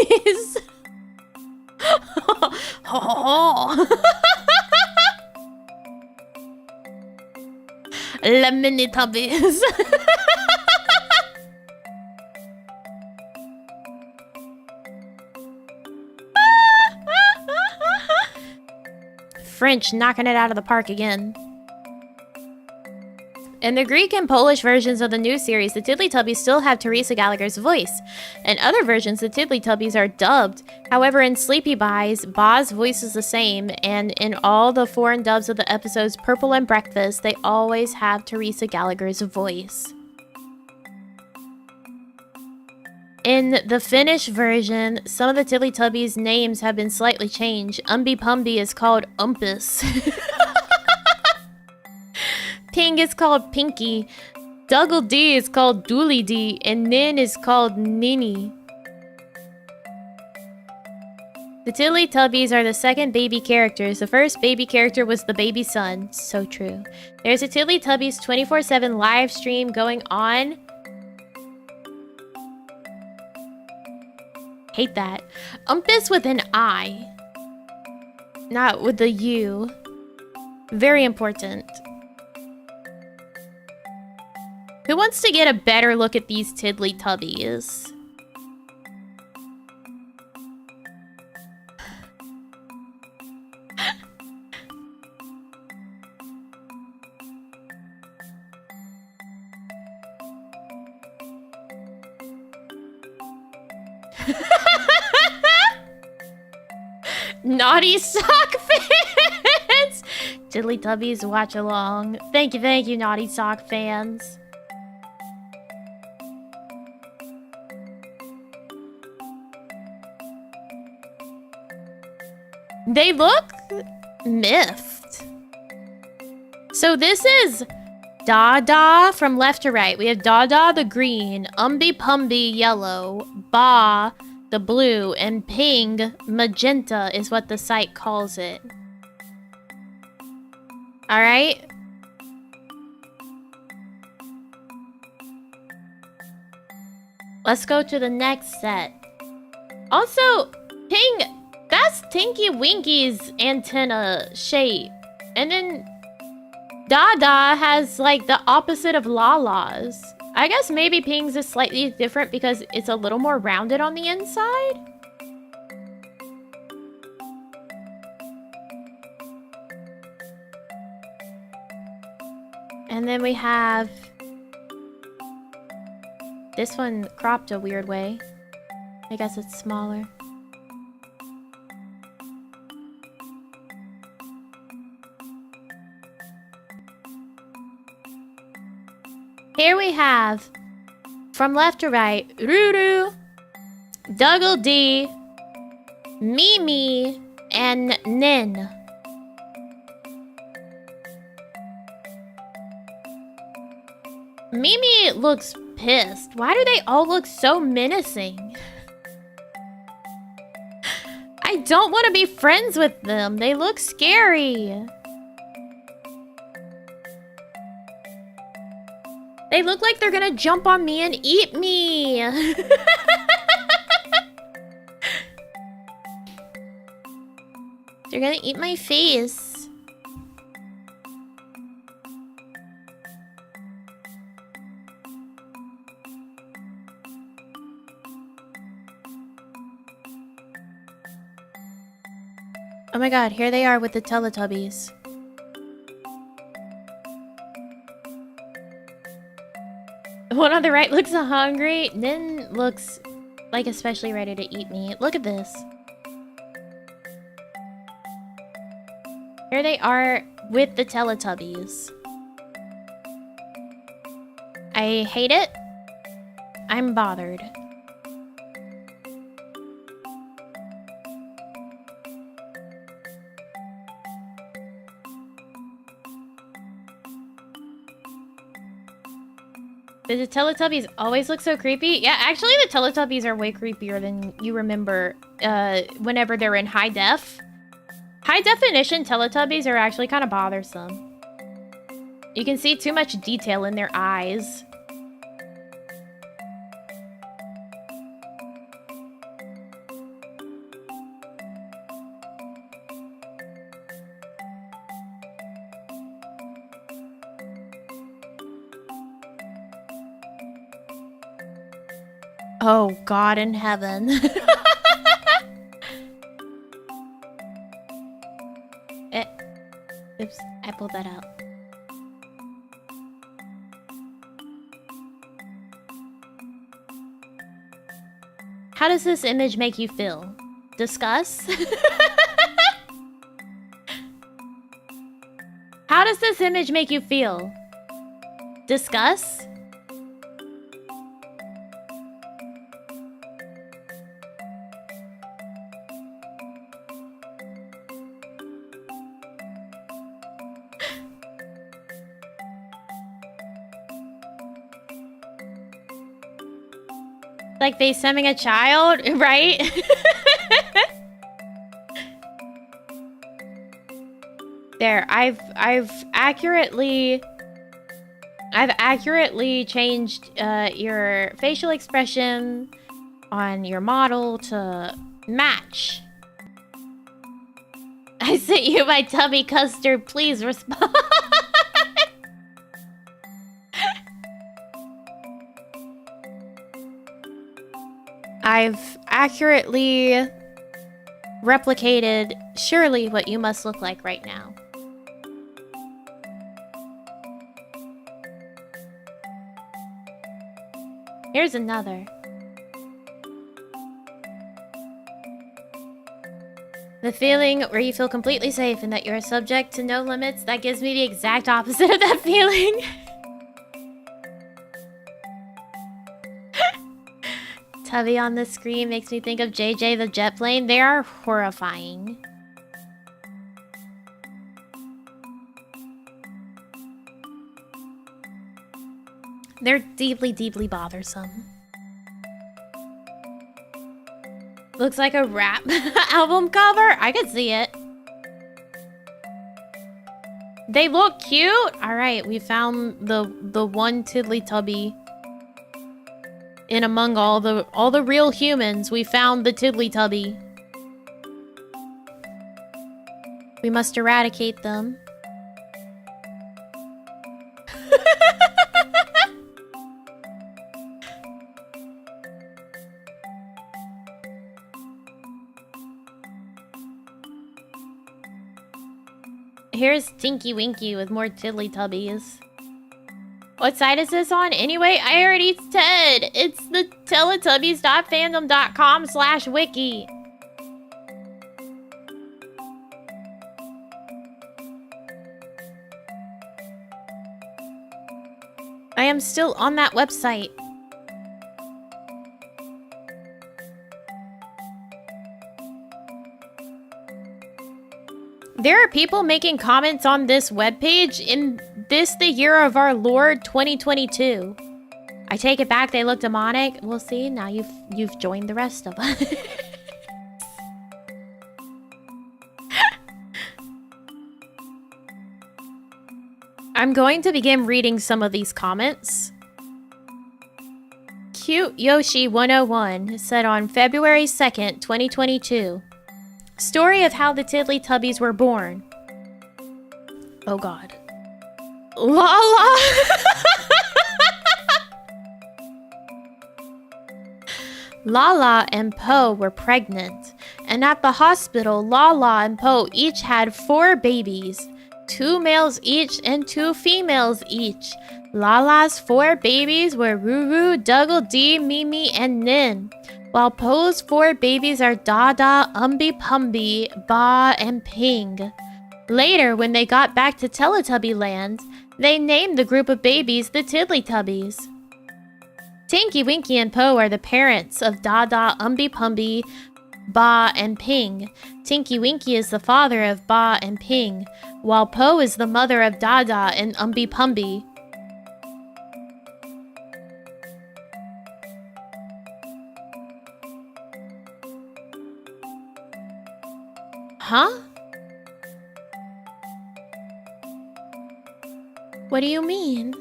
Les mini-tubbies. French knocking it out of the park again. In the Greek and Polish versions of the new series, the Tiddlytubbies still have Teresa Gallagher's voice. In other versions, the Tiddlytubbies are dubbed. However, in Sleepy Buys, Ba's voice is the same, and in all the foreign dubs of the episodes Purple and Breakfast, they always have Teresa Gallagher's voice. In the Finnish version, some of the Tiddlytubbies' names have been slightly changed. Umby Pumby is called Umpus. Ping is called Pinky, Duggle-Dee is called Dooley-Dee, and Nin is called Nini. The Tiddlytubbies are the second baby characters. The first baby character was the baby son. So true. There's a Tiddlytubbies 24/7 live stream going on. Hate that. Umpus with an I. Not with the U. Very important. Who wants to get a better look at these Tiddlytubbies? Naughty Sock fans! Tiddlytubbies watch along. Thank you, Naughty Sock fans. They look miffed. So this is Dada from left to right. We have Dada the green, Umby Pumby yellow, Ba the blue, and Ping magenta is what the site calls it. Alright? Let's go to the next set. Also, Ping... That's Tinky Winky's antenna shape. And then Dada has like the opposite of Lala's. I guess maybe Ping's is slightly different because it's a little more rounded on the inside. And then we have this one cropped a weird way. I guess it's smaller. Here we have from left to right, Ruru, Dougal D, Mimi, and Nin. Mimi looks pissed. Why do they all look so menacing? I don't want to be friends with them. They look scary. They look like they're gonna jump on me and eat me. They're gonna eat my face. Oh my god, here they are with the Teletubbies. The one on the right looks hungry, then looks like especially ready to eat me. Look at this. Here they are with the Teletubbies. I hate it. I'm bothered. Did the Teletubbies always look so creepy? Yeah, actually the Teletubbies are way creepier than you remember whenever they're in high def. High definition Teletubbies are actually kind of bothersome. You can see too much detail in their eyes. Oh, God in heaven. Oops, I pulled that out. How does this image make you feel? Discuss? How does this image make you feel? Discuss? Like FaceTiming a child, right? There, I've accurately changed your facial expression on your model to match. I sent you my Tubby Custard, please respond. I've accurately replicated surely what you must look like right now. Here's another. The feeling where you feel completely safe and that you're subject to no limits, that gives me the exact opposite of that feeling. Tubby on the screen makes me think of JJ the jet plane. They are horrifying. They're deeply, deeply bothersome. Looks like a rap album cover. I could see it. They look cute. All right, we found the one Tiddlytubby. In among all the real humans, we found the Tiddlytubby. We must eradicate them. Here's Tinky Winky with more Tiddlytubbies. What site is this on? Anyway, I already said. It's the teletubbies.fandom.com/wiki. I am still on that website. There are people making comments on this webpage in the year of our Lord 2022. I take it back, they look demonic. We'll see, now you've joined the rest of us. I'm going to begin reading some of these comments. Cute Yoshi 101 said on February 2nd, 2022. Story of how the Tiddlytubbies were born. Oh god. Lala! Lala and Po were pregnant, and at the hospital, Lala and Po each had 4 babies. 2 males each and 2 females each. Lala's 4 babies were Ruru, Duggle D, Mimi, and Nin. While Po's 4 babies are Dada, Umby Pumby, Ba, and Ping. Later, when they got back to Teletubby land, they named the group of babies the Tiddlytubbies. Tinky Winky and Po are the parents of Dada, Umby Pumby, Ba, and Ping. Tinky Winky is the father of Ba and Ping, while Po is the mother of Dada and Umby Pumby. Huh? What do you mean?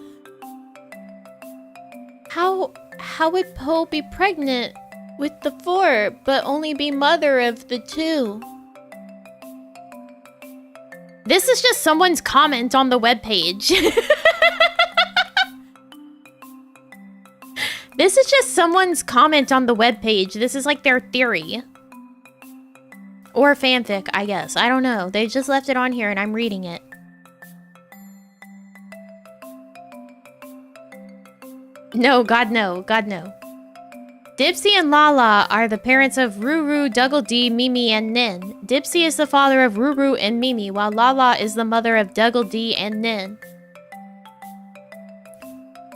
How would Po be pregnant with the 4, but only be mother of the 2? This is just someone's comment on the webpage. This is just someone's comment on the webpage. This is like their theory. Or fanfic, I guess. I don't know. They just left it on here and I'm reading it. No, God no. God no. Dipsy and Lala are the parents of Ruru, Duggle D, Mimi, and Nin. Dipsy is the father of Ruru and Mimi, while Lala is the mother of Duggle D and Nin.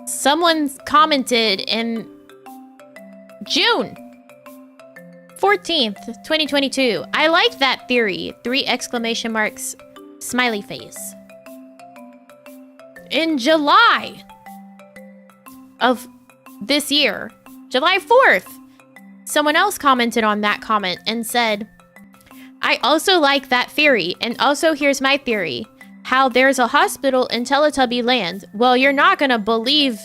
Someone commented in June 14th, 2022. I like that theory. 3 exclamation marks, smiley face. In July of this year, July 4th, someone else commented on that comment and said, I also like that theory, and also here's my theory. How there's a hospital in Teletubby land. Well, you're not gonna believe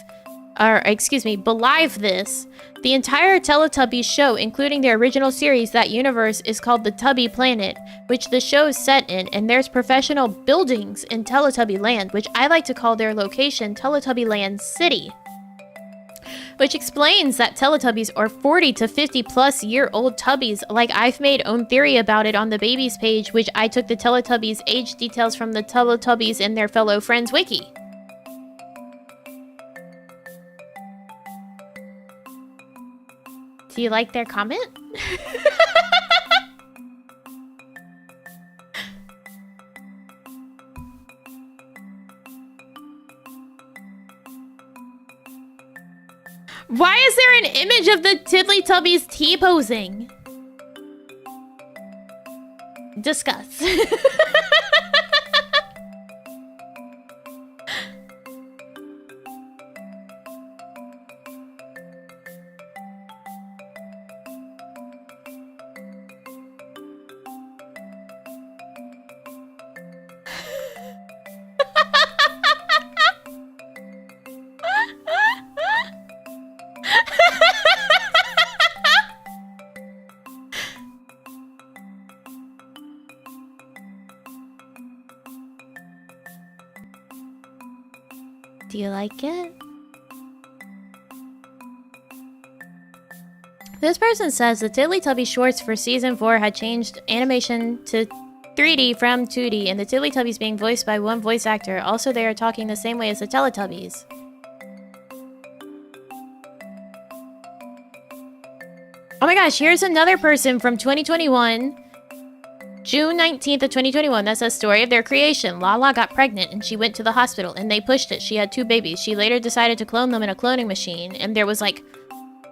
this. The entire Teletubbies show, including the original series, that universe is called the Tubby Planet, which the show is set in, and there's professional buildings in Teletubby Land, which I like to call their location Teletubby Land City. Which explains that Teletubbies are 40 to 50 plus year old tubbies, like I've made own theory about it on the babies page, which I took the Teletubbies age details from the Teletubbies and their fellow friends wiki. Do you like their comment? Why is there an image of the Tiddlytubbies T-posing? Discuss. Do you like it? This person says the Tiddlytubby shorts for season 4 had changed animation to 3D from 2D, and the Tiddlytubbies being voiced by one voice actor. Also, they are talking the same way as the Teletubbies. Oh my gosh, here's another person from 2021. June 19th of 2021, that says story of their creation. Lala got pregnant and she went to the hospital and they pushed it. She had 2 babies. She later decided to clone them in a cloning machine and there was like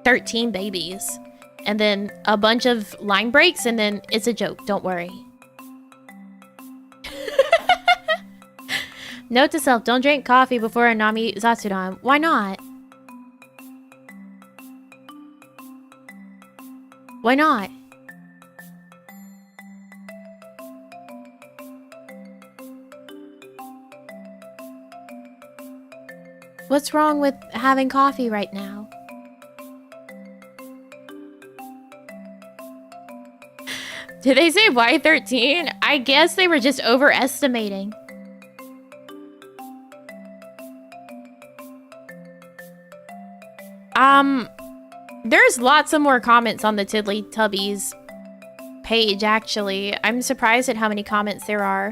13 babies. And then a bunch of line breaks and then it's a joke, don't worry. Note to self, don't drink coffee before a Nami Zatsudan. Why not? Why not? What's wrong with having coffee right now? Did they say Y13? I guess they were just overestimating. There's lots of more comments on the Tiddlytubbies page, actually. I'm surprised at how many comments there are.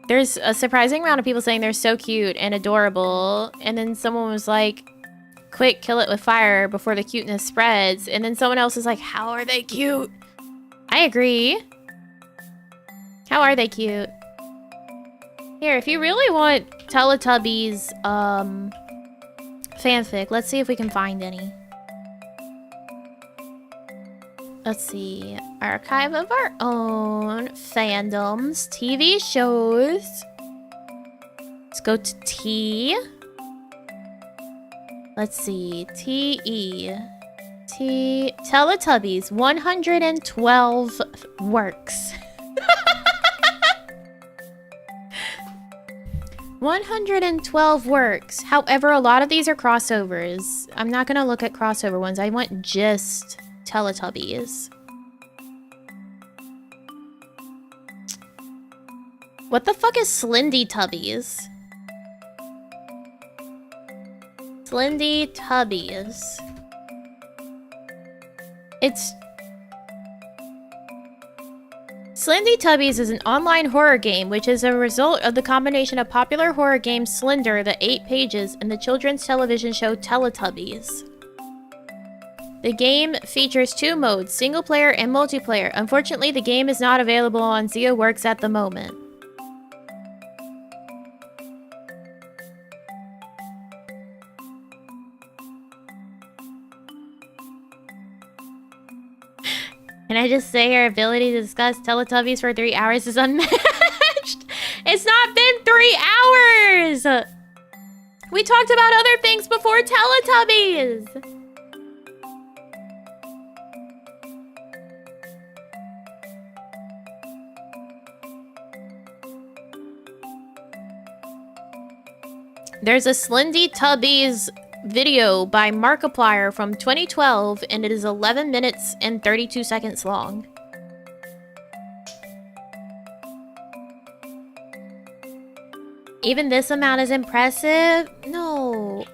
There's a surprising amount of people saying they're so cute and adorable. And then someone was like, quick, kill it with fire before the cuteness spreads. And then someone else is like, how are they cute? I agree. How are they cute? Here, if you really want Teletubbies, fanfic, let's see if we can find any. Let's see. Archive of our own. Fandoms. TV shows. Let's go to T. Let's see. T-E. T. Teletubbies. 112 works. 112 works. However, a lot of these are crossovers. I'm not gonna look at crossover ones. I want just Teletubbies. What the fuck is Slendytubbies? Slendytubbies. Slendytubbies is an online horror game which is a result of the combination of popular horror game Slender, the 8 Pages, and the children's television show Teletubbies. The game features 2 modes, single player and multiplayer. Unfortunately, the game is not available on ZioWorks at the moment. Can I just say our ability to discuss Teletubbies for 3 hours is unmatched? It's not been 3 hours! We talked about other things before Teletubbies! There's a Slendytubbies video by Markiplier from 2012, and it is 11 minutes and 32 seconds long. Even this amount is impressive? No.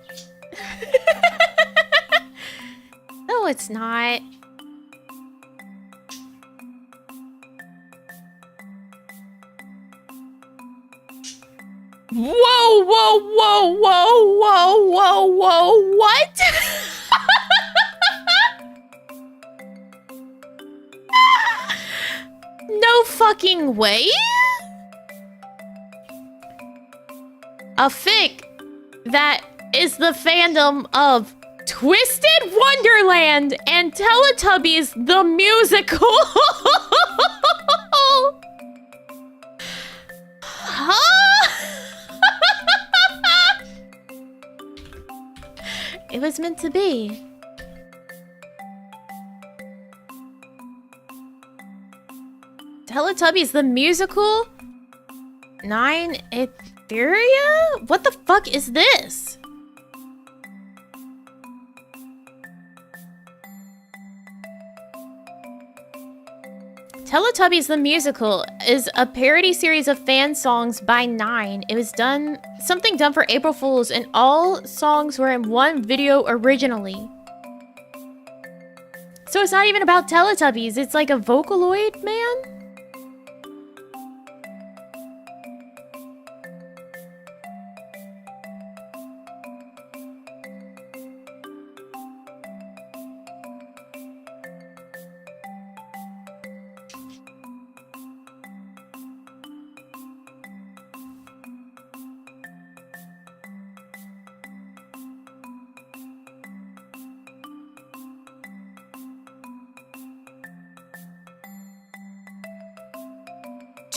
No, it's not. Whoa, whoa, whoa, whoa, whoa, whoa, whoa, what? No fucking way? A fic that is the fandom of Twisted Wonderland and Teletubbies the musical. Huh? It was meant to be. Teletubbies the musical? 9 Etheria? What the fuck is this? Teletubbies the Musical is a parody series of fan songs by 9. It was something done for April Fools, and all songs were in one video originally. So it's not even about Teletubbies, it's like a Vocaloid man?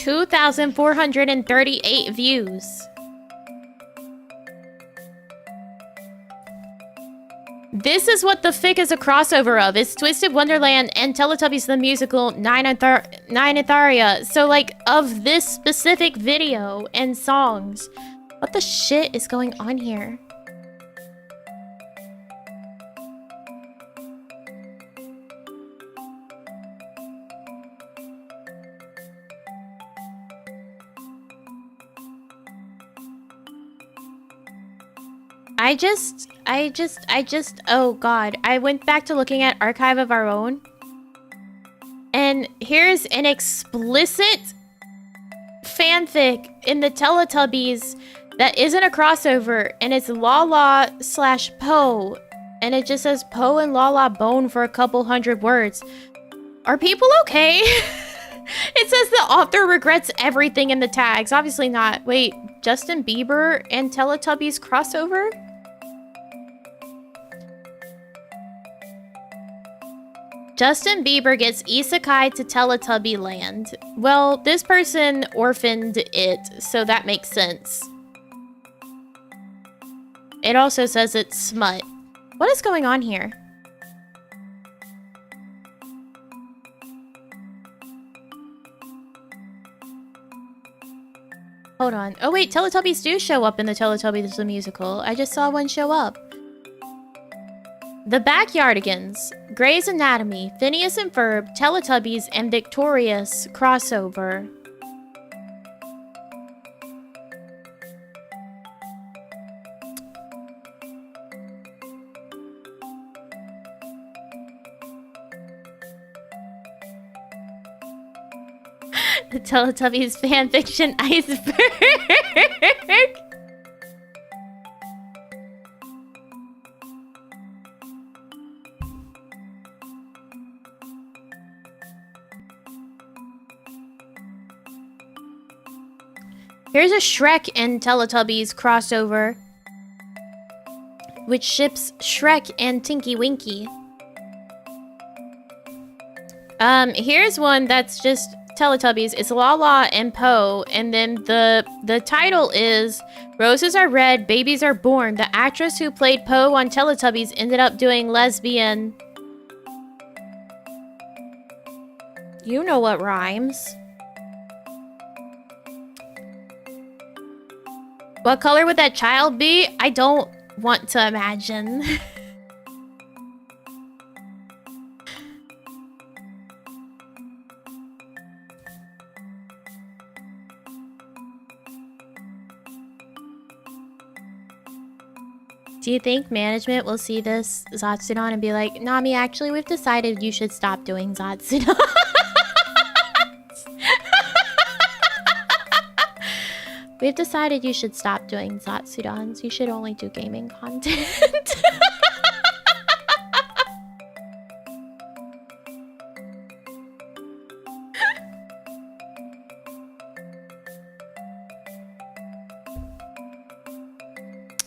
2,438 views. This is what the fic is a crossover of. It's Twisted Wonderland and Teletubbies the musical Nine Atharia. So like of this specific video and songs. What the shit is going on here? Oh god. I went back to looking at Archive of Our Own. And here's an explicit fanfic in the Teletubbies that isn't a crossover. And it's Lala/Poe. And it just says Poe and Lala bone for a couple hundred words. Are people okay? It says the author regrets everything in the tags. Obviously not. Wait, Justin Bieber and Teletubbies crossover? Justin Bieber gets isekai to Teletubby land. Well, this person orphaned it, so that makes sense. It also says it's smut. What is going on here? Hold on. Oh wait, Teletubbies do show up in the Teletubbies the musical. I just saw one show up. The Backyardigans, Grey's Anatomy, Phineas and Ferb, Teletubbies, and Victorious crossover. The Teletubbies fanfiction iceberg. Here's a Shrek and Teletubbies crossover, which ships Shrek and Tinky Winky. Here's one that's just Teletubbies. It's Lala and Poe, and then the title is Roses Are Red, Babies Are Born. The actress who played Poe on Teletubbies ended up doing lesbian. You know what rhymes. What color would that child be? I don't want to imagine. Do you think management will see this Zatsudan and be like, Nami, actually, we've decided you should stop doing Zatsudan? We've decided you should stop doing Zatsudans. You should only do gaming content.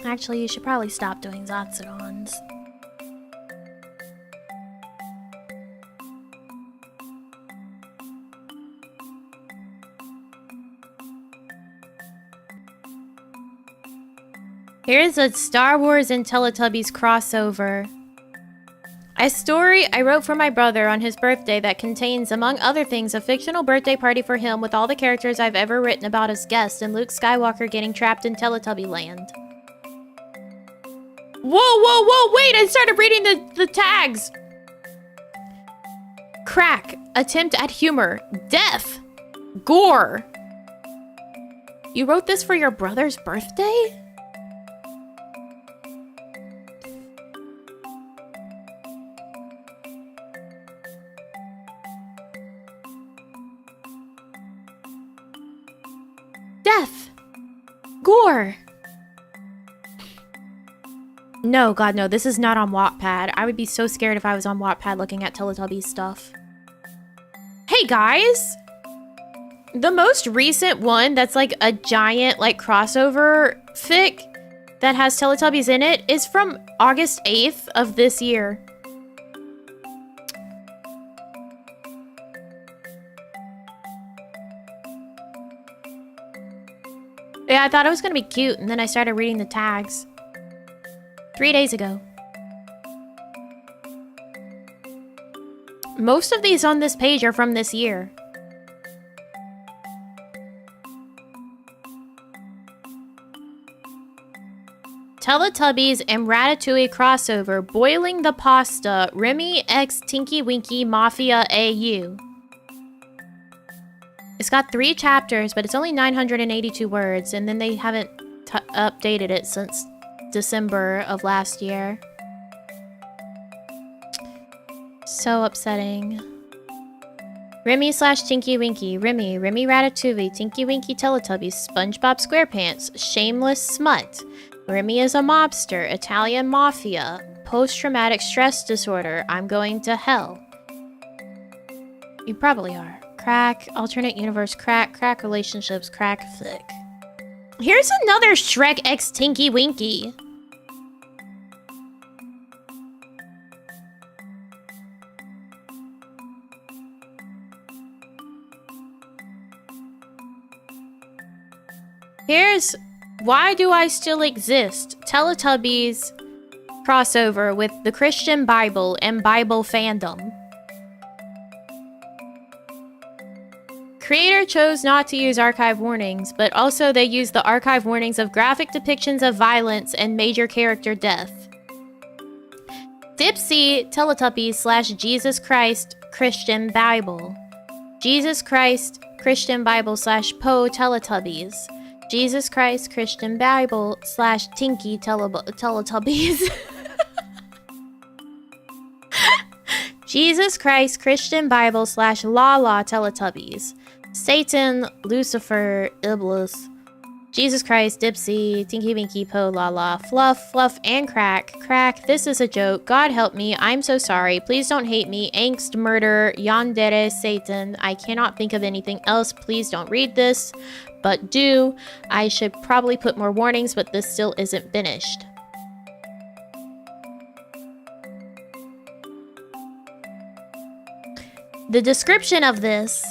Actually, you should probably stop doing Zatsudans. Here's a Star Wars and Teletubbies crossover. A story I wrote for my brother on his birthday that contains, among other things, a fictional birthday party for him with all the characters I've ever written about as guests and Luke Skywalker getting trapped in Teletubby land. Whoa, wait, I started reading the tags. Crack, attempt at humor, death, gore. You wrote this for your brother's birthday? Death, gore. No, God, no. This is not on Wattpad. I would be so scared if I was on Wattpad looking at Teletubbies stuff. Hey, guys! The most recent one that's like a giant like crossover fic that has Teletubbies in it is from August 8th of this year. Yeah, I thought it was gonna be cute, and then I started reading the tags. 3 days ago. Most of these on this page are from this year. Teletubbies and Ratatouille crossover, boiling the pasta, Remy x Tinky Winky Mafia AU. It's got 3 chapters, but it's only 982 words, and then they haven't updated it since December of last year. So upsetting. Remy slash Tinky Winky, Remy Ratatouille, Tinky Winky Teletubbies, SpongeBob SquarePants, Shameless Smut. Remy is a mobster, Italian mafia, post-traumatic stress disorder, I'm going to hell. You probably are. Crack, alternate universe, crack relationships, crack fic. Here's another Shrek x Tinky Winky. Here's Why Do I Still Exist? Teletubbies crossover with the Christian Bible and Bible fandom. Creator chose not to use archive warnings, but also they used the archive warnings of graphic depictions of violence and major character death. Dipsy Teletubbies slash Jesus Christ Christian Bible. Jesus Christ Christian Bible slash Poe Teletubbies. Jesus Christ Christian Bible slash Tinky Teletubbies. Jesus Christ Christian Bible slash La Teletubbies. Satan, Lucifer, Iblis. Jesus Christ, Dipsy, Tinky Winky, Poe, La, Fluff, and Crack, this is a joke. God help me, I'm so sorry. Please don't hate me. Angst, murder, yandere, Satan. I cannot think of anything else. Please don't read this. But do. I should probably put more warnings, but this still isn't finished. The description of this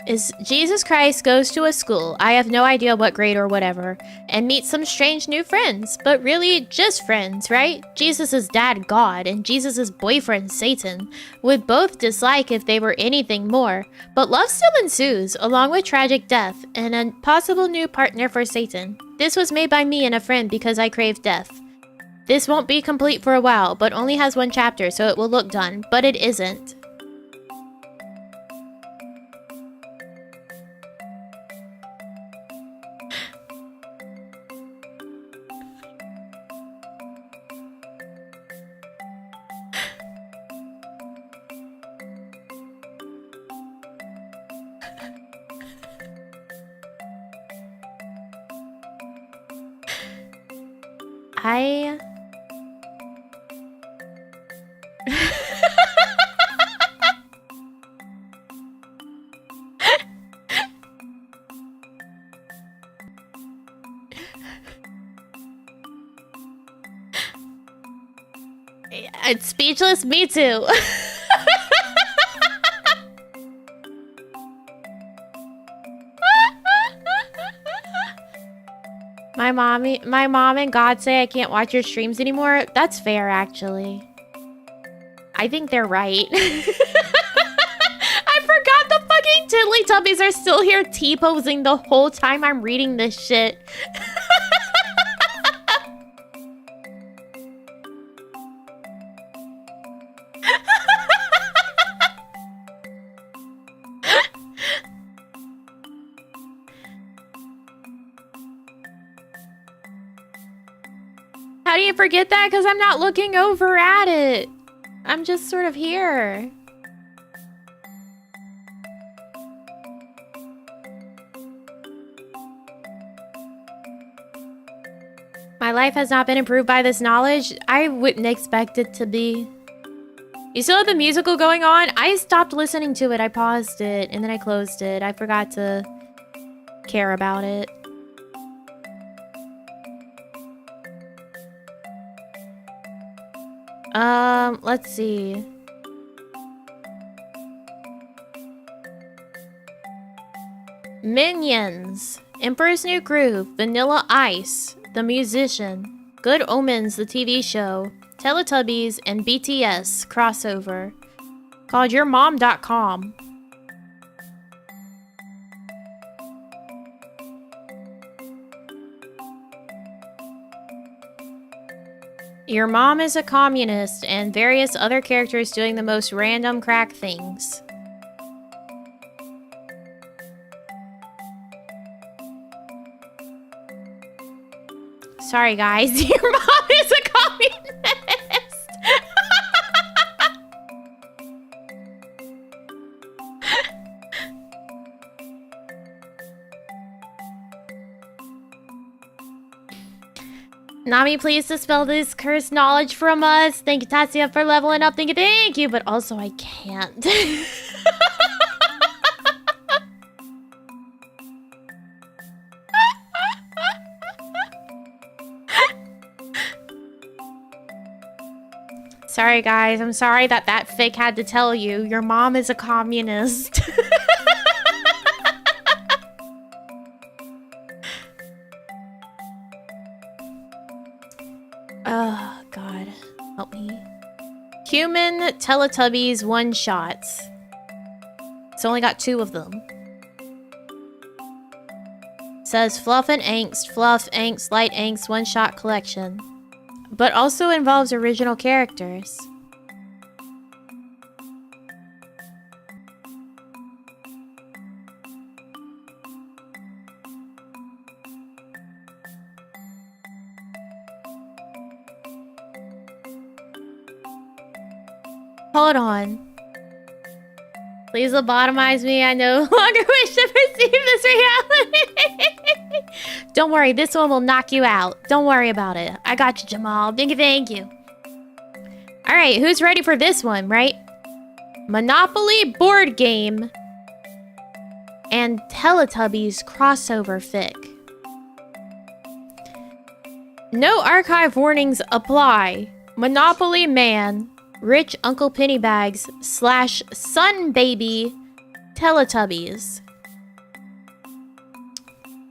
is Jesus Christ goes to a school, I have no idea what grade or whatever, and meets some strange new friends, but really just friends, right? Jesus' dad, God, and Jesus' boyfriend, Satan, would both dislike if they were anything more, but love still ensues, along with tragic death, and a possible new partner for Satan. This was made by me and a friend because I crave death. This won't be complete for a while, but only has 1 chapter, so it will look done, but it isn't. It's speechless, me too. My mom and God say I can't watch your streams anymore. That's fair, actually. I think they're right. I forgot the fucking Tiddlytubbies are still here T-posing the whole time I'm reading this shit. How do you forget that? Because I'm not looking over at it. I'm just sort of here. My life has not been improved by this knowledge. I wouldn't expect it to be. You still have the musical going on? I stopped listening to it. I paused it and then I closed it. I forgot to care about it. Let's see. Minions, Emperor's New Groove, Vanilla Ice, The Musician, Good Omens, the TV show, Teletubbies, and BTS crossover. called yourmom.com. Your mom is a communist, and various other characters doing the most random crack things. Sorry, guys. Your mom is a communist. Nami, please dispel this cursed knowledge from us. Thank you, Tatsuya, for leveling up. Thank you. But also, I can't. Sorry, guys. I'm sorry that fic had to tell you. Your mom is a communist. Oh, God. Help me. Human Teletubbies one-shots. It's only got 2 of them. Says Fluff and Angst, Fluff, Angst, Light Angst, one-shot collection. But also involves original characters. Hold on. Please lobotomize me. I no longer wish to perceive this reality. Don't worry, this one will knock you out. Don't worry about it. I got you, Jamal. Thank you. Alright, who's ready for this one, right? Monopoly board game and Teletubbies crossover fic. No archive warnings apply. Monopoly Man, Rich Uncle Pennybags / Sun Baby Teletubbies.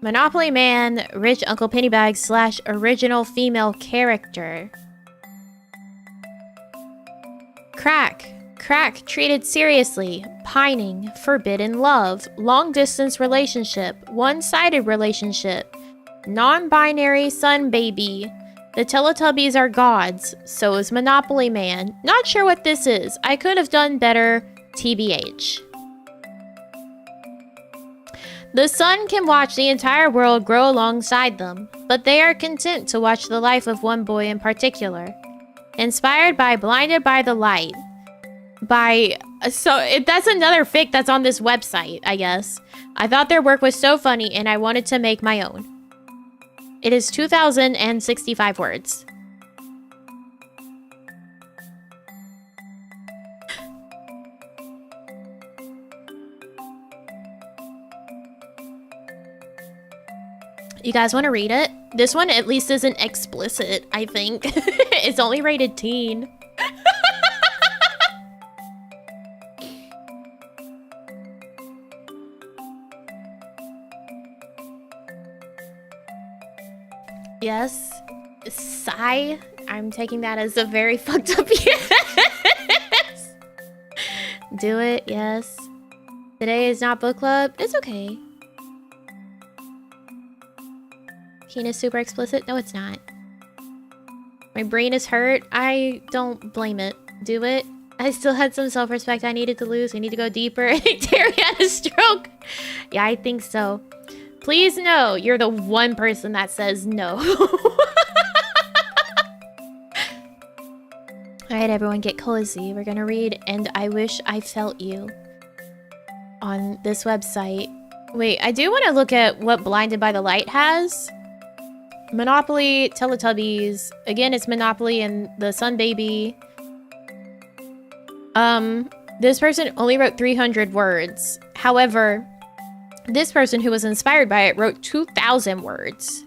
Monopoly Man, Rich Uncle Pennybags / original female character. Crack treated seriously. Pining, forbidden love, long distance relationship, one-sided relationship, non-binary Sun Baby. The Teletubbies are gods, so is Monopoly Man. Not sure what this is. I could have done better, TBH. The sun can watch the entire world grow alongside them, but they are content to watch the life of one boy in particular. Inspired by Blinded by the Light. That's another fic that's on this website, I guess. I thought their work was so funny and I wanted to make my own. It is 2,065 words. You guys want to read it? This one at least isn't explicit, I think. It's only rated teen. Yes. Sigh. I'm taking that as a very fucked up yes. Do it, yes. Today is not book club. It's okay. Keen is super explicit. No, it's not. My brain is hurt. I don't blame it. Do it. I still had some self-respect I needed to lose. I need to go deeper. I think Terry had a stroke. Yeah, I think so. Please no, you're the one person that says no. Alright, everyone, get cozy. We're gonna read And I Wish I Felt You on this website. Wait, I do want to look at what Blinded by the Light has. Monopoly, Teletubbies. Again, it's Monopoly and the Sun Baby. This person only wrote 300 words. However, this person who was inspired by it wrote 2,000 words.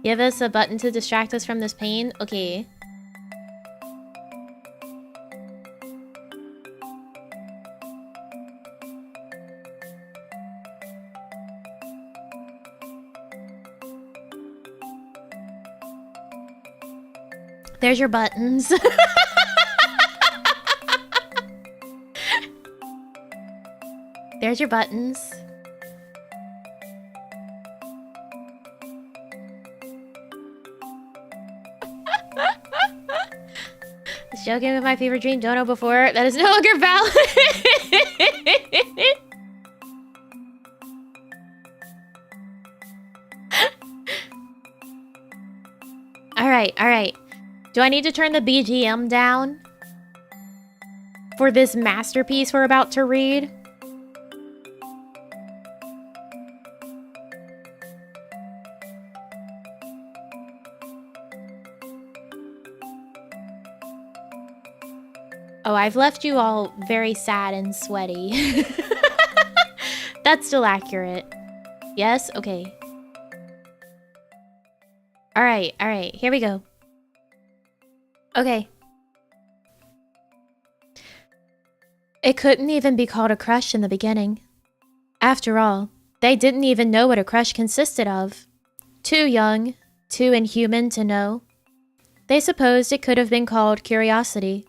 Give us a button to distract us from this pain? Okay. There's your buttons. There's your buttons. This joke game of my favorite dream dono before. That is no longer valid. Alright. Do I need to turn the BGM down for this masterpiece we're about to read? Oh, I've left you all very sad and sweaty. That's still accurate. Yes? Okay. Alright. Here we go. Okay. It couldn't even be called a crush in the beginning. After all, they didn't even know what a crush consisted of. Too young, too inhuman to know. They supposed it could have been called curiosity.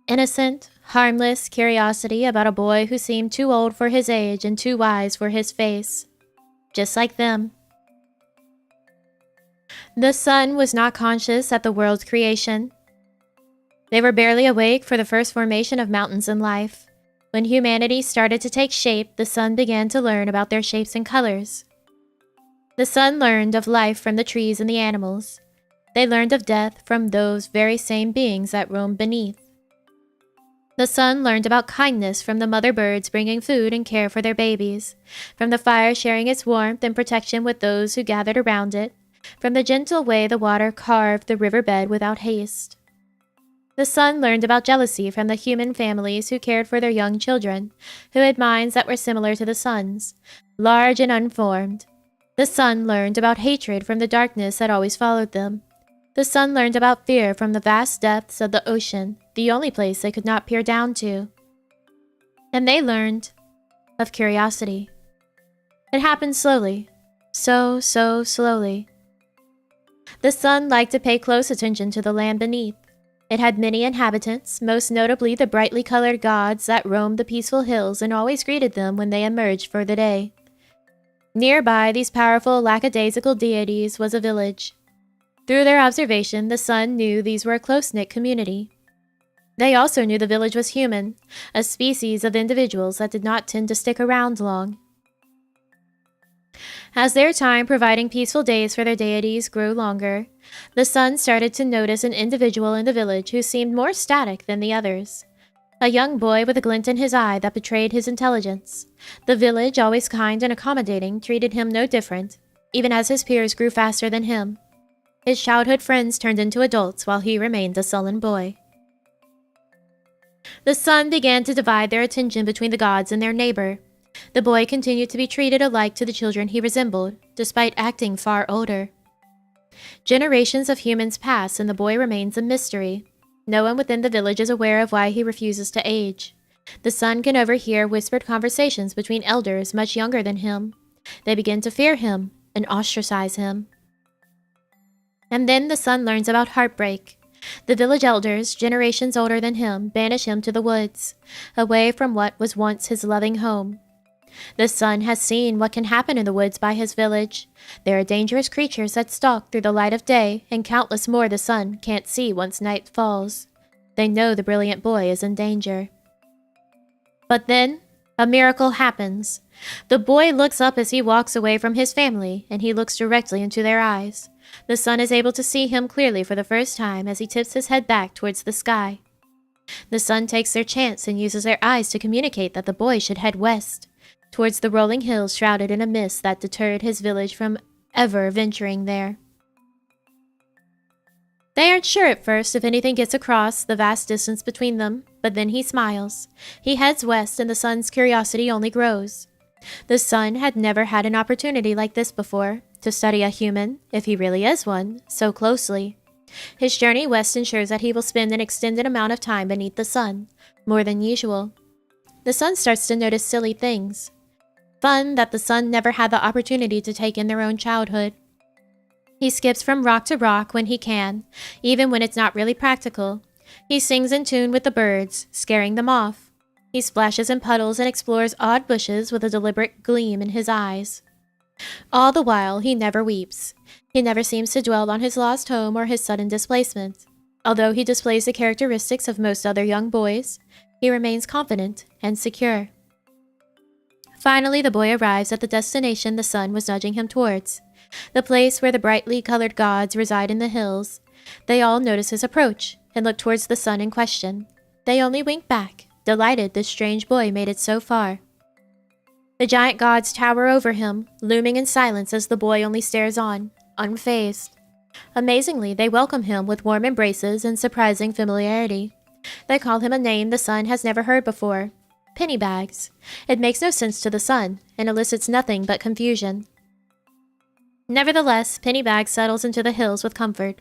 Innocent, harmless curiosity about a boy who seemed too old for his age and too wise for his face. Just like them. The sun was not conscious at the world's creation. They were barely awake for the first formation of mountains in life. When humanity started to take shape, the sun began to learn about their shapes and colors. The sun learned of life from the trees and the animals. They learned of death from those very same beings that roamed beneath. The sun learned about kindness from the mother birds bringing food and care for their babies, from the fire sharing its warmth and protection with those who gathered around it, from the gentle way the water carved the riverbed without haste. The sun learned about jealousy from the human families who cared for their young children, who had minds that were similar to the sun's, large and unformed. The sun learned about hatred from the darkness that always followed them. The sun learned about fear from the vast depths of the ocean, the only place they could not peer down to. And they learned of curiosity. It happened slowly, so slowly. The sun liked to pay close attention to the land beneath. It had many inhabitants, most notably the brightly colored gods that roamed the peaceful hills and always greeted them when they emerged for the day. Nearby these powerful lackadaisical deities was a village. Through their observation, the sun knew these were a close-knit community. They also knew the village was human, a species of individuals that did not tend to stick around long. As their time providing peaceful days for their deities grew longer, the sun started to notice an individual in the village who seemed more static than the others. A young boy with a glint in his eye that betrayed his intelligence. The village, always kind and accommodating, treated him no different, even as his peers grew faster than him. His childhood friends turned into adults while he remained a sullen boy. The sun began to divide their attention between the gods and their neighbor. The boy continued to be treated alike to the children he resembled, despite acting far older. Generations of humans pass and the boy remains a mystery. No one within the village is aware of why he refuses to age. The sun can overhear whispered conversations between elders much younger than him. They begin to fear him and ostracize him. And then the sun learns about heartbreak. The village elders, generations older than him, banish him to the woods, away from what was once his loving home. The sun has seen what can happen in the woods by his village. There are dangerous creatures that stalk through the light of day, and countless more the sun can't see once night falls. They know the brilliant boy is in danger. But then, a miracle happens. The boy looks up as he walks away from his family, and he looks directly into their eyes. The sun is able to see him clearly for the first time as he tips his head back towards the sky. The sun takes their chance and uses their eyes to communicate that the boy should head west, towards the rolling hills shrouded in a mist that deterred his village from ever venturing there. They aren't sure at first if anything gets across the vast distance between them, but then he smiles. He heads west and the sun's curiosity only grows. The sun had never had an opportunity like this before, to study a human, if he really is one, so closely. His journey west ensures that he will spend an extended amount of time beneath the sun, more than usual. The sun starts to notice silly things. Fun that the sun never had the opportunity to take in their own childhood. He skips from rock to rock when he can, even when it's not really practical. He sings in tune with the birds, scaring them off. He splashes in puddles and explores odd bushes with a deliberate gleam in his eyes. All the while, he never weeps. He never seems to dwell on his lost home or his sudden displacement. Although he displays the characteristics of most other young boys, he remains confident and secure. Finally, the boy arrives at the destination the sun was nudging him towards, the place where the brightly colored gods reside in the hills. They all notice his approach and look towards the sun in question. They only wink back, delighted this strange boy made it so far. The giant gods tower over him, looming in silence as the boy only stares on, unfazed. Amazingly, they welcome him with warm embraces and surprising familiarity. They call him a name the sun has never heard before, Pennybags. It makes no sense to the sun, and elicits nothing but confusion. Nevertheless, Pennybags settles into the hills with comfort.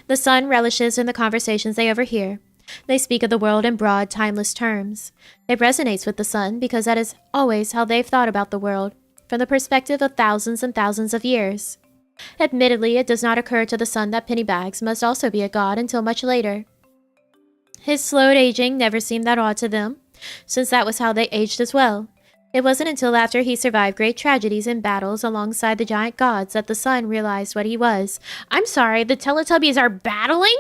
The sun relishes in the conversations they overhear. They speak of the world in broad, timeless terms. It resonates with the sun because that is always how they've thought about the world, from the perspective of thousands and thousands of years. Admittedly, it does not occur to the sun that Pennybags must also be a god until much later. His slowed aging never seemed that odd to them, since that was how they aged as well. It wasn't until after he survived great tragedies and battles alongside the giant gods that the sun realized what he was. I'm sorry, the Teletubbies are battling?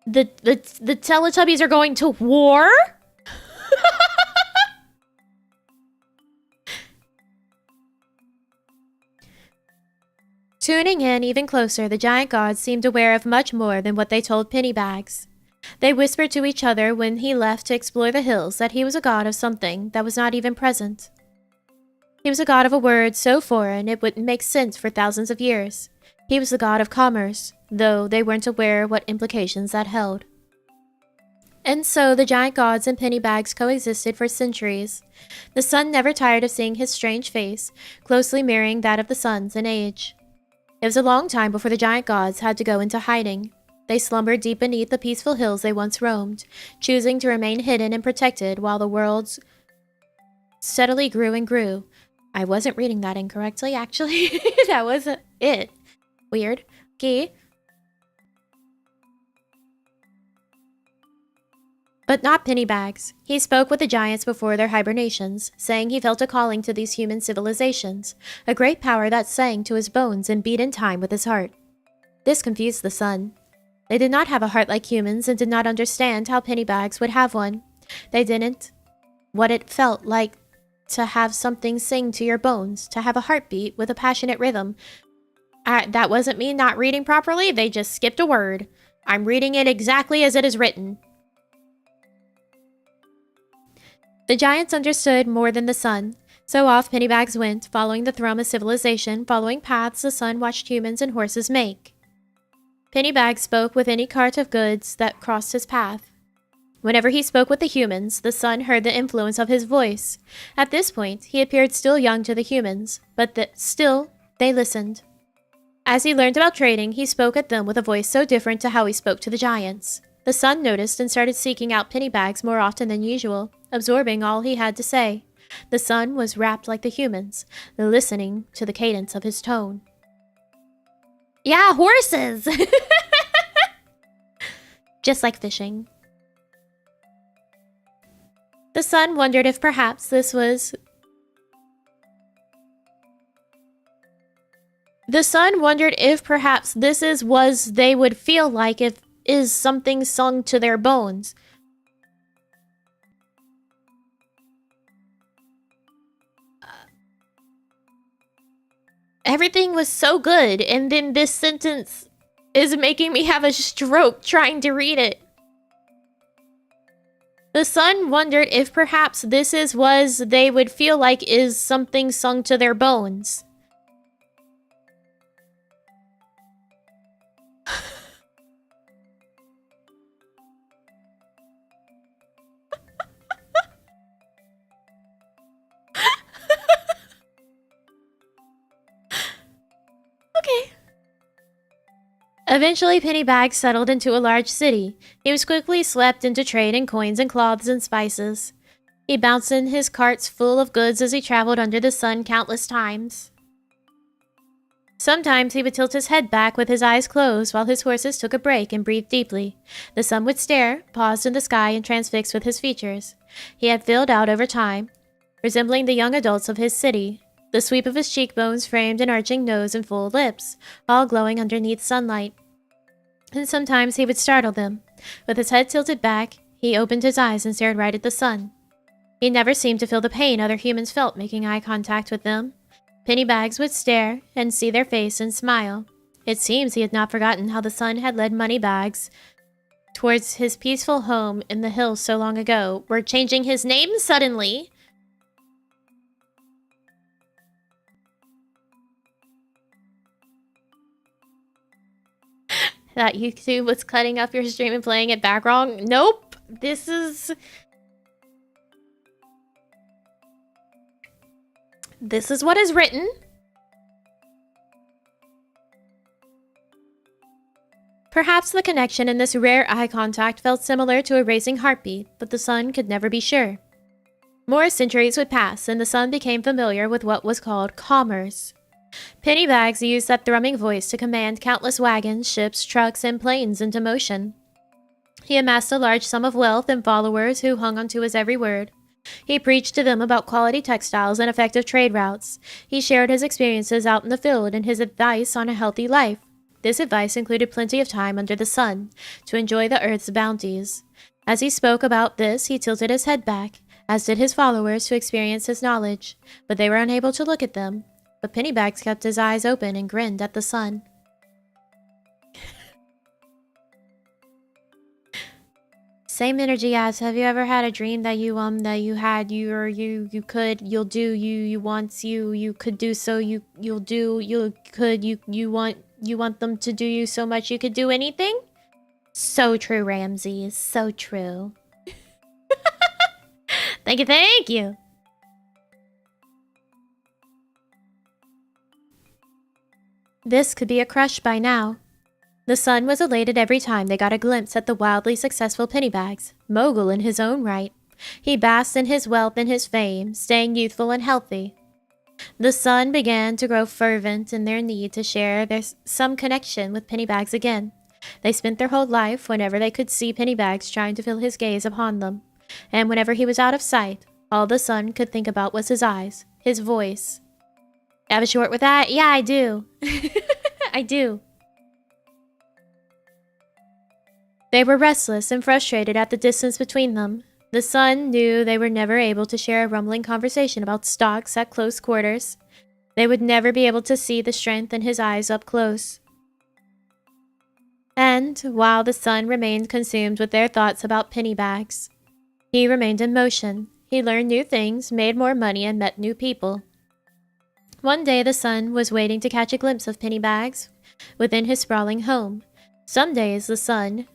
The Teletubbies are going to war? Tuning in even closer, the giant gods seemed aware of much more than what they told Pennybags. They whispered to each other when he left to explore the hills that he was a god of something that was not even present. He was a god of a word so foreign it wouldn't make sense for thousands of years. He was the god of commerce, though they weren't aware what implications that held. And so the giant gods and Pennybags coexisted for centuries. The sun never tired of seeing his strange face, closely mirroring that of the sun's in age. It was a long time before the giant gods had to go into hiding. They slumbered deep beneath the peaceful hills they once roamed, choosing to remain hidden and protected while the world steadily grew and grew. I wasn't reading that incorrectly, actually. That wasn't it. Weird. Okay. But not Pennybags. He spoke with the giants before their hibernations, saying he felt a calling to these human civilizations, a great power that sang to his bones and beat in time with his heart. This confused the sun. They did not have a heart like humans and did not understand how Pennybags would have one. They didn't. What it felt like to have something sing to your bones, to have a heartbeat with a passionate rhythm. That wasn't me not reading properly, they just skipped a word. I'm reading it exactly as it is written. The giants understood more than the sun, so off Pennybags went, following the thrum of civilization, following paths the sun watched humans and horses make. Pennybags spoke with any cart of goods that crossed his path. Whenever he spoke with the humans, the sun heard the influence of his voice. At this point, he appeared still young to the humans, but still, they listened. As he learned about trading, he spoke at them with a voice so different to how he spoke to the giants. The sun noticed and started seeking out Pennybags more often than usual, absorbing all he had to say. The sun was rapt like the humans, listening to the cadence of his tone. Yeah, horses! Just like fishing. The sun wondered if perhaps this was... The sun wondered if perhaps this was they would feel like if is something sung to their bones. Everything was so good, and then this sentence is making me have a stroke trying to read it. The sun wondered if perhaps this was they would feel like is something sung to their bones. Okay. Eventually, Pennybags settled into a large city. He was quickly swept into trade in coins and cloths and spices. He bounced in his carts full of goods as he traveled under the sun countless times. Sometimes he would tilt his head back with his eyes closed while his horses took a break and breathed deeply. The sun would stare, paused in the sky, and transfixed with his features. He had filled out over time, resembling the young adults of his city, the sweep of his cheekbones framed an arching nose and full lips, all glowing underneath sunlight. And sometimes he would startle them. With his head tilted back, he opened his eyes and stared right at the sun. He never seemed to feel the pain other humans felt making eye contact with them. Pennybags would stare and see their face and smile. It seems he had not forgotten how the sun had led Moneybags towards his peaceful home in the hills so long ago. We're changing his name suddenly. That YouTube was cutting up your stream and playing it back wrong? Nope. This is what is written. Perhaps the connection in this rare eye contact felt similar to a racing heartbeat, but the sun could never be sure. More centuries would pass, and the sun became familiar with what was called commerce. Pennybags used that thrumming voice to command countless wagons, ships, trucks, and planes into motion. He amassed a large sum of wealth and followers who hung onto his every word. He preached to them about quality textiles and effective trade routes. He shared his experiences out in the field and his advice on a healthy life. This advice included plenty of time under the sun to enjoy the earth's bounties. As he spoke about this, he tilted his head back, as did his followers to experience his knowledge, but they were unable to look at them. But Pennybags kept his eyes open and grinned at the sun. Same energy as, have you ever had a dream that you had, you could, you'll do, you want, you could do so, you'll do, you could, you want them to do you so much you could do anything? So true, Ramses, so true. Thank you. This could be a crush by now. The sun was elated every time they got a glimpse at the wildly successful Pennybags, mogul in his own right. He basked in his wealth and his fame, staying youthful and healthy. The sun began to grow fervent in their need to share some connection with Pennybags again. They spent their whole life whenever they could see Pennybags trying to feel his gaze upon them. And whenever he was out of sight, all the sun could think about was his eyes, his voice. Have a short with that? Yeah, I do. I do. They were restless and frustrated at the distance between them. The sun knew they were never able to share a rumbling conversation about stocks at close quarters. They would never be able to see the strength in his eyes up close. And while the sun remained consumed with their thoughts about Pennybags, he remained in motion. He learned new things, made more money, and met new people. One day the sun was waiting to catch a glimpse of Pennybags within his sprawling home. Some days the sun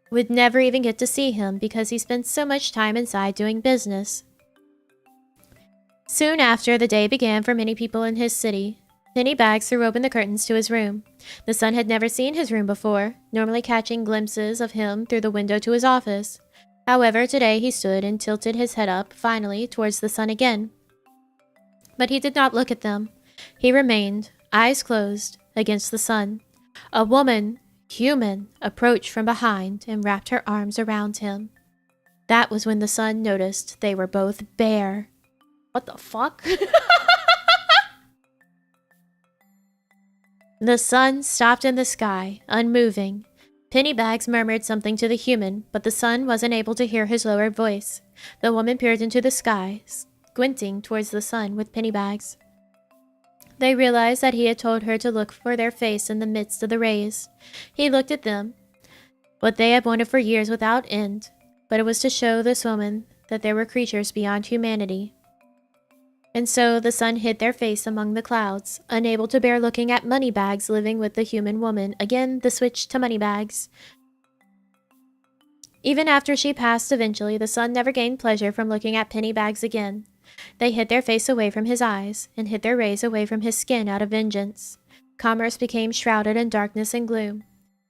would never even get to see him because he spent so much time inside doing business. Soon after, the day began for many people in his city. Pennybags threw open the curtains to his room. The sun had never seen his room before, normally catching glimpses of him through the window to his office. However, today he stood and tilted his head up, finally, towards the sun again. But he did not look at them. He remained, eyes closed, against the sun. A woman, human, approached from behind and wrapped her arms around him. That was when the sun noticed they were both bare. What the fuck? The sun stopped in the sky, unmoving. Pennybags murmured something to the human, but the sun wasn't able to hear his lowered voice. The woman peered into the sky, squinting towards the sun with Pennybags. They realized that he had told her to look for their face in the midst of the rays. He looked at them, what they had wanted for years without end, but it was to show this woman that there were creatures beyond humanity. And so the sun hid their face among the clouds, unable to bear looking at Moneybags living with the human woman. Again, the switch to Moneybags. Even after she passed eventually, the sun never gained pleasure from looking at Pennybags again. They hid their face away from his eyes, and hid their rays away from his skin out of vengeance. Commerce became shrouded in darkness and gloom.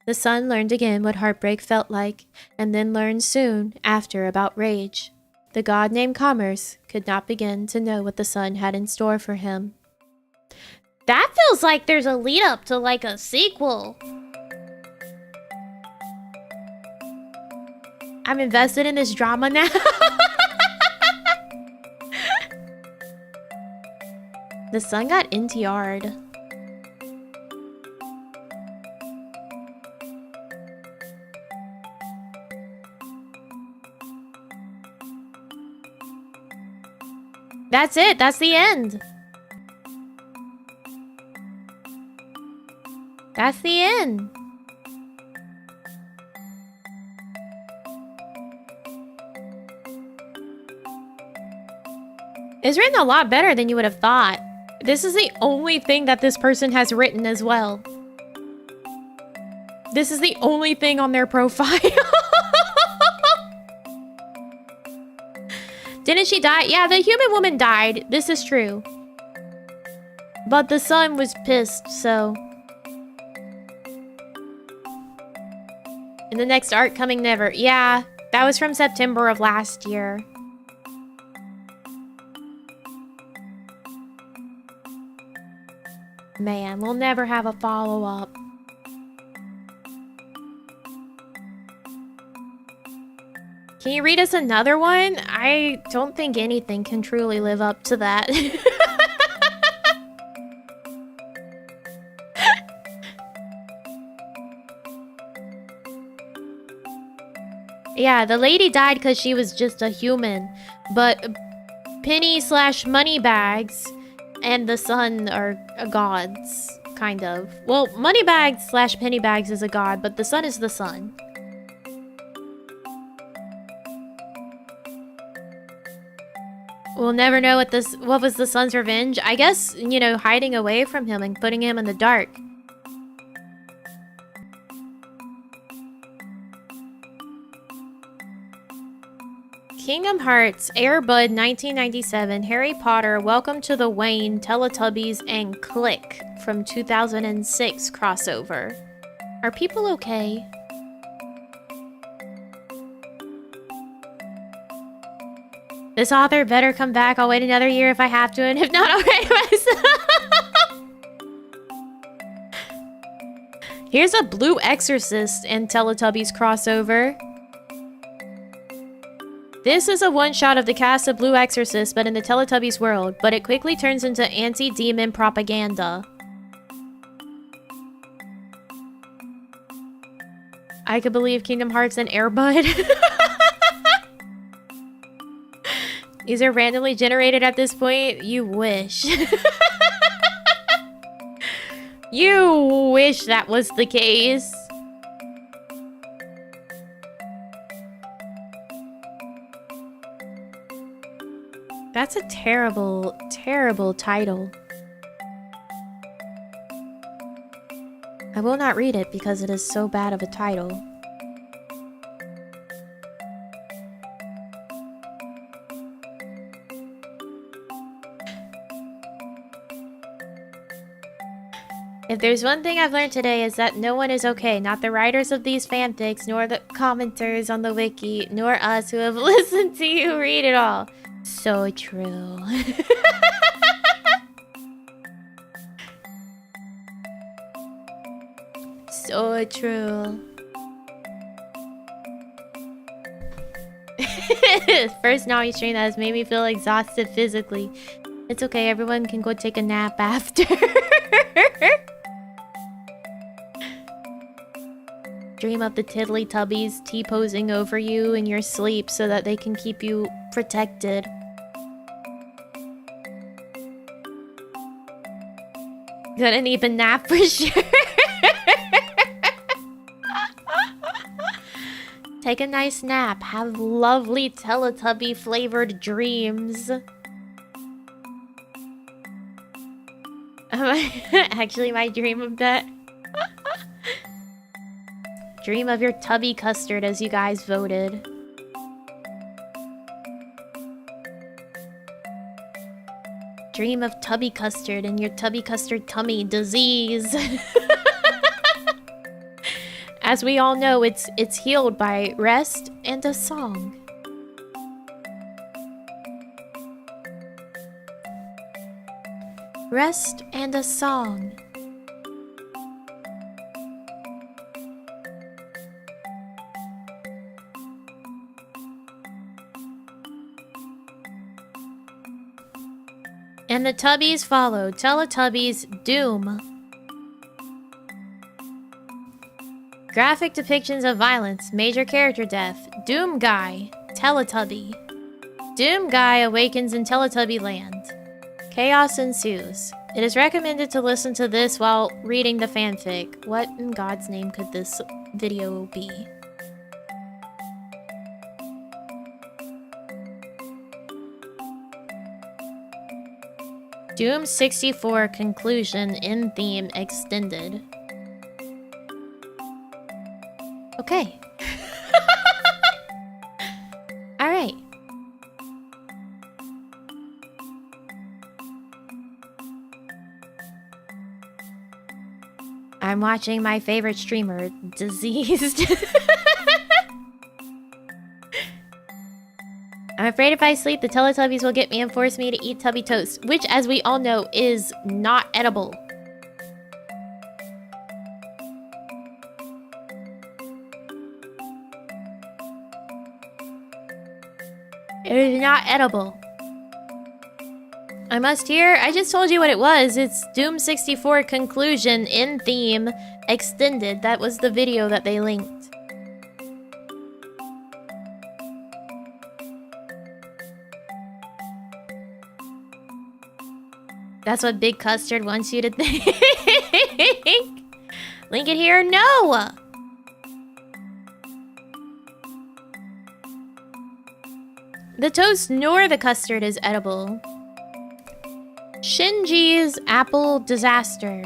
The sun learned again what heartbreak felt like, and then learned soon after about rage. The god named Commerce could not begin to know what the sun had in store for him. That feels like there's a lead up to like a sequel. I'm invested in this drama now. The sun got NTR'd. That's it. That's the end. That's the end. It's written a lot better than you would have thought. This is the only thing that this person has written as well. This is the only thing on their profile. Didn't she die? Yeah, the human woman died. This is true. But the sun was pissed, so... In the next art coming never. Yeah, that was from September of last year. Man, we'll never have a follow-up. Can you read us another one? I don't think anything can truly live up to that. Yeah, the lady died because she was just a human. But Penny/Moneybags and the sun are gods, kind of. Well, Moneybags/Pennybags is a god, but the sun is the sun. We'll never know what was the sun's revenge. I guess, you know, hiding away from him and putting him in the dark. Kingdom Hearts, Air Bud 1997, Harry Potter, Welcome to the Wayne, Teletubbies, and Click from 2006 crossover. Are people okay? This author better come back. I'll wait another year if I have to, and if not, I'll write myself. Here's a Blue Exorcist and Teletubbies crossover. This is a one-shot of the cast of Blue Exorcist, but in the Teletubbies world, but it quickly turns into anti-demon propaganda. I could believe Kingdom Hearts and Air Bud. These are randomly generated at this point? You wish. You wish that was the case. That's a terrible, terrible title. I will not read it because it is so bad of a title. If there's one thing I've learned today is that no one is okay, not the writers of these fanfics, nor the commenters on the wiki, nor us who have listened to you read it all. So true. So true. First Nami stream that has made me feel exhausted physically. It's okay, everyone can go take a nap after. Dream of the Tiddlytubbies T-posing over you in your sleep so that they can keep you protected. Gonna need a nap for sure. Take a nice nap. Have lovely Teletubby flavored dreams. Actually, my dream of that. Dream of your Tubby Custard as you guys voted. Dream of Tubby Custard and your Tubby Custard tummy disease. As we all know, it's healed by rest and a song. Rest and a song. And the Tubbies followed. Teletubbies doom. Graphic depictions of violence, major character death. Doom Guy, Teletubby. Doom Guy awakens in Teletubby land. Chaos ensues. It is recommended to listen to this while reading the fanfic. What in God's name could this video be? Doom 64 conclusion in theme extended. Okay. Alright. I'm watching my favorite streamer, Diseased. I'm afraid if I sleep, the Teletubbies will get me and force me to eat Tubby Toast, which, as we all know, is not edible. It is not edible. I must hear. I just told you what it was. It's Doom 64 conclusion in theme extended. That was the video that they linked. That's what Big Custard wants you to think. Link it here? No! The toast nor the custard is edible. Shinji's Apple Disaster.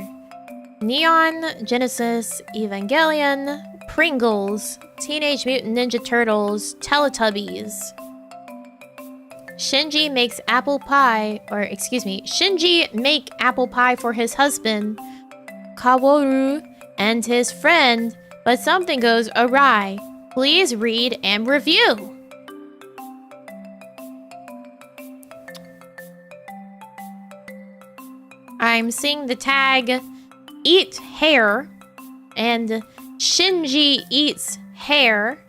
Neon Genesis Evangelion. Pringles. Teenage Mutant Ninja Turtles. Teletubbies. Shinji makes apple pie, or excuse me, Shinji make apple pie for his husband, Kaworu, and his friend, but something goes awry. Please read and review. I'm seeing the tag eat hair and Shinji eats hair.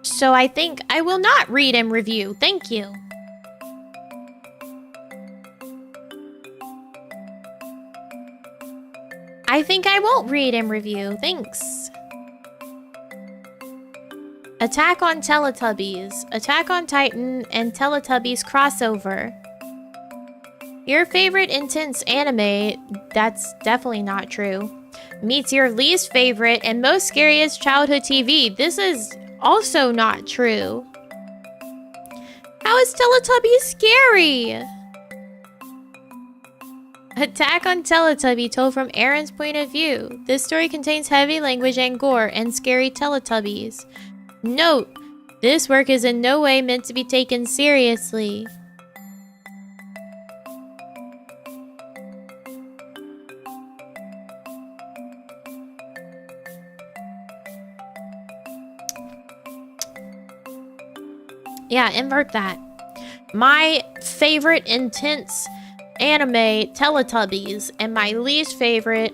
So I think I will not read and review. Thank you. I think I won't read and review. Thanks. Attack on Teletubbies. Attack on Titan and Teletubbies crossover. Your favorite intense anime, that's definitely not true, meets your least favorite and most scariest childhood TV. This is also not true. How is Teletubby scary? Attack on Teletubby told from Aaron's point of view. This story contains heavy language and gore and scary Teletubbies. Note, this work is in no way meant to be taken seriously. Yeah, invert that. My favorite intense anime, Teletubbies, and my least favorite...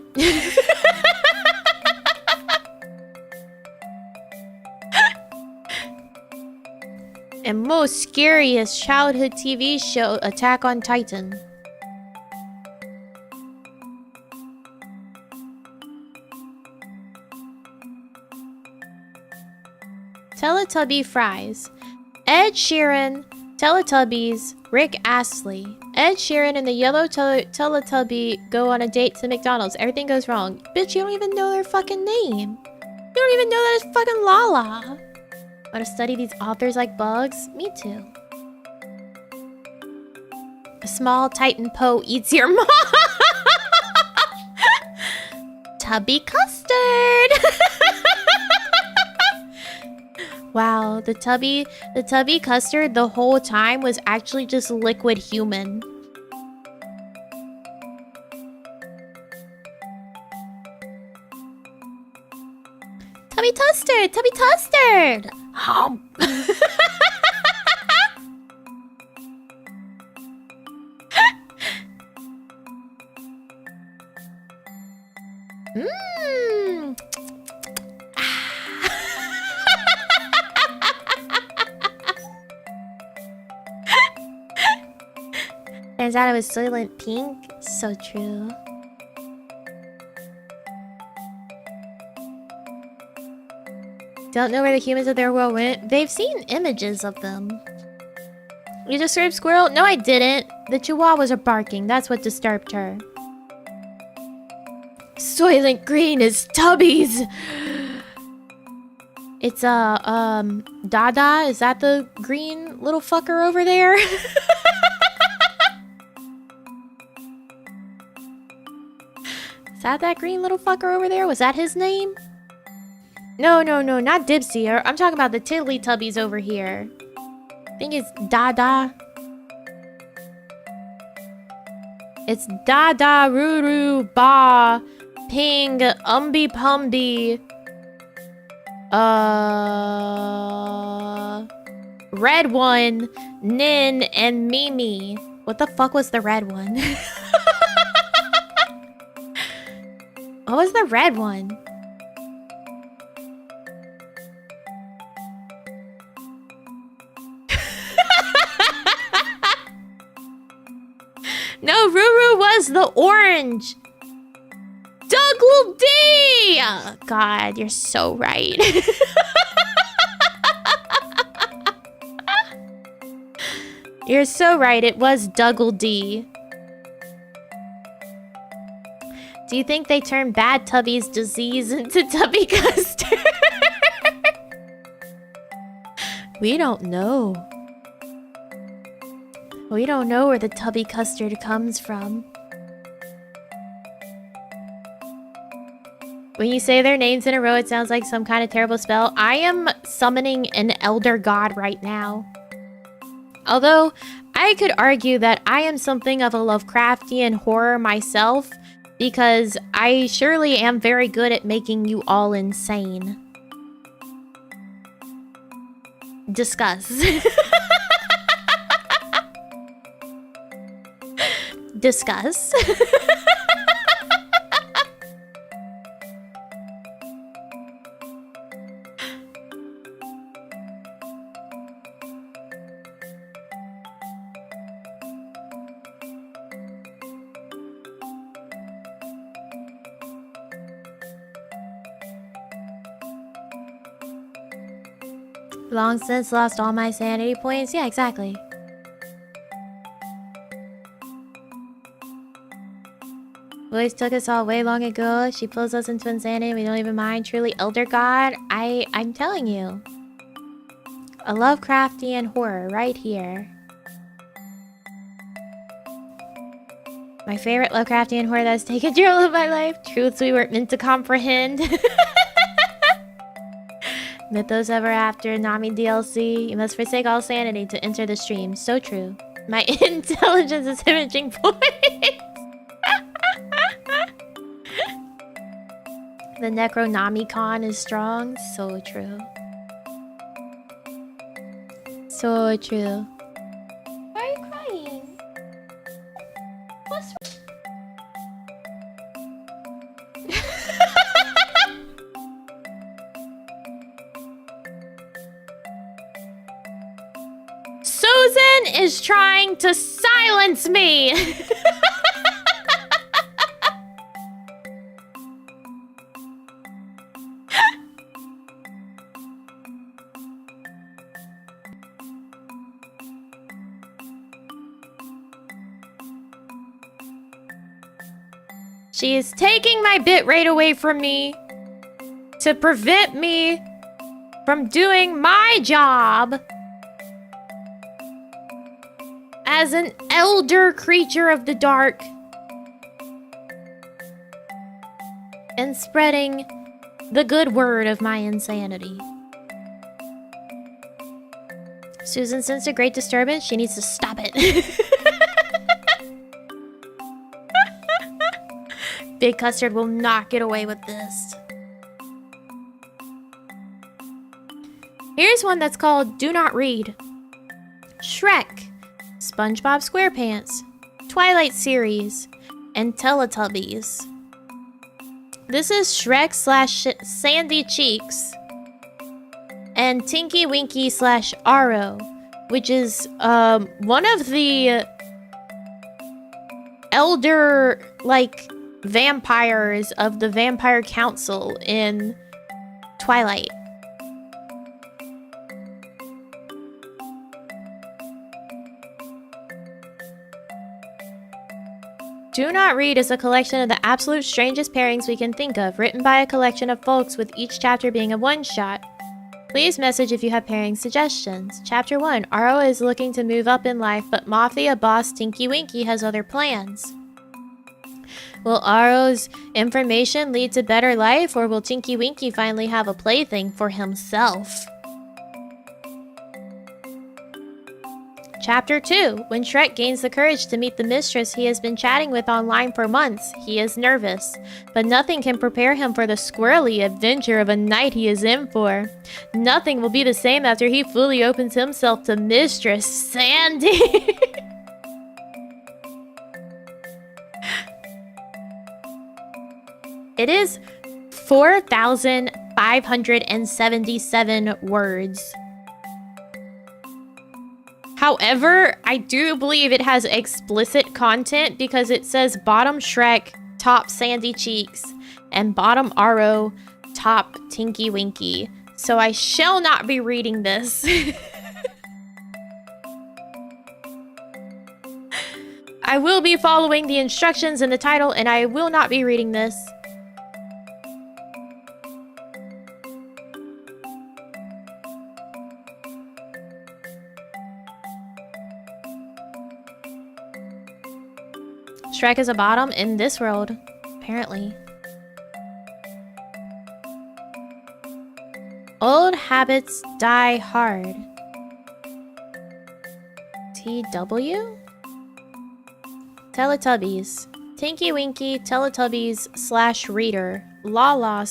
and most scariest childhood TV show, Attack on Titan. Teletubby fries. Ed Sheeran, Teletubbies, Rick Astley. Ed Sheeran and the yellow Teletubby go on a date to McDonald's. Everything goes wrong. Bitch, you don't even know their fucking name. You don't even know that it's fucking Lala. Want to study these authors like bugs? Me too. A small Titan Poe eats your mom. Tubby Custard. Wow, the Tubby Custard the whole time was actually just liquid human. Tubby Custard! Tubby Custard! Turns out it was Soylent Pink. So true. Don't know where the humans of their world went. They've seen images of them. You disturbed Squirrel? No, I didn't. The chihuahuas are barking. That's what disturbed her. Soylent Green is Tubbies. It's Dada. Is that the green little fucker over there? Is that green little fucker over there? Was that his name? No, not Dipsy. I'm talking about the Tiddlytubbies over here. I think it's Dada. It's Dada, Ruru, Ba, Ping, Umby Pumby, Red One, Nin, and Mimi. What the fuck was the red one? What was the red one? No, Ruru was the orange. Dougal D! Oh, God, you're so right. You're so right, it was Dougal D. Do you think they turned Bad Tubby's disease into Tubby Custard? We don't know. We don't know where the Tubby Custard comes from. When you say their names in a row, it sounds like some kind of terrible spell. I am summoning an elder god right now. Although, I could argue that I am something of a Lovecraftian horror myself, because I surely am very good at making you all insane. Discuss. Discuss. Long since lost all my sanity points. Yeah, exactly. Voice took us all way long ago. She pulls us into insanity. We don't even mind. Truly, Elder God. I'm telling you. A Lovecraftian horror right here. My favorite Lovecraftian horror that's taken control of my life. Truths we weren't meant to comprehend. Mythos Ever After, Nami DLC. You must forsake all sanity to enter the stream. So true. My intelligence is imaging points. The Necronomicon is strong. So true. So true. Why are you crying? What's Susan is trying to silence me. She is taking my bitrate away from me to prevent me from doing my job as an elder creature of the dark and spreading the good word of my insanity. Susan sensed a great disturbance. She needs to stop it. Big Custard will not get away with this. Here's one that's called Do Not Read. Shrek, SpongeBob SquarePants, Twilight Series, and Teletubbies. This is Shrek / Sandy Cheeks and Tinky Winky / Aro, which is one of the elder, like, vampires of the Vampire Council in Twilight. Do Not Read is a collection of the absolute strangest pairings we can think of, written by a collection of folks with each chapter being a one-shot. Please message if you have pairing suggestions. Chapter 1. Aro is looking to move up in life, but Mafia boss Tinky Winky has other plans. Will Aro's information lead to better life, or will Tinky Winky finally have a plaything for himself? Chapter 2. When Shrek gains the courage to meet the mistress he has been chatting with online for months, he is nervous. But nothing can prepare him for the squirrely adventure of a night he is in for. Nothing will be the same after he fully opens himself to Mistress Sandy. It is 4,577 words. However, I do believe it has explicit content because it says bottom Shrek, top Sandy Cheeks, and bottom Aro, top Tinky Winky. So I shall not be reading this. I will be following the instructions in the title, and I will not be reading this. Shrek is a bottom in this world, apparently. Old habits die hard. TW? Teletubbies. Tinky Winky, Teletubbies / reader. Lala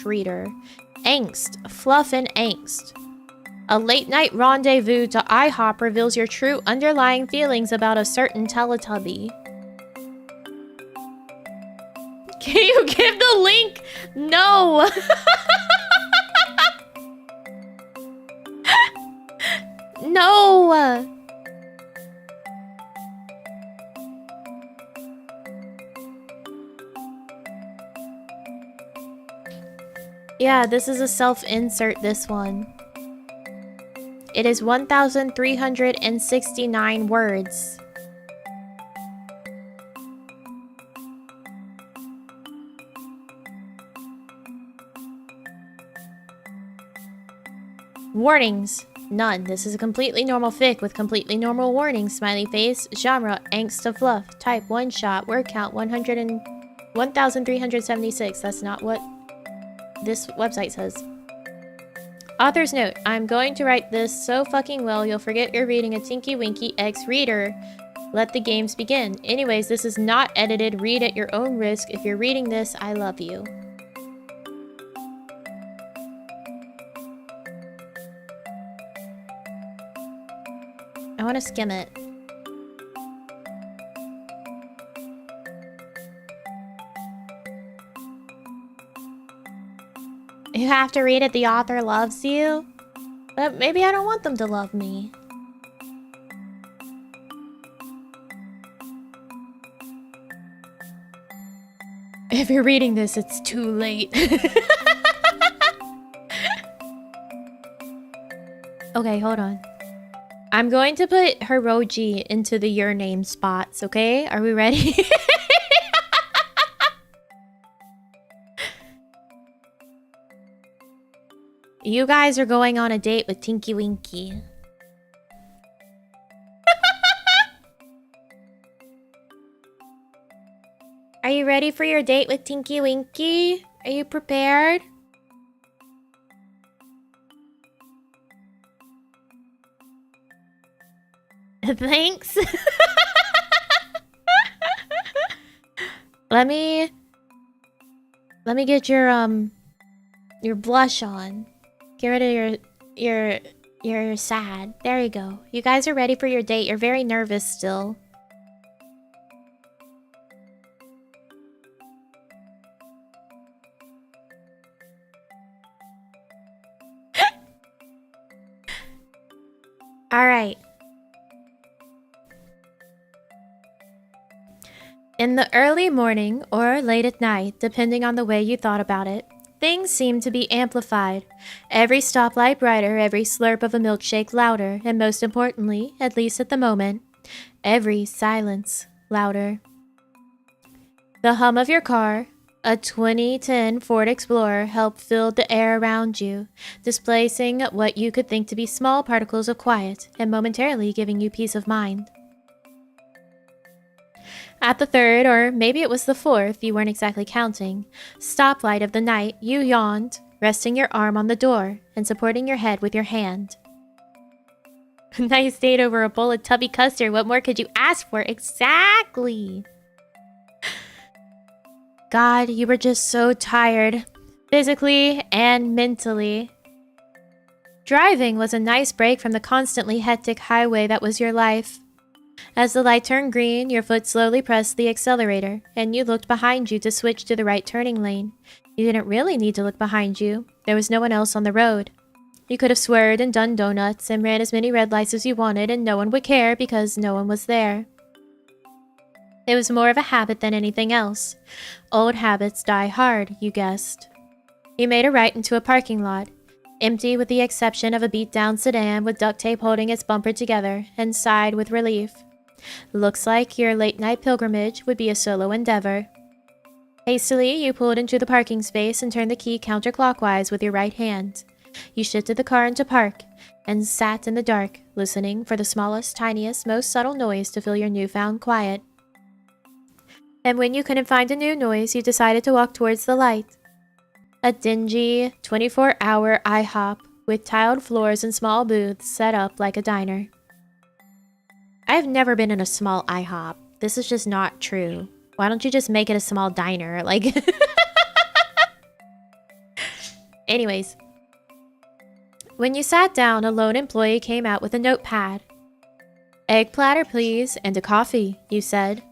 / reader. Angst, fluff and angst. A late night rendezvous to IHOP reveals your true underlying feelings about a certain Teletubby. Can you give the link? No! No! Yeah, this is a self-insert, this one. It is 1,369 words. Warnings. None. This is a completely normal fic with completely normal warnings. Smiley face. Genre. Angst to fluff. Type. One shot. Word count. 1,376. That's not what this website says. Author's note. I'm going to write this so fucking well you'll forget you're reading a Tinky Winky X reader. Let the games begin. Anyways, this is not edited. Read at your own risk. If you're reading this, I love you. I want to skim it. You have to read it. The author loves you. But maybe I don't want them to love me. If you're reading this, it's too late. Okay, hold on. I'm going to put Hiroji into the your name spots, okay? Are we ready? You guys are going on a date with Tinky Winky. Are you ready for your date with Tinky Winky? Are you prepared? Thanks. Let me get your blush on. Get rid of your sad. There you go. You guys are ready for your date. You're very nervous still. All right. In the early morning or late at night, depending on the way you thought about it, things seemed to be amplified. Every stoplight brighter, every slurp of a milkshake louder, and most importantly, at least at the moment, every silence louder. The hum of your car, a 2010 Ford Explorer, helped fill the air around you, displacing what you could think to be small particles of quiet and momentarily giving you peace of mind. At the third, or maybe it was the fourth, you weren't exactly counting, stoplight of the night, you yawned, resting your arm on the door and supporting your head with your hand. Nice date over a bowl of Tubby Custard. What more could you ask for? Exactly. God, you were just so tired, physically and mentally. Driving was a nice break from the constantly hectic highway that was your life. As the light turned green, your foot slowly pressed the accelerator, and you looked behind you to switch to the right turning lane. You didn't really need to look behind you. There was no one else on the road. You could have swerved and done donuts and ran as many red lights as you wanted, and no one would care because no one was there. It was more of a habit than anything else. Old habits die hard, you guessed. You made a right into a parking lot, empty with the exception of a beat-down sedan with duct tape holding its bumper together, and sighed with relief. Looks like your late-night pilgrimage would be a solo endeavor. Hastily, you pulled into the parking space and turned the key counterclockwise with your right hand. You shifted the car into park and sat in the dark, listening for the smallest, tiniest, most subtle noise to fill your newfound quiet. And when you couldn't find a new noise, you decided to walk towards the light. A dingy, 24-hour IHOP with tiled floors and small booths set up like a diner. I've never been in a small IHOP. This is just not true. Why don't you just make it a small diner? Like, anyways. When you sat down, a lone employee came out with a notepad. Egg platter, please, and a coffee, you said.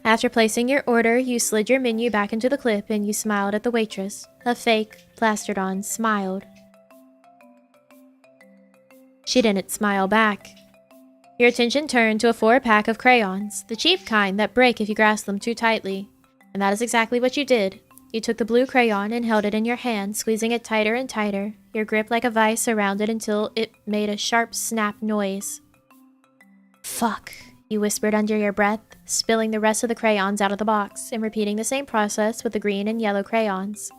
After placing your order, you slid your menu back into the clip and you smiled at the waitress. A fake, plastered-on smiled. She didn't smile back. Your attention turned to a 4-pack of crayons, the cheap kind that break if you grasp them too tightly. And that is exactly what you did. You took the blue crayon and held it in your hand, squeezing it tighter and tighter, your grip like a vice around it until it made a sharp snap noise. Fuck, you whispered under your breath, spilling the rest of the crayons out of the box and repeating the same process with the green and yellow crayons.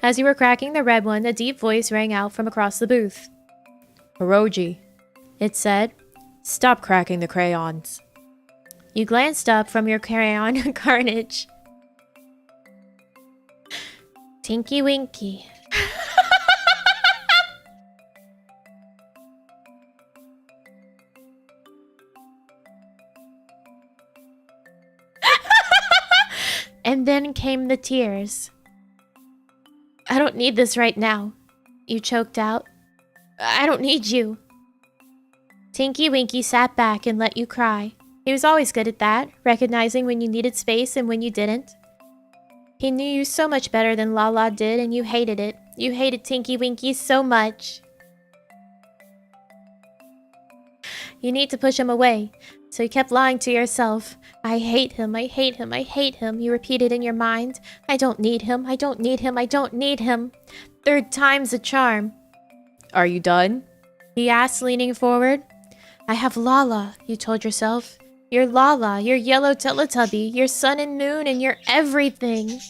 As you were cracking the red one, a deep voice rang out from across the booth. Hiroji, it said. Stop cracking the crayons. You glanced up from your crayon carnage. Tinky Winky. And then came the tears. I don't need this right now, you choked out. I don't need you. Tinky Winky sat back and let you cry. He was always good at that, recognizing when you needed space and when you didn't. He knew you so much better than Lala did, and you hated it. You hated Tinky Winky so much. You need to push him away, so you kept lying to yourself. I hate him, I hate him, I hate him, you repeated in your mind. I don't need him, I don't need him, I don't need him. 3rd time's a charm. Are you done? He asked, leaning forward. I have Lala, you told yourself. You're Lala, you're yellow Teletubby, you're sun and moon, and you're everything.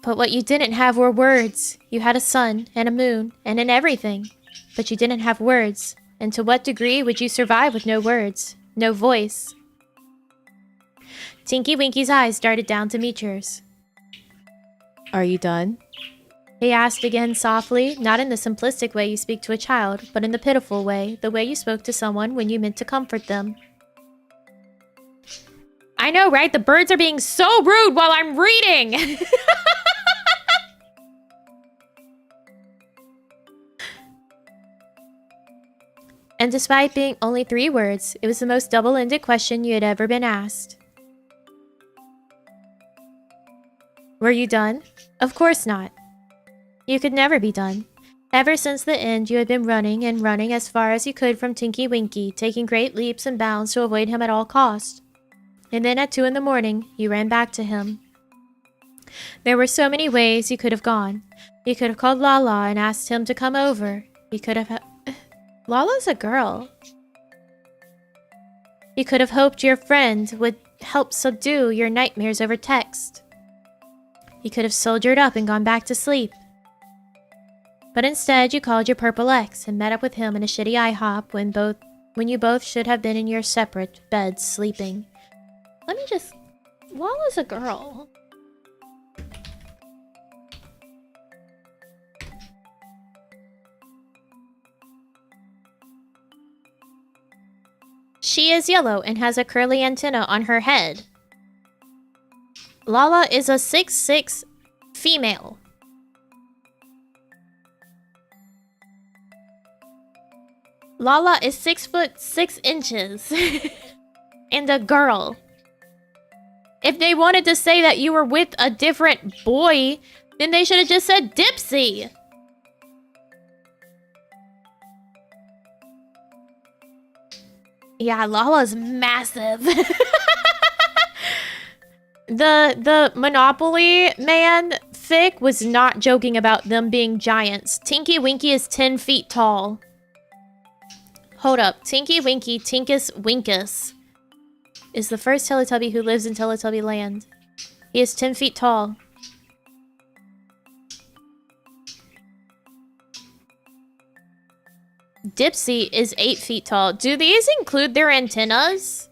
But what you didn't have were words. You had a sun and a moon and an everything. But you didn't have words. And to what degree would you survive with no words? No voice? Tinky Winky's eyes darted down to meet yours. Are you done? He asked again softly, not in the simplistic way you speak to a child, but in the pitiful way, the way you spoke to someone when you meant to comfort them. I know, right? The birds are being so rude while I'm reading! And despite being only 3 words, it was the most double-ended question you had ever been asked. Were you done? Of course not. You could never be done. Ever since the end, you had been running and running as far as you could from Tinky Winky, taking great leaps and bounds to avoid him at all cost. And then at 2 in the morning, you ran back to him. There were so many ways you could have gone. You could have called Lala and asked him to come over. You could have... Lala's a girl. You could have hoped your friend would help subdue your nightmares over text. You could have soldiered up and gone back to sleep. But instead, you called your purple ex and met up with him in a shitty IHOP when you both should have been in your separate beds sleeping. Let me just... Lala's a girl. She is yellow and has a curly antenna on her head. Lala is a 6'6" female. Lala is 6 foot 6 inches and a girl. If they wanted to say that you were with a different boy, then they should have just said Dipsy. Yeah, Lala's massive. The Monopoly man fic was not joking about them being giants. Tinky Winky is 10 feet tall. Hold up. Tinky Winky, Tinkus Winkus, is the first Teletubby who lives in Teletubby land. He is 10 feet tall. Dipsy is 8 feet tall. Do these include their antennas?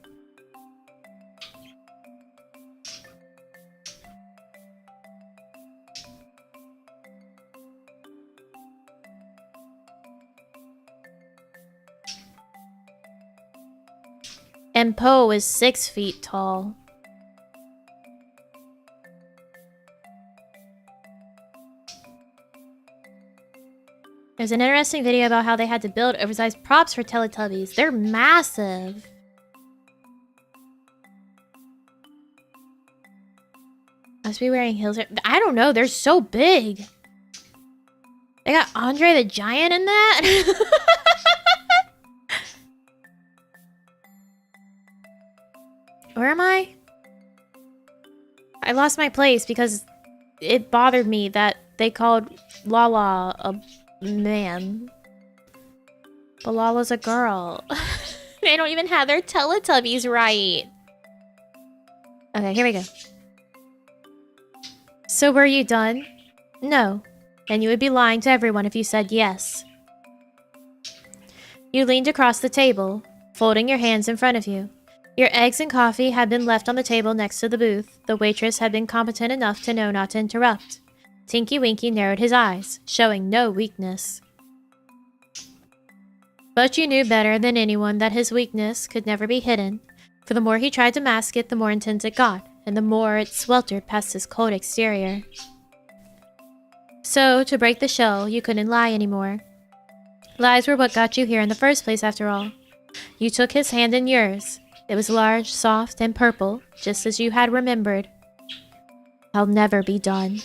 And Poe is 6 feet tall. There's an interesting video about how they had to build oversized props for Teletubbies. They're massive. Must be wearing heels. I don't know. They're so big. They got Andre the Giant in that? Where am I? I lost my place because it bothered me that they called Lala a man. But Lala's a girl. They don't even have their Teletubbies right. Okay, here we go. So were you done? No. And you would be lying to everyone if you said yes. You leaned across the table, folding your hands in front of you. Your eggs and coffee had been left on the table next to the booth. The waitress had been competent enough to know not to interrupt. Tinky Winky narrowed his eyes, showing no weakness. But you knew better than anyone that his weakness could never be hidden, for the more he tried to mask it, the more intense it got, and the more it sweltered past his cold exterior. So, to break the shell, you couldn't lie anymore. Lies were what got you here in the first place, after all. You took his hand in yours. It was large, soft, and purple, just as you had remembered. I'll never be done.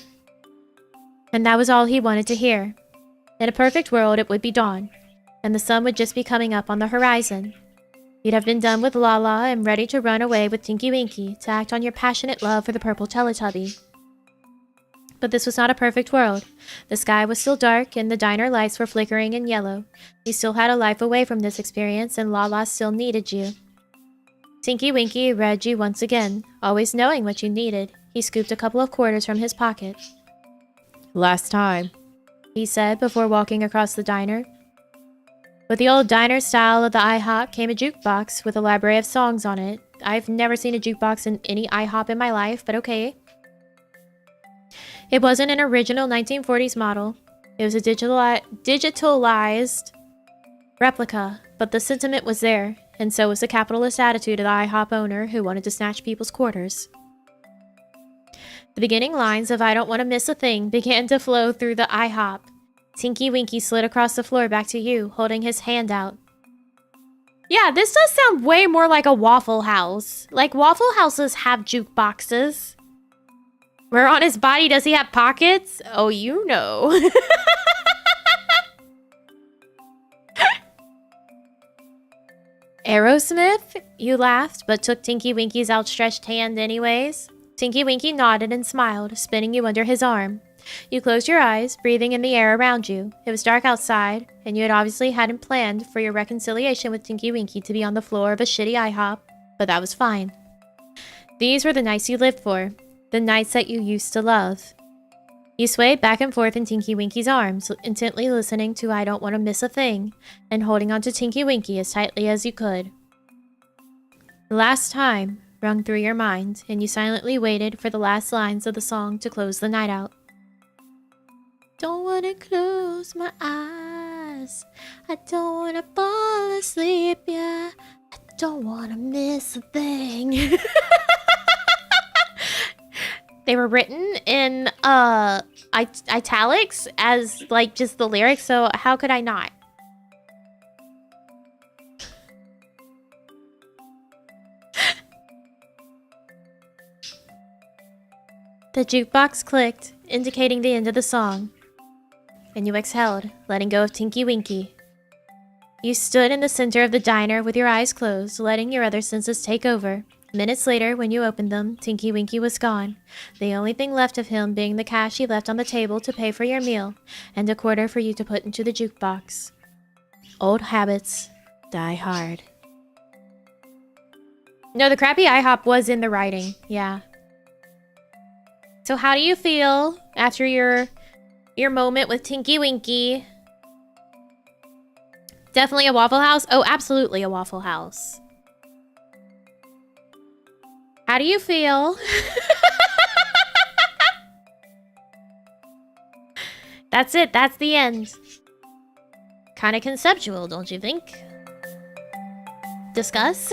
And that was all he wanted to hear. In a perfect world, it would be dawn, and the sun would just be coming up on the horizon. You'd have been done with Lala and ready to run away with Tinky Winky to act on your passionate love for the purple Teletubby. But this was not a perfect world. The sky was still dark, and the diner lights were flickering in yellow. You still had a life away from this experience, and Lala still needed you. Tinky Winky read you once again, always knowing what you needed. He scooped a couple of quarters from his pocket. Last time, he said before walking across the diner. With the old diner style of the IHOP came a jukebox with a library of songs on it. I've never seen a jukebox in any IHOP in my life, but okay. It wasn't an original 1940s model. It was a digitalized replica, but the sentiment was there, and so was the capitalist attitude of the IHOP owner who wanted to snatch people's quarters. The beginning lines of I don't want to miss a thing began to flow through the IHOP. Tinky Winky slid across the floor back to you, holding his hand out. Yeah, this does sound way more like a Waffle House. Like, Waffle Houses have jukeboxes. Where on his body does he have pockets? Oh, you know. Aerosmith? You laughed, but took Tinky Winky's outstretched hand anyways. Tinky Winky nodded and smiled, spinning you under his arm. You closed your eyes, breathing in the air around you. It was dark outside, and you had obviously hadn't planned for your reconciliation with Tinky Winky to be on the floor of a shitty IHOP, but that was fine. These were the nights you lived for, the nights that you used to love. You swayed back and forth in Tinky Winky's arms, intently listening to I Don't Want to Miss a Thing, and holding onto Tinky Winky as tightly as you could. The last time rung through your mind, and you silently waited for the last lines of the song to close the night out. Don't want to close my eyes, I don't want to fall asleep, yeah, I don't want to miss a thing. They were written in italics as like just the lyrics, so how could I not? The jukebox clicked, indicating the end of the song, and you exhaled, letting go of Tinky Winky. You stood in the center of the diner with your eyes closed, letting your other senses take over. Minutes later, when you opened them, Tinky Winky was gone, the only thing left of him being the cash he left on the table to pay for your meal, and a quarter for you to put into the jukebox. Old habits die hard. No, the crappy IHOP was in the writing, yeah. So how do you feel after your moment with Tinky Winky? Definitely a Waffle House? Oh, absolutely a Waffle House. How do you feel? That's it. That's the end. Kind of conceptual, don't you think? Discuss?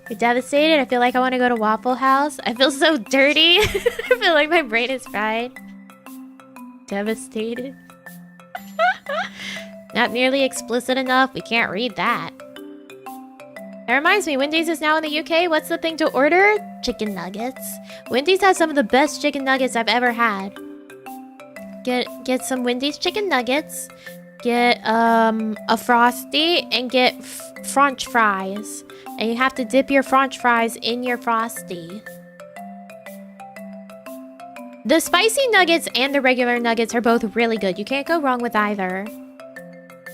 You're devastated? I feel like I want to go to Waffle House. I feel so dirty. I feel like my brain is fried. Devastated. Not nearly explicit enough. We can't read that. That reminds me, Wendy's is now in the UK. What's the thing to order? Chicken nuggets. Wendy's has some of the best chicken nuggets I've ever had. Get some Wendy's chicken nuggets. Get a frosty and get French fries. And you have to dip your French fries in your frosty. The spicy nuggets and the regular nuggets are both really good. You can't go wrong with either.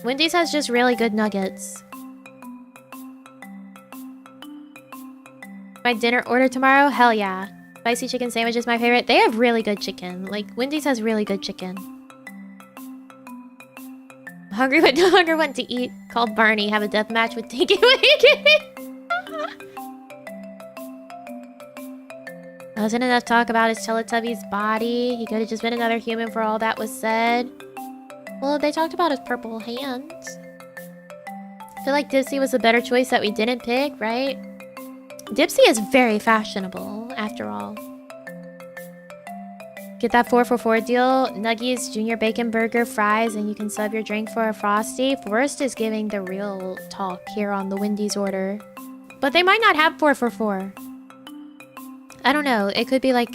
Wendy's has just really good nuggets. My dinner order tomorrow? Hell yeah. Spicy chicken sandwich is my favorite. They have really good chicken. Like, Wendy's has really good chicken. Hungry but no longer want to eat. Called Barney. Have a death match with Tinky Winky. Wasn't enough talk about his Teletubby's body. He could have just been another human for all that was said. Well, they talked about his purple hands. I feel like Dipsy was a better choice that we didn't pick, right? Dipsy is very fashionable, after all. Get that 4 for 4 deal. Nuggies, junior bacon burger, fries, and you can sub your drink for a frosty. Forrest is giving the real talk here on the Wendy's order. But they might not have 4 for 4. I don't know. It could be like...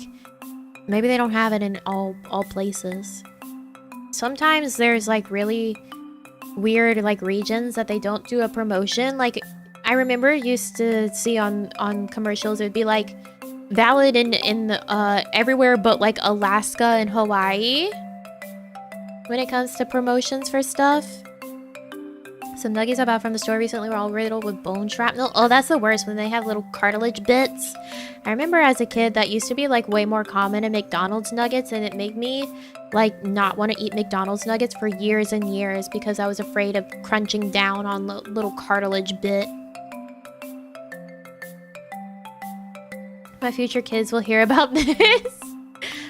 maybe they don't have it in all places. Sometimes there's like really weird like regions that they don't do a promotion. Like I remember used to see on commercials it would be like valid in everywhere but like Alaska and Hawaii when it comes to promotions for stuff. Some nuggies I bought from the store recently were all riddled with bone shrapnel. Oh, that's the worst when they have little cartilage bits. I remember as a kid that used to be like way more common in McDonald's nuggets, and it made me like not want to eat McDonald's nuggets for years and years because I was afraid of crunching down on the little cartilage bit. My future kids will hear about this.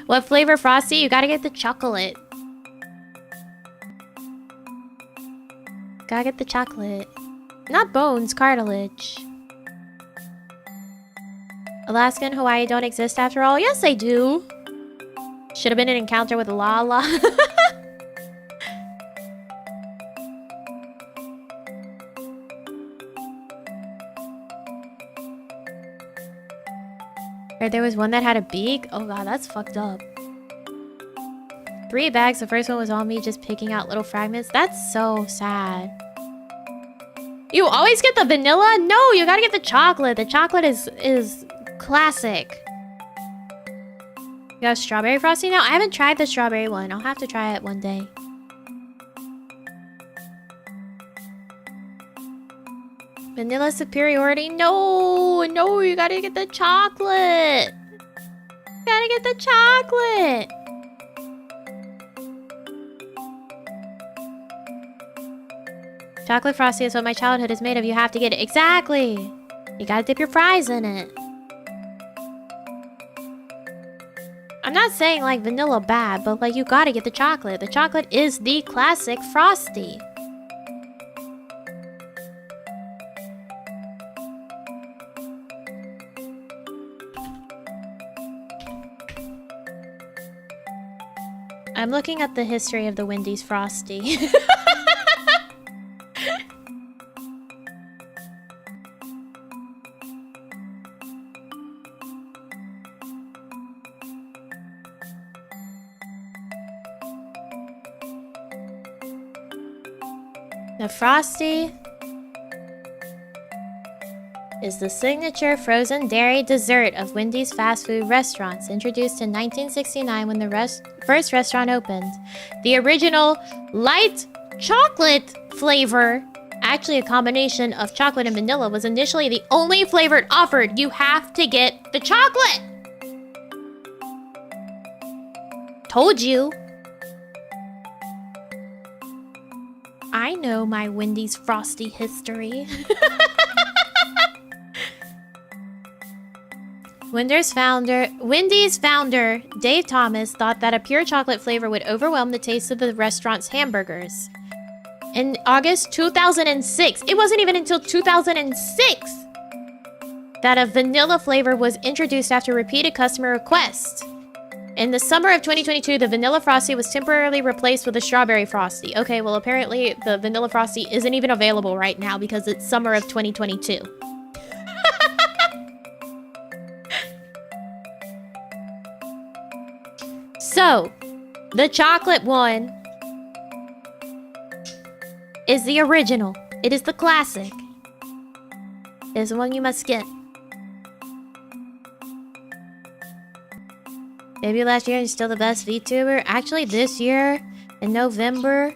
What flavor frosty? You gotta get the chocolate. Gotta get the chocolate. Not bones, cartilage. Alaska and Hawaii don't exist after all. Yes, they do. Should have been an encounter with Lala. Or there was one that had a beak. Oh god, that's fucked up. 3 bags. The first one was all me just picking out little fragments. That's so sad. You always get the vanilla? No, you gotta get the chocolate. The chocolate is classic. You got a strawberry frosty now? I haven't tried the strawberry one. I'll have to try it one day. Vanilla superiority? No, no, you gotta get the chocolate. You gotta get the chocolate. Chocolate frosty is what my childhood is made of. You have to get it. Exactly. You gotta dip your fries in it. I'm not saying like vanilla bad, but like you gotta get the chocolate. The chocolate is the classic frosty. I'm looking at the history of the Wendy's frosty. The frosty is the signature frozen dairy dessert of Wendy's fast food restaurants, introduced in 1969 when the first restaurant opened. The original light chocolate flavor, actually a combination of chocolate and vanilla, was initially the only flavor it offered. You have to get the chocolate! Told you. I know my Wendy's frosty history. Wendy's founder, Dave Thomas, thought that a pure chocolate flavor would overwhelm the taste of the restaurant's hamburgers. In August 2006, it wasn't even until 2006 that a vanilla flavor was introduced after repeated customer requests. In the summer of 2022, the vanilla frosty was temporarily replaced with a strawberry frosty. Okay, well apparently the vanilla frosty isn't even available right now because it's summer of 2022. So, the chocolate one is the original. It is the classic. It is the one you must get. Maybe last year and still the best VTuber. Actually, this year, in November,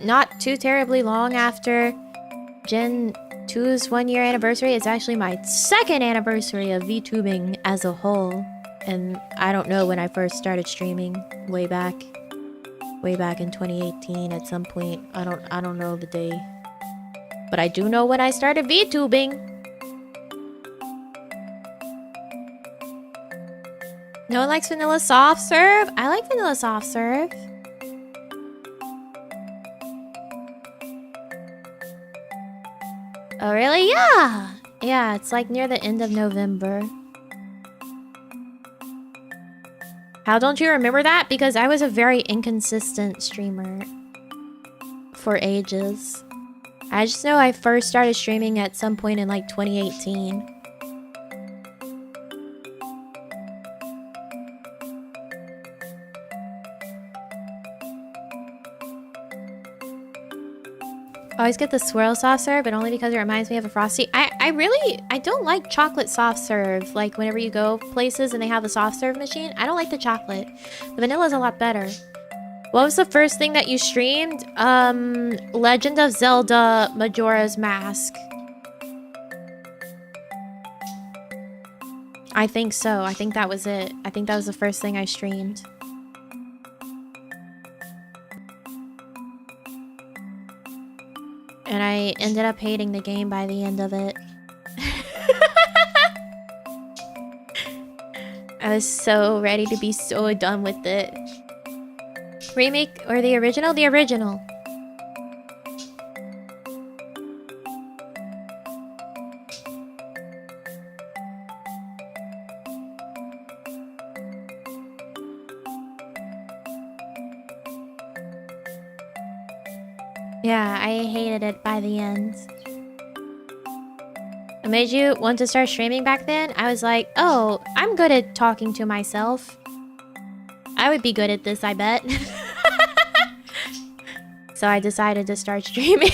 not too terribly long after Gen 2's 1-year anniversary, it's actually my 2nd anniversary of VTubing as a whole. And I don't know when I first started streaming, way back in 2018 at some point. I don't know the day. But I do know when I started VTubing. No one likes vanilla soft serve? I like vanilla soft serve. Oh, really? Yeah. Yeah, it's like near the end of November. How don't you remember that? Because I was a very inconsistent streamer for ages. I just know I first started streaming at some point in like 2018. Always get the swirl soft serve, but only because it reminds me of a frosty. I don't like chocolate soft serve. Like whenever you go places and they have a soft serve machine, I don't like the chocolate. The vanilla is a lot better. What was the first thing that you streamed? Legend of Zelda Majora's Mask. I think so. I think that was it. I think that was the first thing I streamed. And I ended up hating the game by the end of it. I was so ready to be so done with it. Remake or the original? The original. Yeah, I hated it by the end. It made you want to start streaming back then? I was like, oh, I'm good at talking to myself. I would be good at this, I bet. So I decided to start streaming.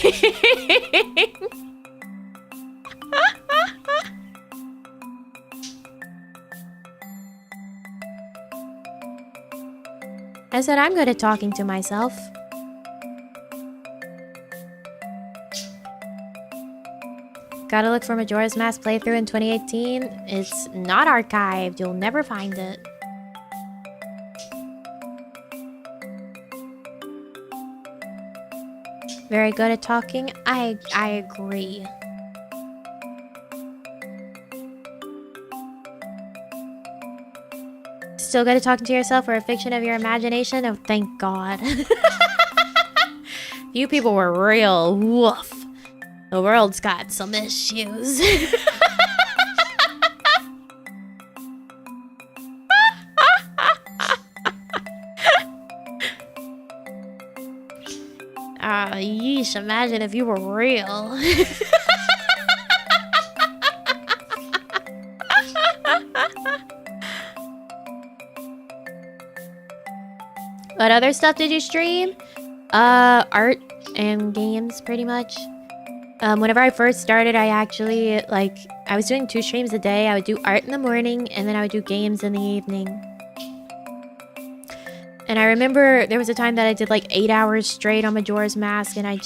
I said I'm good at talking to myself. Gotta look for Majora's Mask playthrough in 2018. It's not archived. You'll never find it. Very good at talking. I agree. Still good at talking to yourself or a fiction of your imagination? Oh, thank God. You people were real. Woof. The world's got some issues. Yeesh, imagine if you were real. What other stuff did you stream? Art and games, pretty much. Whenever I first started, I actually, I was doing 2 streams a day. I would do art in the morning, and then I would do games in the evening. And I remember there was a time that I did 8 hours straight on Majora's Mask, and I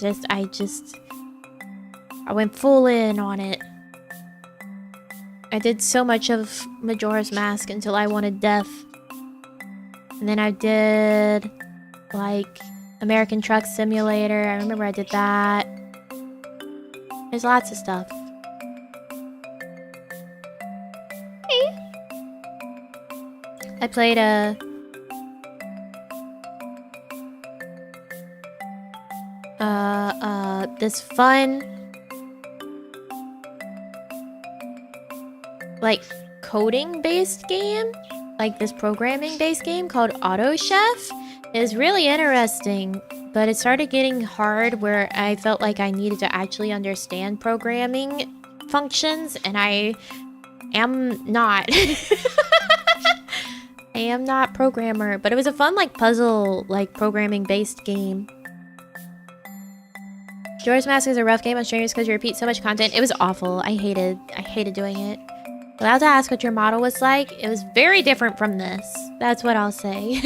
went full in on it. I did so much of Majora's Mask until I wanted death. And then I did, American Truck Simulator. I remember I did that. There's lots of stuff. Hey. I played this fun, coding-based game, this programming-based game called Auto Chef. Is really interesting, but it started getting hard where I felt like I needed to actually understand programming functions, and I am not. I am not programmer, but it was a fun puzzle programming based game. Majora's Mask is a rough game on streamers because you repeat so much content. It was awful. I hated doing it. Allowed to ask what your model was like? It was very different from this. That's what I'll say.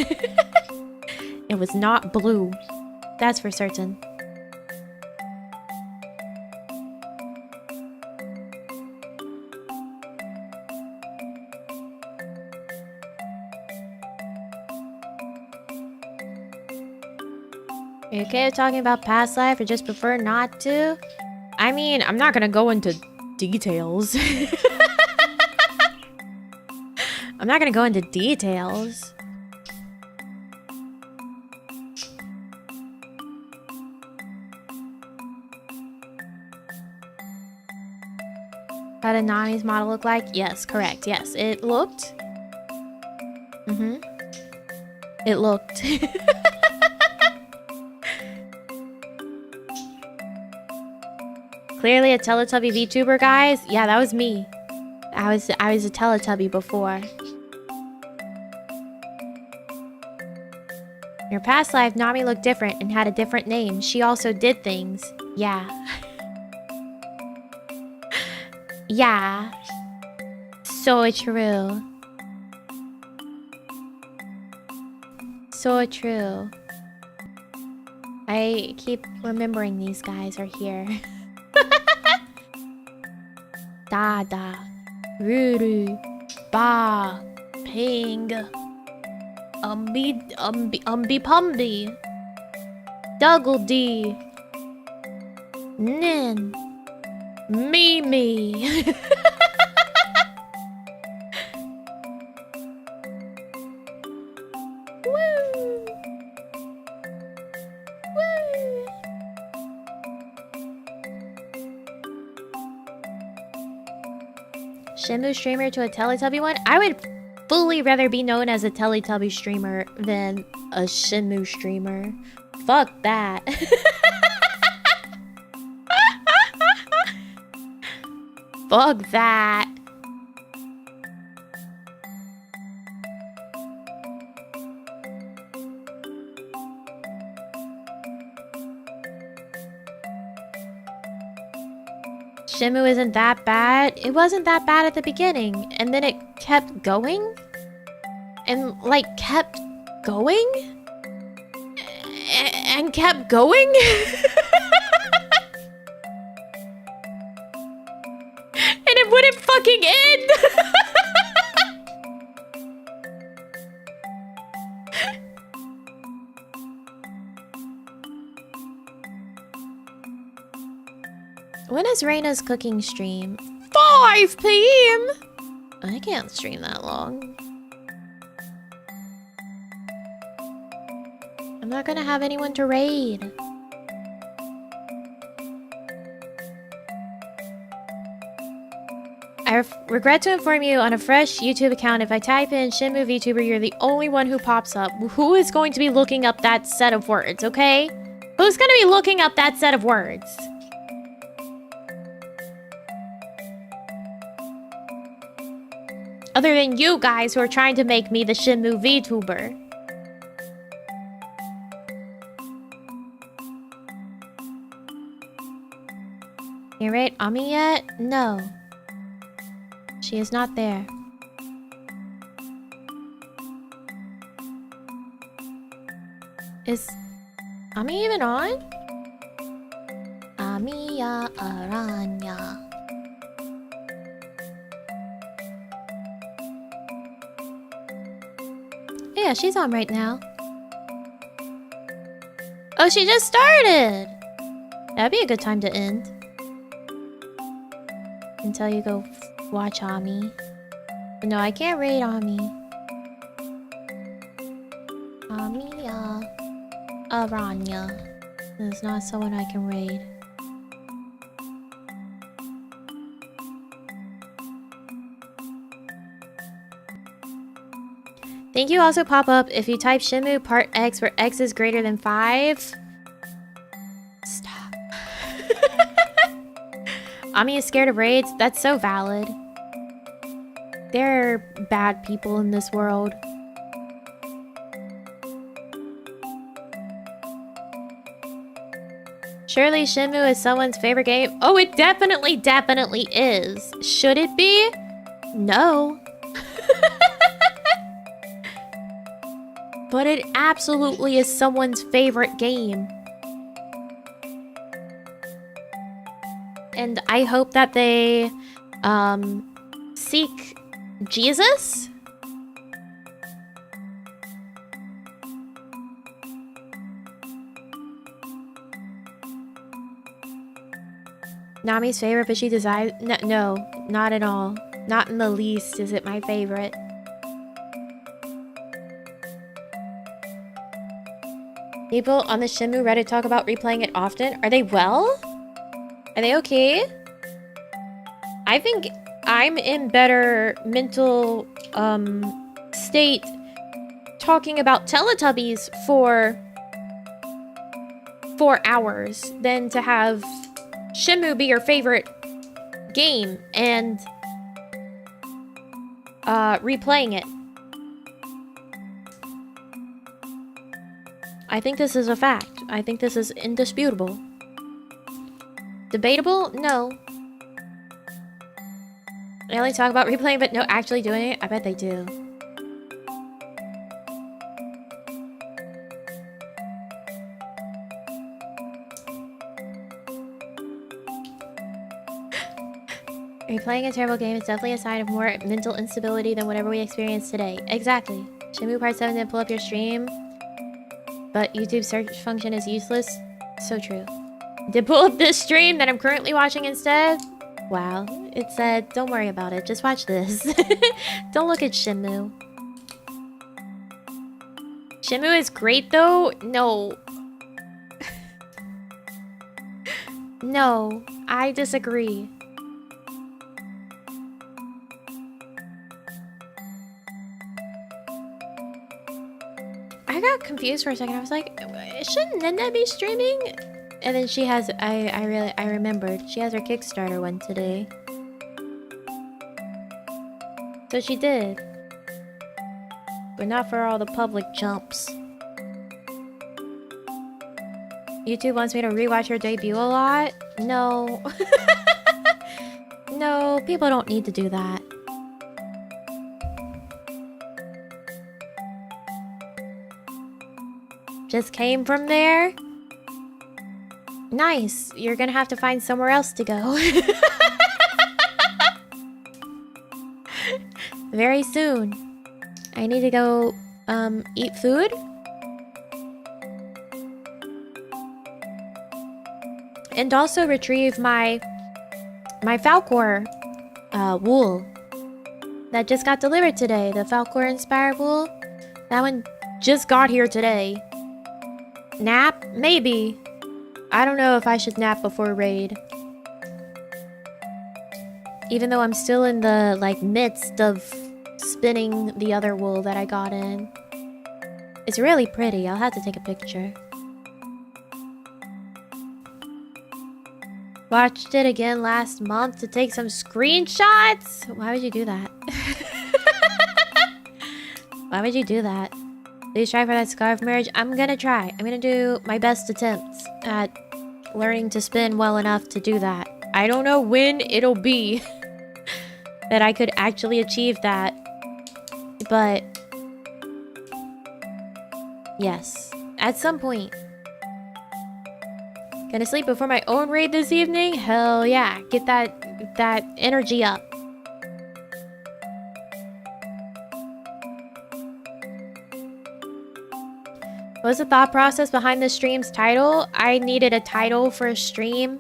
It was not blue. That's for certain. Are you okay with talking about past life or just prefer not to? I mean, I'm not gonna go into details. I'm not gonna go into details. How did Nami's model look like? Yes, correct. Yes, it looked. It looked. Clearly a Teletubby VTuber, guys. Yeah, that was me. I was a Teletubby before. In her past life, Nami looked different and had a different name. She also did things. Yeah. Yeah. So true. So true. I keep remembering these guys are here. Dada, Ruru, Ba, Ping, Pumby, Duggledy, Nin, Mimi. Shenmue streamer to a Teletubby one? I would fully rather be known as a Teletubby streamer than a Shenmue streamer. Fuck that. Fuck that. Shenmue isn't that bad. It wasn't that bad at the beginning, and then it kept going? And, like, kept going? And kept going? And it wouldn't fucking end! When is Reina's cooking stream? 5 p.m.? I can't stream that long. I'm not gonna have anyone to raid. I regret to inform you, on a fresh YouTube account, if I type in Shenmue VTuber, you're the only one who pops up. Who is going to be looking up that set of words, okay? Who's gonna be looking up that set of words? Other than you guys who are trying to make me the Shenmue VTuber. You rate Ami yet? No. She is not there. Is Ami even on? Amiya Aranya. Yeah, she's on right now. Oh, she just started! That'd be a good time to end. Until you go watch Ami. No, I can't raid Ami. Amiya Aranya. There's not someone I can raid. Thank you also pop up if you type Shenmue part X where X is greater than 5. Stop. Ami is scared of raids? That's so valid. There are bad people in this world. Surely Shenmue is someone's favorite game? Oh, it definitely is. Should it be? No. But it absolutely is someone's favorite game. And I hope that they seek Jesus? Nami's favorite, but she decides... No, not at all. Not in the least is it my favorite. People on the Shenmue Reddit talk about replaying it often. Are they well? Are they okay? I think I'm in better mental state talking about Teletubbies for 4 hours than to have Shenmue be your favorite game and replaying it. I think this is a fact. I think this is indisputable. Debatable? No. They only talk about replaying, but no actually doing it? I bet they do. Replaying a terrible game is definitely a sign of more mental instability than whatever we experience today. Exactly. Shenmue Part 7 didn't pull up your stream, but YouTube search function is useless. So true. Did pull up this stream that I'm currently watching instead? Wow. It said, don't worry about it. Just watch this. Don't look at Shenmue. Shenmue is great though? No. No. I disagree. I got confused for a second. I was like, shouldn't Nenda be streaming? And then she has, I remembered. She has her Kickstarter one today. So she did. But not for all the public jumps. YouTube wants me to rewatch her debut a lot? No. No, people don't need to do that. Just came from there? Nice. You're gonna have to find somewhere else to go. Very soon. I need to go, eat food? And also retrieve my Falcor, wool. That just got delivered today. The Falcor inspired wool. That one just got here today. Nap? Maybe. I don't know if I should nap before raid. Even though I'm still in the, like, midst of spinning the other wool that I got in. It's really pretty. I'll have to take a picture. Watched it again last month to take some screenshots? Why would you do that? Why would you do that? Please try for that scarf marriage. I'm gonna try. I'm gonna do my best attempts at learning to spin well enough to do that. I don't know when it'll be that I could actually achieve that. But yes, at some point. Gonna sleep before my own raid this evening? Hell yeah. Get that energy up. What was the thought process behind the stream's title? I needed a title for a stream.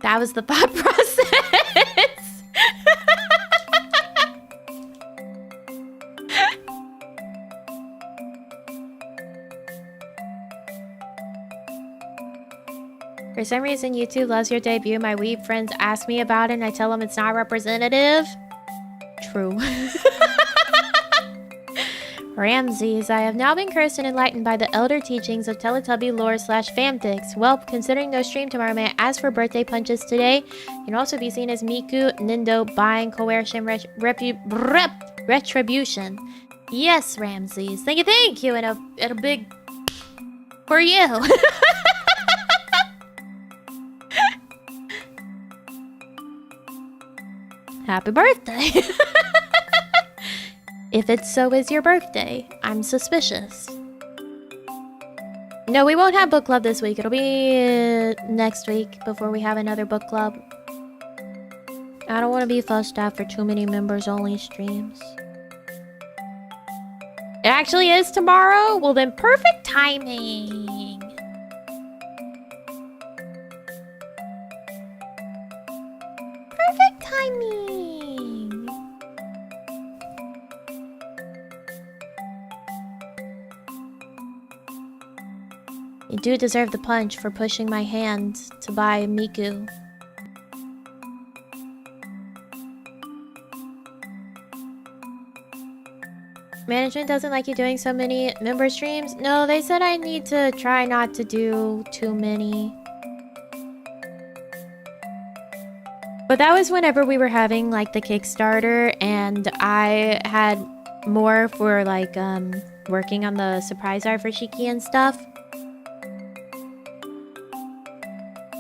That was the thought process. For some reason, YouTube loves your debut. My weeb friends ask me about it and I tell them it's not representative. True. Ramses, I have now been cursed and enlightened by the elder teachings of Teletubby lore / fanfics. Well, considering no stream tomorrow, may I ask for birthday punches today? You can also be seen as Miku, Nindo, buying, coercion, retribution. Yes, Ramses. Thank you, and a big for you. Happy birthday. If it's so is your birthday, I'm suspicious. No, we won't have book club this week. It'll be next week before we have another book club. I don't want to be fussed at for too many members only streams. It actually is tomorrow? Well then, perfect timing. Perfect timing. You do deserve the punch for pushing my hand to buy Miku. Management doesn't like you doing so many member streams? No, they said I need to try not to do too many. But that was whenever we were having like the Kickstarter and I had more for like working on the surprise art for Shiki and stuff.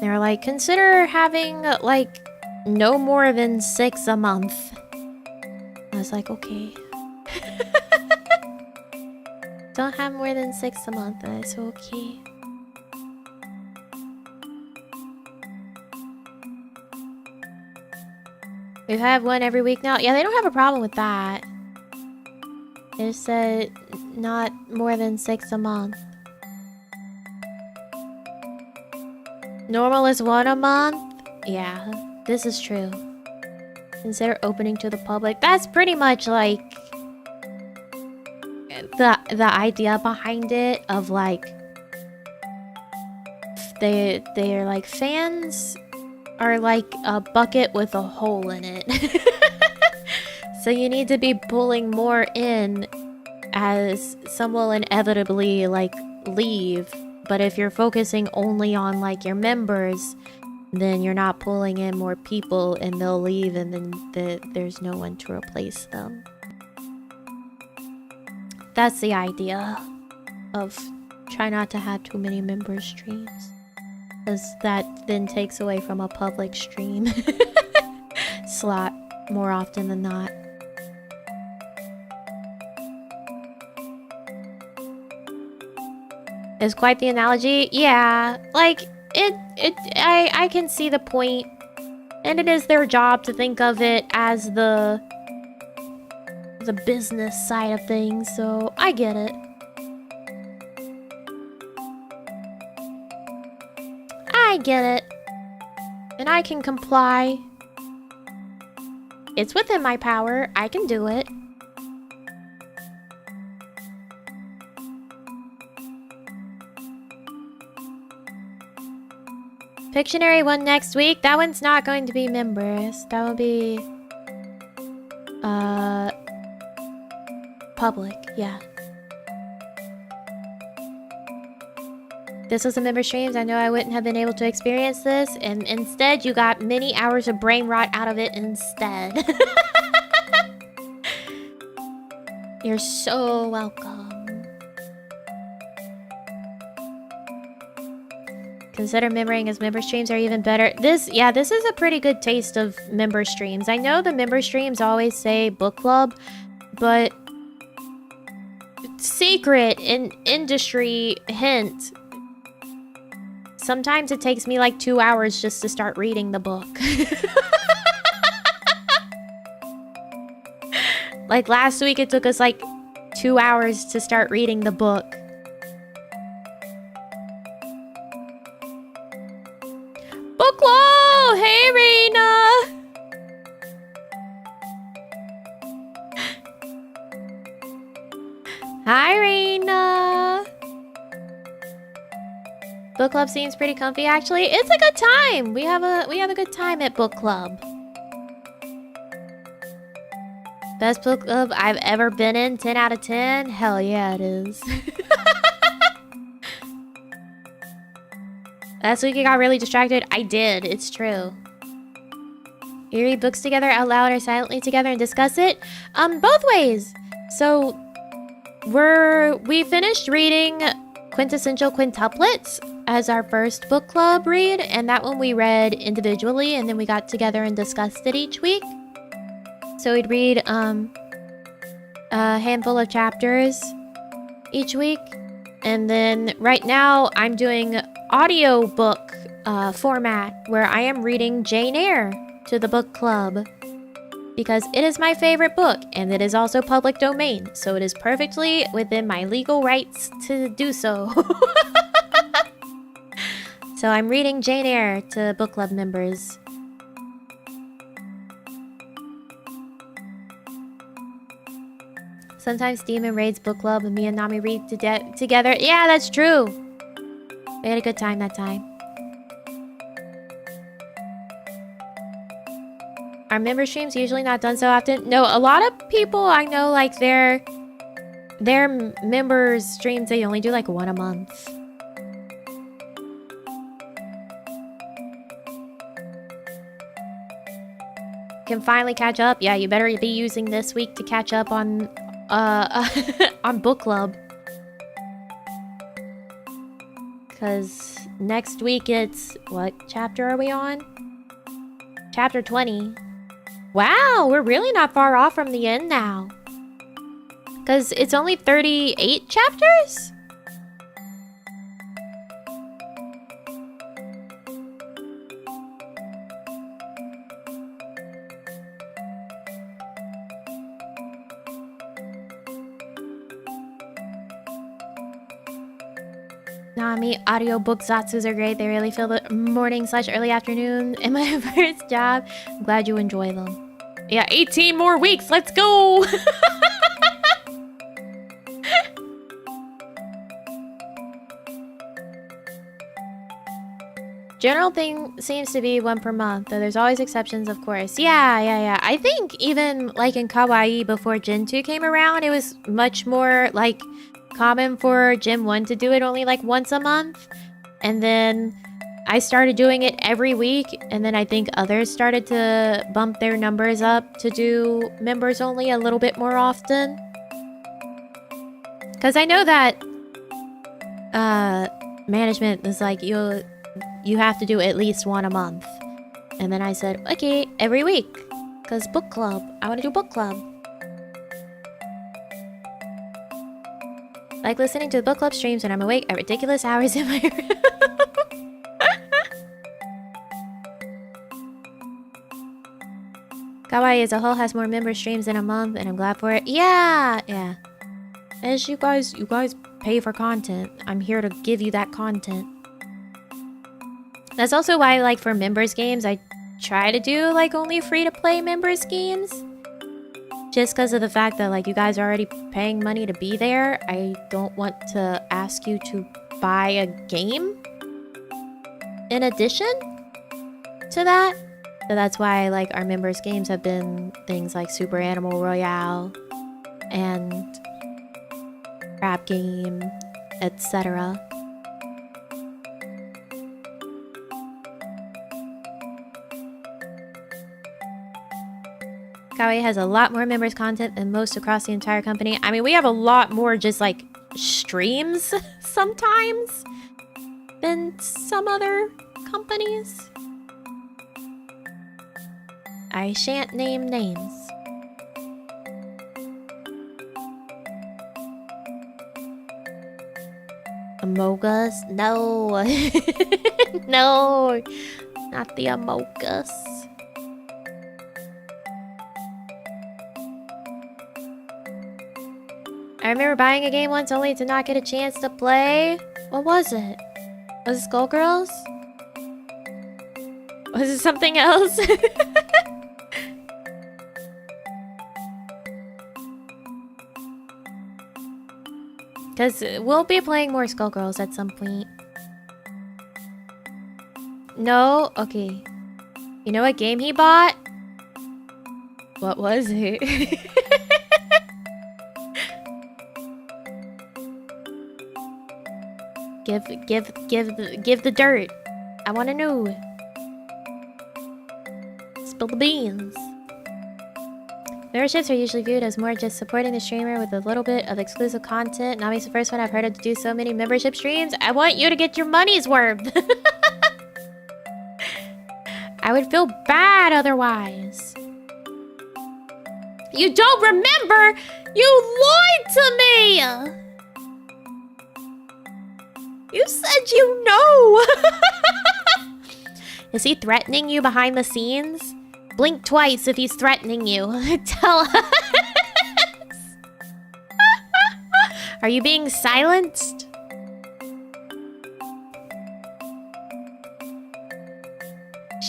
They were like, consider having like no more than 6 a month. I was like, okay. Don't have more than 6 a month, that's okay. We've had one every week now. Yeah, they don't have a problem with that. They just said not more than 6 a month. Normal is 1 a month? Yeah, this is true. Consider opening to the public. That's pretty much like the idea behind it of like they're like fans are like a bucket with a hole in it. So you need to be pulling more in as some will inevitably like leave. But if you're focusing only on like your members, then you're not pulling in more people and they'll leave and then there's no one to replace them. that's the idea of try not to have too many member streams. Because that then takes away from a public stream slot more often than not. It's quite the analogy. Yeah, like, I can see the point. And it is their job to think of it as the business side of things, so I get it. I get it. And I can comply. It's within my power. I can do it. Pictionary one next week. That one's not going to be members. That will be public, yeah. This was a member streams. I know I wouldn't have been able to experience this, and instead you got many hours of brain rot out of it instead. You're so welcome. Consider membering as member streams are even better. This is a pretty good taste of member streams. I know the member streams always say book club, but secret in industry hint. Sometimes it takes me like 2 hours just to start reading the book. Like last week it took us like 2 hours to start reading the book. Book club! Hey, Rena! Hi, Rena! Book club seems pretty comfy, actually. It's a good time! We have a good time at book club. Best book club I've ever been in, 10 out of 10? Hell yeah, it is. Last week I got really distracted. I did. It's true. You read books together out loud or silently together and discuss it? Both ways. So, we finished reading Quintessential Quintuplets as our first book club read, and that one we read individually, and then we got together and discussed it each week. So we'd read a handful of chapters each week, and then right now I'm doing audiobook format where I am reading Jane Eyre to the book club because it is my favorite book and it is also public domain, so it is perfectly within my legal rights to do so. So I'm reading Jane Eyre to book club members. Sometimes Demon raids book club and me and Nami read together. Yeah, that's true. We had a good time that time. Are member streams usually not done so often? No, a lot of people I know, like their members streams, they only do like one a month. Can finally catch up. Yeah, you better be using this week to catch up on on book club. Because next week it's... What chapter are we on? Chapter 20. Wow, we're really not far off from the end now. Because it's only 38 chapters? Nami, audiobook zatsus are great. They really fill the morning/early afternoon in my first job. I'm glad you enjoy them. Yeah, 18 more weeks. Let's go. General thing seems to be one per month, though there's always exceptions, of course. Yeah. I think even like in Kawaii before Gen 2 came around, it was much more like common for Gen 1 to do it only like once a month. And then I started doing it every week, and then I think others started to bump their numbers up to do members only a little bit more often. Because I know that management is like, you have to do at least one a month. And then I said, okay, every week. Because book club. I want to do book club. Like listening to the book club streams when I'm awake at ridiculous hours in my room. Kawaii as a whole has more member streams in a month, and I'm glad for it. Yeah, yeah. As you guys pay for content. I'm here to give you that content. That's also why, like, for members games, I try to do, like, only free-to-play members games. Just because of the fact that, like, you guys are already paying money to be there. I don't want to ask you to buy a game in addition to that. So that's why, like, our members games have been things like Super Animal Royale and Crab Game, etc. Kawaii has a lot more members content than most across the entire company. I mean, we have a lot more just like streams sometimes than some other companies. I shan't name names. Amogus? No. No. Not the Amogus. I remember buying a game once only to not get a chance to play. What was it? Was it Skullgirls? Was it something else? Because we'll be playing more Skullgirls at some point. No? Okay. You know what game he bought? What was it? Give the dirt. I want to know. Spill the beans. Memberships are usually viewed as more just supporting the streamer with a little bit of exclusive content. Nami's the first one I've heard of to do so many membership streams. I want you to get your money's worth. I would feel bad otherwise. You don't remember? You lied to me! You said you know! Is he threatening you behind the scenes? Blink twice if he's threatening you. Tell us! Are you being silenced?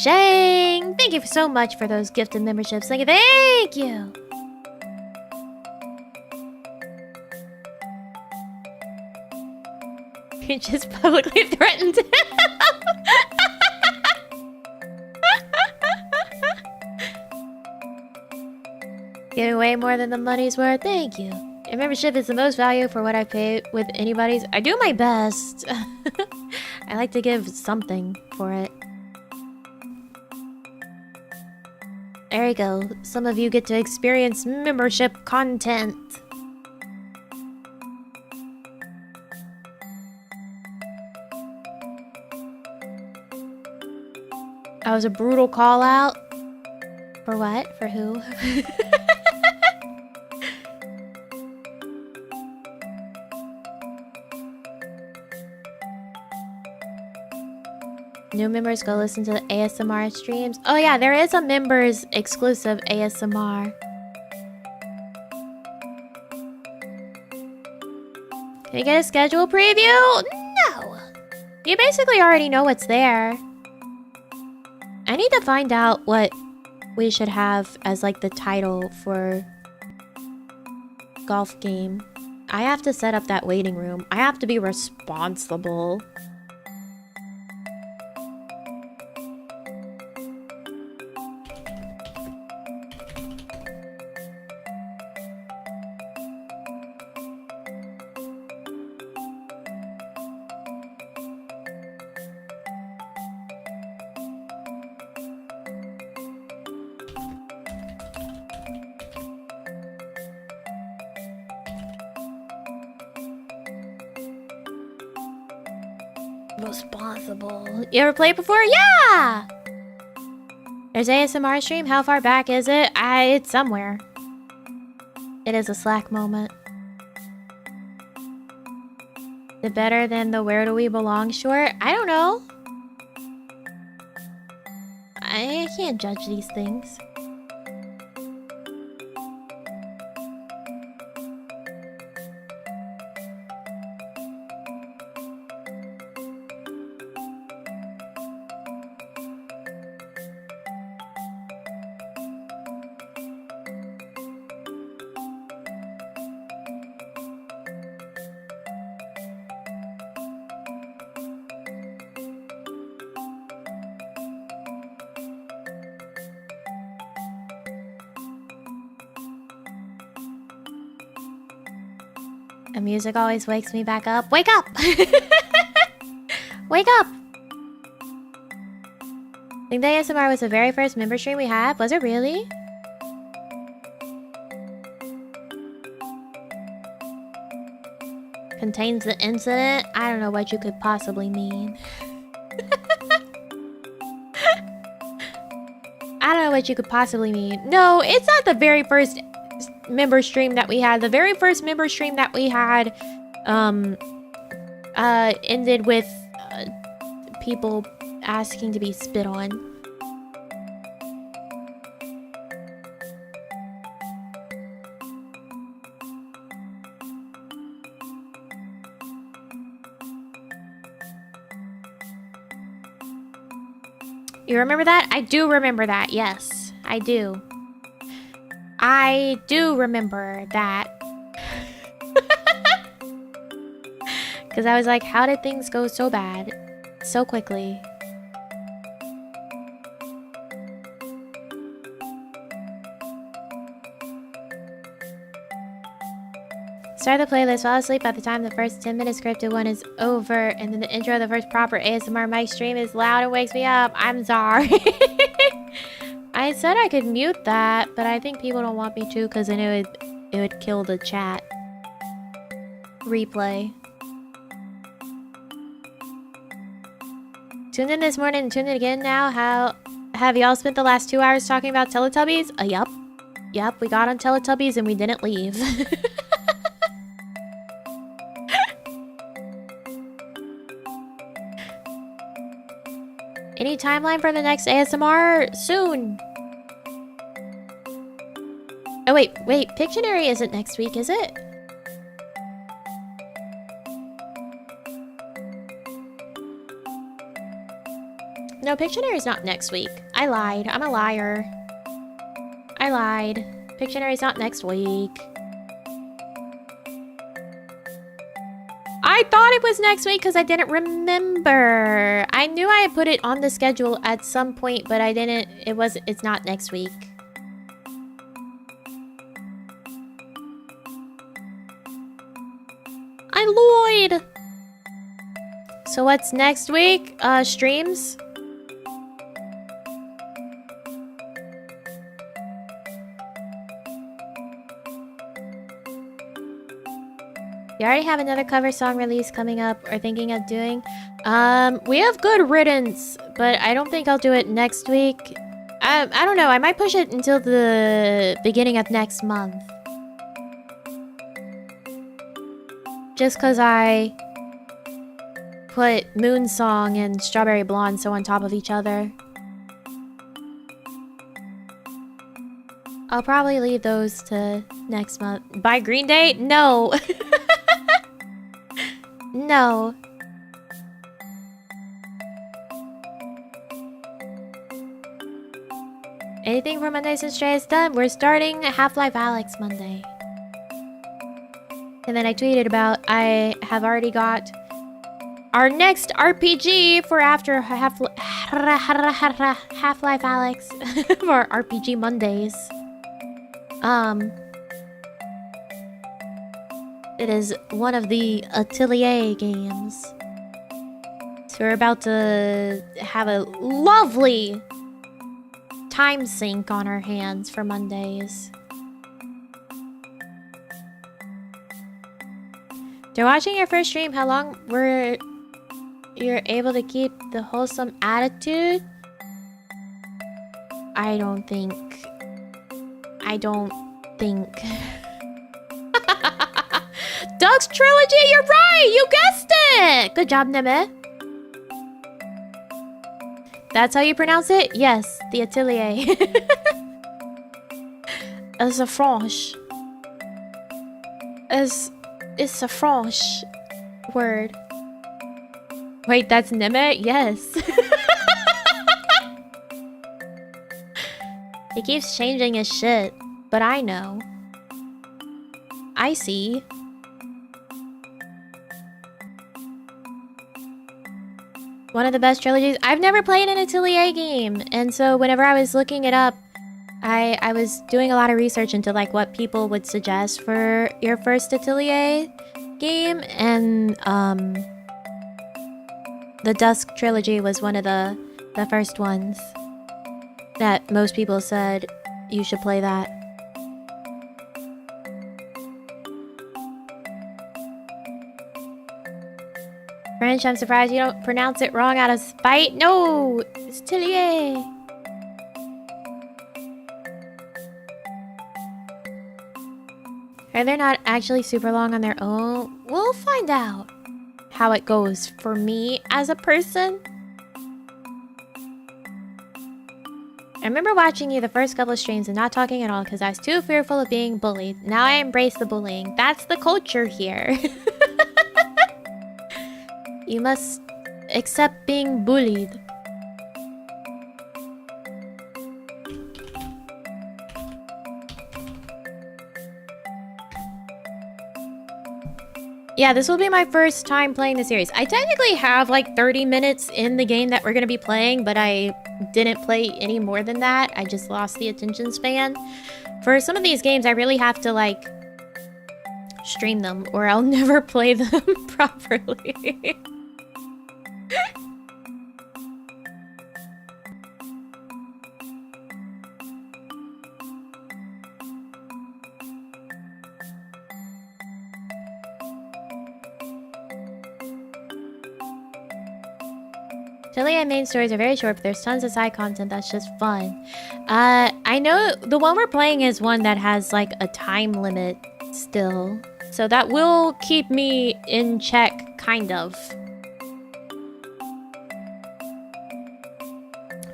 Shang! Thank you so much for those gifted memberships. Thank you! You just publicly threatened him. Giving away more than the money's worth. Thank you. Your membership is the most value for what I pay with anybody's. I do my best. I like to give something for it. There you go. Some of you get to experience membership content. That was a brutal call out. For what? For who? New members go listen to the ASMR streams. Oh yeah, there is a members exclusive ASMR. Can you get a schedule preview? No. You basically already know what's there. I need to find out what we should have as like the title for golf game. I have to set up that waiting room. I have to be responsible. Responsible. You ever played before? Yeah! There's ASMR stream. How far back is it? It's somewhere. It is a Slack moment. Is it better than the Where Do We Belong short? I don't know. I can't judge these things. The music always wakes me back up. Wake up! Wake up! I think the ASMR was the very first member stream we had. Was it really? Contains the incident? I don't know what you could possibly mean. I don't know what you could possibly mean. No, it's not the very first member stream that we had. The very first member stream that we had ended with people asking to be spit on. You remember that? I do remember that. Yes, I do. I do remember that. Because I was like, how did things go so bad so quickly? Start the playlist, fall asleep by the time the first 10-minute scripted one is over, and then the intro of the first proper ASMR mic stream is loud and wakes me up. I'm sorry. I said I could mute that, but I think people don't want me to because then it would kill the chat replay. Tuned in this morning and tuned in again now. How have y'all spent the last 2 hours talking about Teletubbies? Yup. Yup, we got on Teletubbies and we didn't leave. Any timeline for the next ASMR? Soon. Oh, wait. Pictionary isn't next week, is it? No, Pictionary's not next week. I lied. I'm a liar. I lied. Pictionary's not next week. I thought it was next week because I didn't remember. I knew I had put it on the schedule at some point, but I didn't. It's not next week. I lied. So what's next week? Streams? You already have another cover song release coming up or thinking of doing? We have Good Riddance, but I don't think I'll do it next week. I don't know. I might push it until the beginning of next month. Just because I put Moon Song and Strawberry Blonde so on top of each other. I'll probably leave those to next month. By Green Day? No. No. Anything for Monday since Stray is done? We're starting Half-Life Alyx Monday. And then I tweeted about I have already got our next RPG for after Half-Life Alyx for RPG Mondays. It is one of the Atelier games. So we're about to have a lovely time sink on our hands for Mondays. After watching your first stream, how long were you're able to keep the wholesome attitude? I don't think. Doug's Trilogy, you're right! You guessed it! Good job, Neme. That's how you pronounce it? Yes, the atelier. It's a French. It's a French word. Wait, that's Neme? Yes. He keeps changing his shit, but I know. I see. One of the best trilogies. I've never played an Atelier game, and so whenever I was looking it up, I was doing a lot of research into like what people would suggest for your first Atelier game, and the Dusk trilogy was one of the first ones that most people said you should play that. French, I'm surprised you don't pronounce it wrong out of spite. No, it's Atelier. Are they not actually super long on their own? We'll find out how it goes for me as a person. I remember watching you the first couple of streams and not talking at all because I was too fearful of being bullied. Now I embrace the bullying. That's the culture here. You must accept being bullied. Yeah, this will be my first time playing the series. I technically have like 30 minutes in the game that we're going to be playing, but I didn't play any more than that. I just lost the attention span. For some of these games, I really have to like stream them or I'll never play them properly. Atelier main stories are very short, but there's tons of side content that's just fun. I know the one we're playing is one that has like a time limit still. So that will keep me in check, kind of.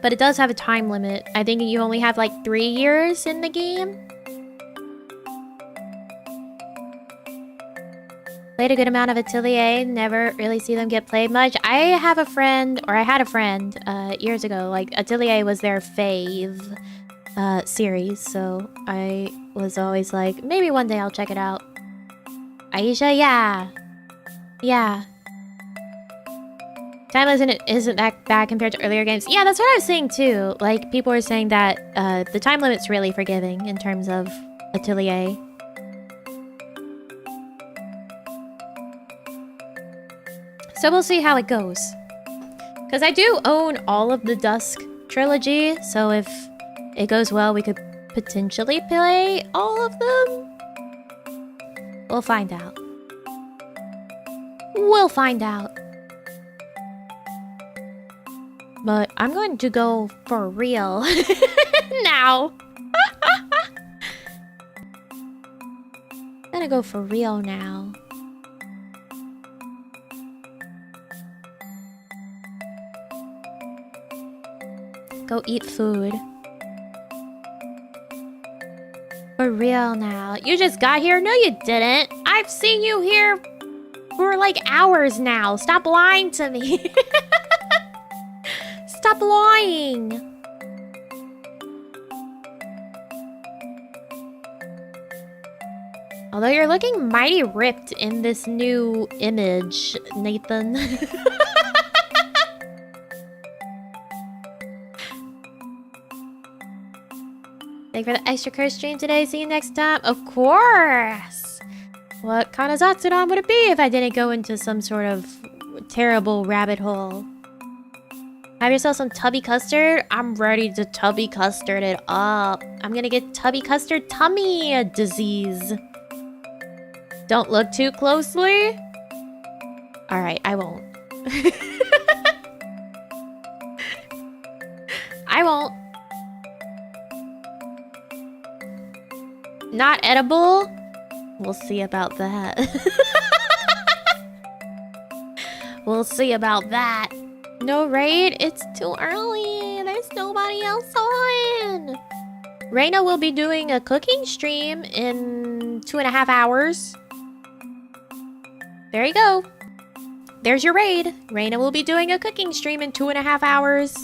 But it does have a time limit. I think you only have like 3 years in the game. Played a good amount of Atelier, never really see them get played much. I have a friend, or I had a friend years ago, like Atelier was their fave series, so I was always like, maybe one day I'll check it out. Aisha, yeah. Yeah. Time isn't that bad compared to earlier games. Yeah, that's what I was saying too. Like, people were saying that the time limit's really forgiving in terms of Atelier. So we'll see how it goes. Because I do own all of the Dusk trilogy, so if it goes well, we could potentially play all of them. We'll find out. We'll find out. But I'm going to go for real now. I'm gonna go for real now. Go eat food. For real now. You just got here? No, you didn't. I've seen you here for like hours now. Stop lying to me. Stop lying. Although you're looking mighty ripped in this new image, Nathan. Thank you for the extra curse stream today. See you next time. Of course. What kind of Zatsudan would it be if I didn't go into some sort of terrible rabbit hole? Have yourself some Tubby Custard? I'm ready to Tubby Custard it up. I'm gonna get Tubby Custard tummy disease. Don't look too closely. Alright, I won't. I won't. Not edible? We'll see about that. We'll see about that. No raid? It's too early. There's nobody else on. Reina will be doing a cooking stream in 2.5 hours. There you go. There's your raid. Reina will be doing a cooking stream in 2.5 hours.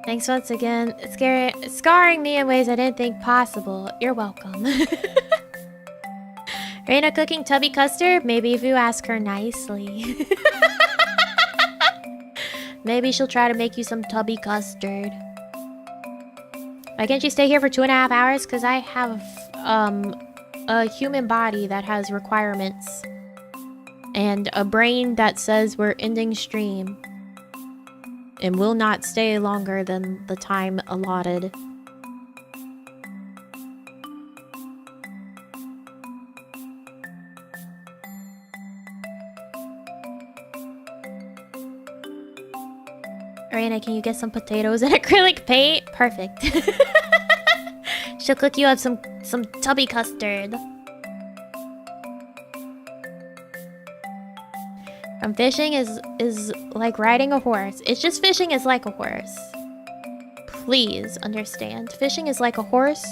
Thanks once again. Scarring me in ways I didn't think possible. You're welcome. Reina cooking Tubby Custard? Maybe if you ask her nicely. Maybe she'll try to make you some Tubby Custard. Why can't you stay here for 2.5 hours? Because I have a human body that has requirements. And a brain that says we're ending stream. And will not stay longer than the time allotted. Reina, can you get some potatoes and acrylic paint? Perfect. She'll cook you up some Tubby Custard. Fishing is like riding a horse. It's just fishing is like a horse. Please understand. Fishing is like a horse.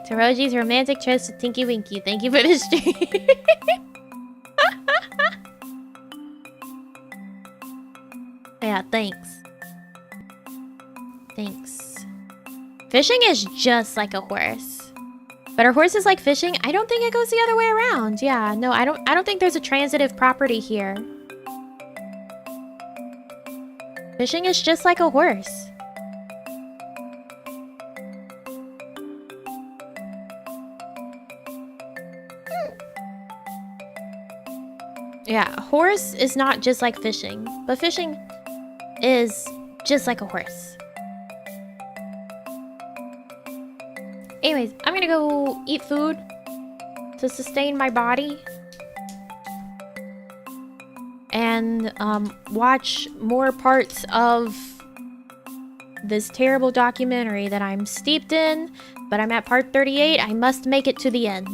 Taroji's romantic trips to Tinky Winky. Thank you for the stream. Yeah, thanks. Thanks. Fishing is just like a horse. But are horses like fishing? I don't think it goes the other way around. Yeah, no, I don't think there's a transitive property here. Fishing is just like a horse. Yeah, a horse is not just like fishing, but fishing is just like a horse. Anyways, I'm gonna go eat food to sustain my body. And watch more parts of this terrible documentary that I'm steeped in. But I'm at part 38. I must make it to the end.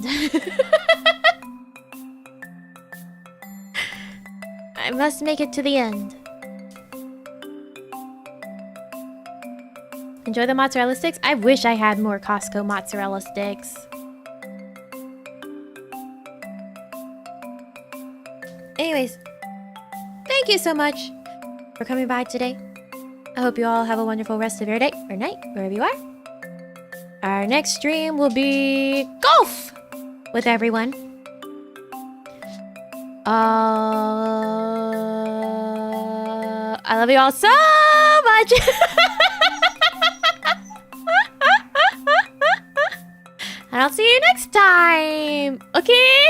I must make it to the end. Enjoy the mozzarella sticks? I wish I had more Costco mozzarella sticks. Anyways, thank you so much for coming by today. I hope you all have a wonderful rest of your day or night, wherever you are. Our next stream will be golf with everyone. I love you all so much. And I'll see you next time. Okay?